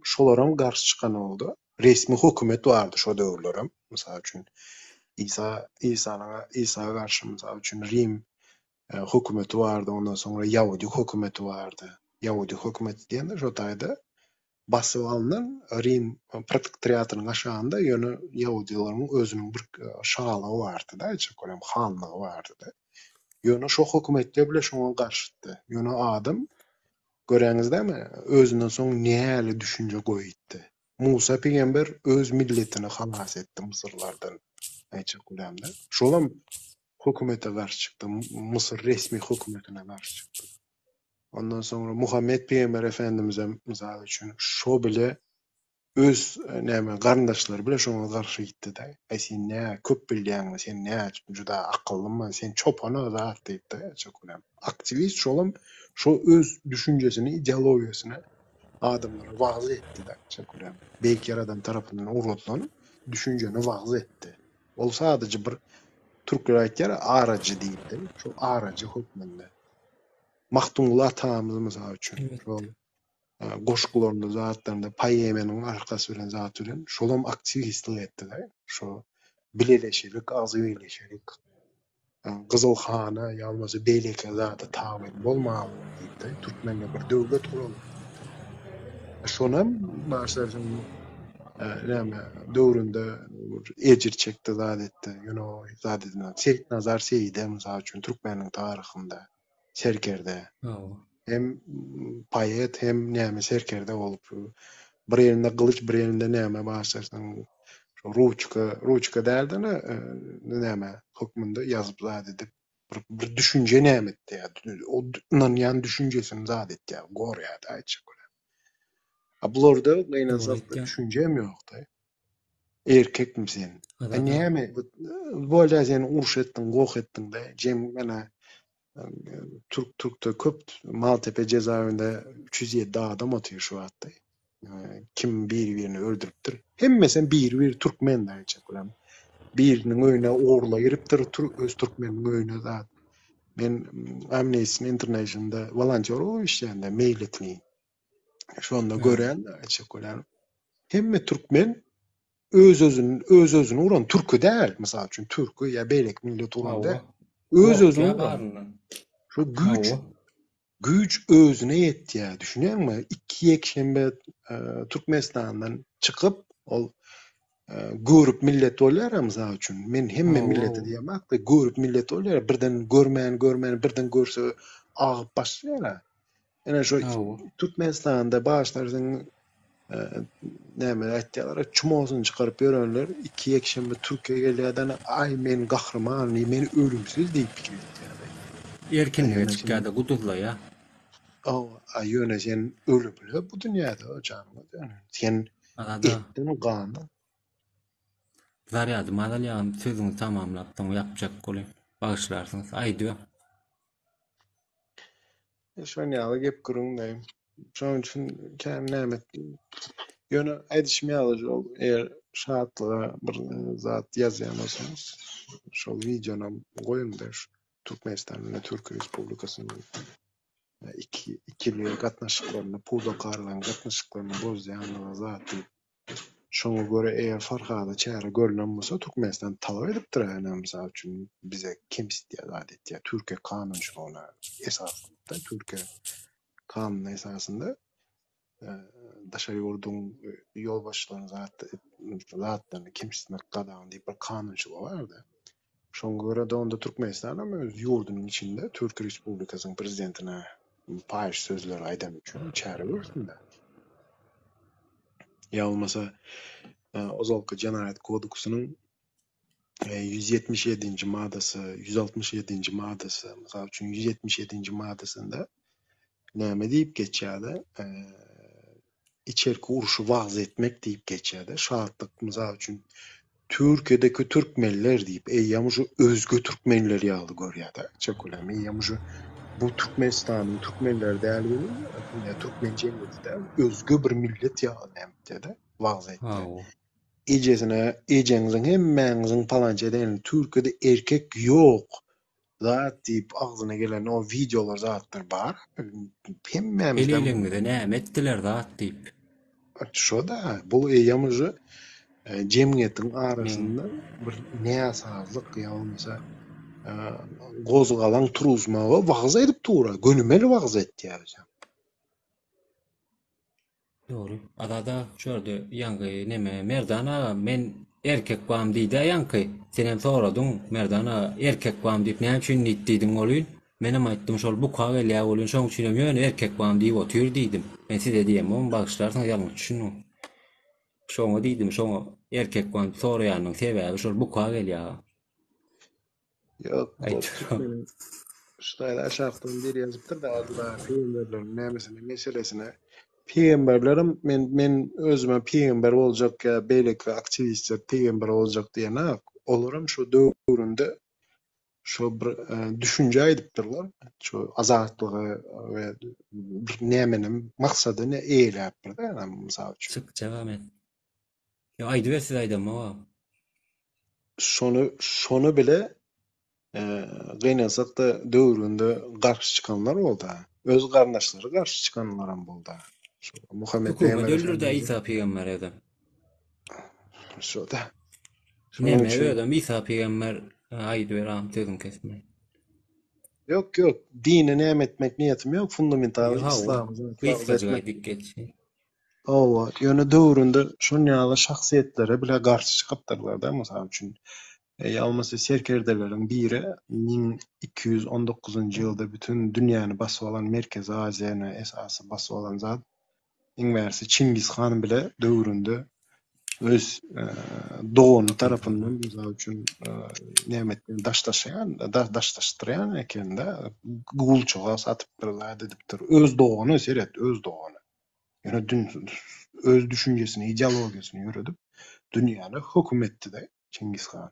şolaram garşy çykan boldy. Resmi hökümet bardy şo döwürlerim. Mysal üçin İsa garşy mysal üçin Rim hökümeti bardy, ondan sonra Yahudi hökümeti bardy. Yahudi hökümeti diýende şo taýda basyp alynan Rim protektoriatynyň aşagynda ýöne Yahudilaryň özüniň bir şahalygy bardy da, çekolem hanlygy bardy da. Ýöne şo hökümetde bile şoňa garşydy. Ýöne adam göreňizdämi özünden soň näle düşünje goýdy. Musa peýgamber öz milletini halas etdi Mısırlardan. Çekolemde. Şolam hökümete garşy çykdy. Mısır resmi hökümetine garşy çykdy. Ondan sonra Muhammed Peygamber Efendimiz'e misal üçün şo bile öz näme garyndaşlary bile şoňa garşy gitdi da. Sen näme köp bilýäňmi, sen näme juda akyllymy, sen çopana zat diýip de çekolem. Aktivist şolam şo öz düşünjesini, ideologiýasyny adamlara wagzy etdi da çekolem. Belki yaradan tarapyndan uğratlanyp düşünjeni wagzy etdi. Ol sadece bir Türkler aýtýar aracı diýip de, şo aracı hökmünde. Mahtumul atamız mesela üçin. Evet. Şol goşgularında zatlarında pay yemenin arkası bilen zat bilen şolam aktivistlik etdi-de. Şo bileleşilik, azyleşilik. Kızılxana ýalmasy beýleke zata tabi bolmaly diýipdi. Türkmenle bir döwlet guraly. Şonam başlaryň näme döwründe ejir çekdi zat etdi. Zat edilen Seyit Nazar Seyide mysal üçin Türkmeniň taryhynda serkerde hem paýet hem näme serkerde bolup bir ýerinde kılıç bir ýerinde näme başlarsaň ruçka derdine näme hukmunda yazıp zat edip bir düşünce nämetdi ýa. Ondan ýan düşünjesini zat etdi ýa. Gorýa-da aýtjak. Bularda gynansak düşünjem ýokdy. Erkek misin? Näme bolýa sen uruş etdiň, gok etdiň-de jem mena Türk'te köp Maltepe cezaevinde 307 adam atıyor şu hatta. Kim birini öldürüptür. Hemmesen bir Türkmen dayacak ulan. Birinin öýüne oğurla giripdir, öz Türkmenin öýüne zat. Men Amnesty International'da volontör olup işleýände mail etmeyi. Şu anda gören açık ulan. Hemme Türkmen öz özünü uran Türk'ü değil. Mesela çünkü Türk'ü ya beylek millet ulan da öz özünü uran. Şu güç özüne yetti ya. Düşünüyor musun? 2 yekşembe Türkmenistan'dan çıkıp görüp millet olar amza üçün. Men hemme milleti diýemek de görüp millet olar. Birden görmeýän birden görse agyp başlaýar. Ene şu Türkmenistan'da başlaryň näme aýtýarlar, çumosyny çykaryp berenler 2 yekşembe Türkiýeге gelýärden ay men gahrman, men ölümsiz diýip pikirler. Erkinliğe çıkýarda guduzla ya. Ýöne sen ölümlü bu dünýäde canım. Sen etdiň gany. Zaryady madalýan sözüňi tamamlapdyň, ýapjak bolayım. Bağışlarsyňız. Aýdy. Şoň ýaly gep gürüňdäýim. Şoň üçin käm näme ýöne aýdyşmaýaly ol. Eger şatlyga bir zat ýazýan bolsaňyz, şol wideony goýun-da Türkmenistan we Türk Respublikasynyň ikili gatnaşyklaryny, pulda garalan gatnaşyklaryny bozýan zat. Şoňa göre eger farhada çäre görülen bolsa Türkmenistan talap edipdir ýa-ni mysal üçin bize kimsitýär zat etýär. Türkiýe kanunçylygyna esasında Türkiýe kanuny esasında daşa ýurduň ýol başlaryny zatlaryny kimsitmek gadagyny diýip bir kanunçylyk bar-da. Şoňa göre de onda Türkmenistan hem öz ýurdunyň içinde Türk Respublikasynyň prezidentine paýş sözler aýdan üçin çäre bersinler. Ya olmasa Ozalka Cinayet Kodeksu'nun 177. maddesi, 167. maddesi, mesela üçün 177. maddesinde näme diýip geçýärdi? İçerki uruşu vaz etmek diýip geçýärdi. Şahatlyk mesela üçün Türkiýedeki Türkmenler diýip eýýamyşy özgü Türkmenler ýaly görýärdi. Çekolem eýýamyşy bu Türkmenistan'ın Türkmenler däli Türkmen cemiyetinde özgü bir millet ýaly näme vaz etdi. Ejeňiziň hemmeňiziň palança eden Türkiýede erkek ýok. Zat diýip agzyna gelen o videolar zatlar bar. Hemmämizden Eliliňizde näme etdiler zat diýip. Şo da bu eýýamyşy cemiyetiň arasynda bir näsazlyk ýa-da gozgalan turuzmaga wagz edip tura, gönümeli wagz etýär. Doğru. Adada şöyle yankı neme Merdana men erkek bam diýdi yankı. Senem soradyň Merdana erkek bam diýip näme üçin diýdiň bolýan? Menem aýtdym şol bu kaga ýa bolýan şoň üçin ýöne erkek bam diýip otyr diýdim. Men size diýem, onu bagışlarsyňyz ýalňyz düşünün. Şoňa diýdim, şoňa erkek bam soraýanyň sebäbi şol bu kaga ýa. Ýok, şeýle aşagdan bir ýazypdyr da adlar peýgamberleriň nämesine meselesine peýgamberlerim men özüme peýgamber boljak ýa beýleki aktivistler peýgamber boljak diýen olaram şu döwründe şu bir düşünje aýdypdyrlar. Şu azatlygy we bir nämenin maksadyny eýläpdir-de mysal üçin. Çık jawab et. Ýa aýdy bersiz aýdam. Şonu bile Gynansak da döwründe garşy çykanlar boldy. Öz garnaşlary garşy çykanlar hem boldy. Şu Muhammed Hukumet Peygamber öldürdi İsa peygamber adam. şu da. Neme adam İsa peygamber aýdy rahmet edin kesme. Yok dini nemetmek niyetim yok. Fundamental İslam. İslam'a dikkat. Owa, ýöne döwründe şonýaly şahsiýetlere bile garşy çykypdyrlar da, mysal üçin. Almasy serkerdeleriň biri 1219-njy ýylda bütün dünýäni basyp alan Merkezi Aziýany esasy basyp alan zat iňmersi Çingiz Han bile döwründe öz dogany tarapyndan mysal üçin nemetini daşlaşdyrýan eken-de gulçuga satyp bir edipdir. Öz dogany seret, öz dogany. Ýöne öz düşünjesini, ideologiýasyny ýöredip dünýäni höküm etdi-de Çingiz Han.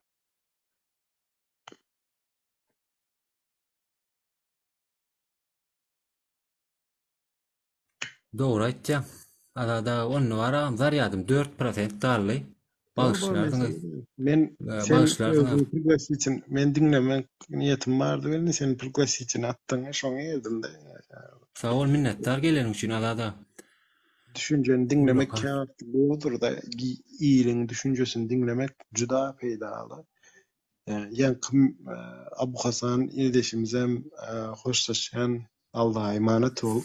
Doğru aýtjak. Arada onu ara zaryadım 4% darly. Bağışlardyňyz. Men sen için men dinlemek niyetim bardy. Ben sen progress için atdyň, şoňa geldim de. Sağ ol, minnettar gelen üçin arada. Düşünjeni dinlemek käwaply boldur da, iyiliň düşünjesini dinlemek juda peýdaly. Ýa-ni Abu Hasan ildeşimizem hoşlaşan Allah'a emanet ol.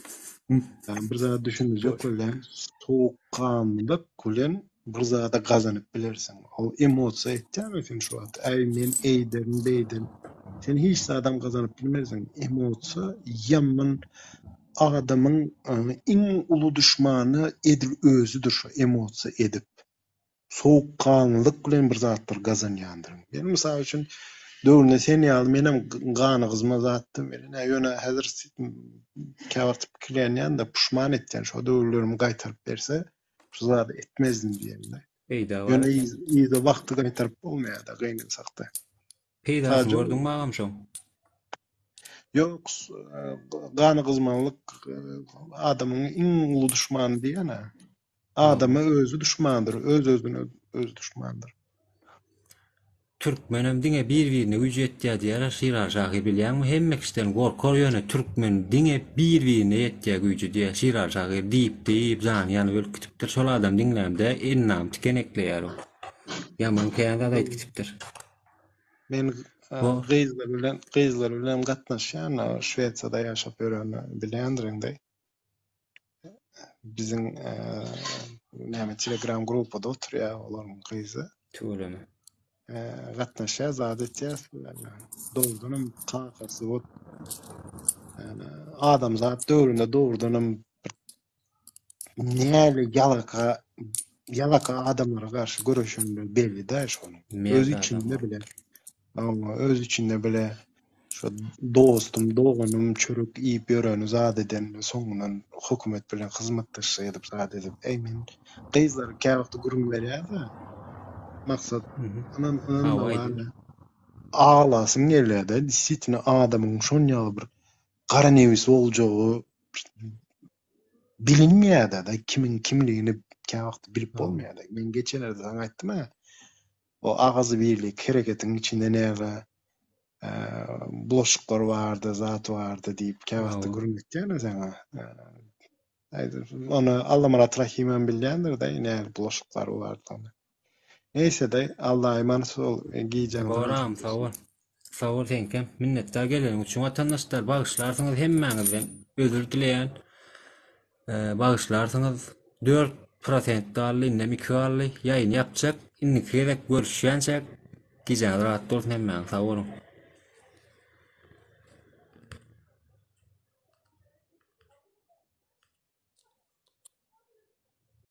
Bir zat düşünjek bilen soğukkanlyk bilen bir zata gazanyp bilersiň. O emosiýa etjämi sen şu wagt? Ay men eýdim, beýdim. Sen hiç adam gazanyp bilmersiň. Emosiýa ýaman adamyň iň ulu düşmany edil özüdür şu emosiýa edip. Soğukkanlyk bilen bir zatlar gazanýandyr. Ben mysal üçin döwründe sen ýaly menem gany gyzma zatdy. Men ýöne häzir käwaptyp kilenýän de puşman etýän şu döwürlerimi gaýtaryp berse, şu zat etmezdim diýende. Peýda bar. Ýöne ýygy wagty gaýtaryp bolmaýar da gynansak da. Peýda gördüň magam şo. Ýok, gany gyzmanlyk adamyň iň ulu düşmany diýene. Adama özü düşmandyr, öz-özüne öz düşmandyr. Türkmenem diňe bir-birini üjetdiýär diýär, şirar şahy bilýärmi? Hemme kişiden gorkar ýöne türkmen diňe bir-birini ýetdiýär güýji diýär, şirar şahy diýip zany ýany ölkütipdir. Şol adam diňlemde ennam tikenekleýär o. Ýaman kände da aýtgypdyr. Men gyzlar bilen gatnaşýan, Şweýçarda ýaşap ýören bilýändiриňde. Biziň näme Telegram grupada oturýar olaryň gyzy. Töwleme. Gatnaşýar zat etýär. Dogdunum kakasy bot. Adam zat döwründe dogdunum näle ýalaka adamlara garşy görüşünde belli de şonu. Öz içinde bile. Ama öz içinde bile şu dostum, doganım çörük iýip ýören zat eden soňundan hökümet bilen hyzmatdaşlyk edip zat edip eýmen gyzlar käwapdy gurun berýär da. Maksat ağlasım gelýär da, disitine adamyň şonýaly bir gara nebis boljagy bilinmeýär da, kimin kimligini käwapdy bilip bolmaýar da. Men geçenlerde saňa aýtdym ha. O agazy birlik hereketiň içinde näme bulaşıklar vardı, zat vardı diýip käwapdy gurun etýär saňa. Onu Allah marat rahimen bilýändir da, näme bulaşıklar vardy. Neyse de Allah'a emanet ol. Boram, sağ ol. Sağ ol teňkem. Minnettar gelen üçin watandaşlar bagışlarsyňyz hemmäňizden özür dileýän. Bagışlarsyňyz 4% darly, näme 2 darly ýaýyn ýapjak. Inni kerek görüşýänçek. Gijan rahat bolsun hemmäňiz. Sağ olun.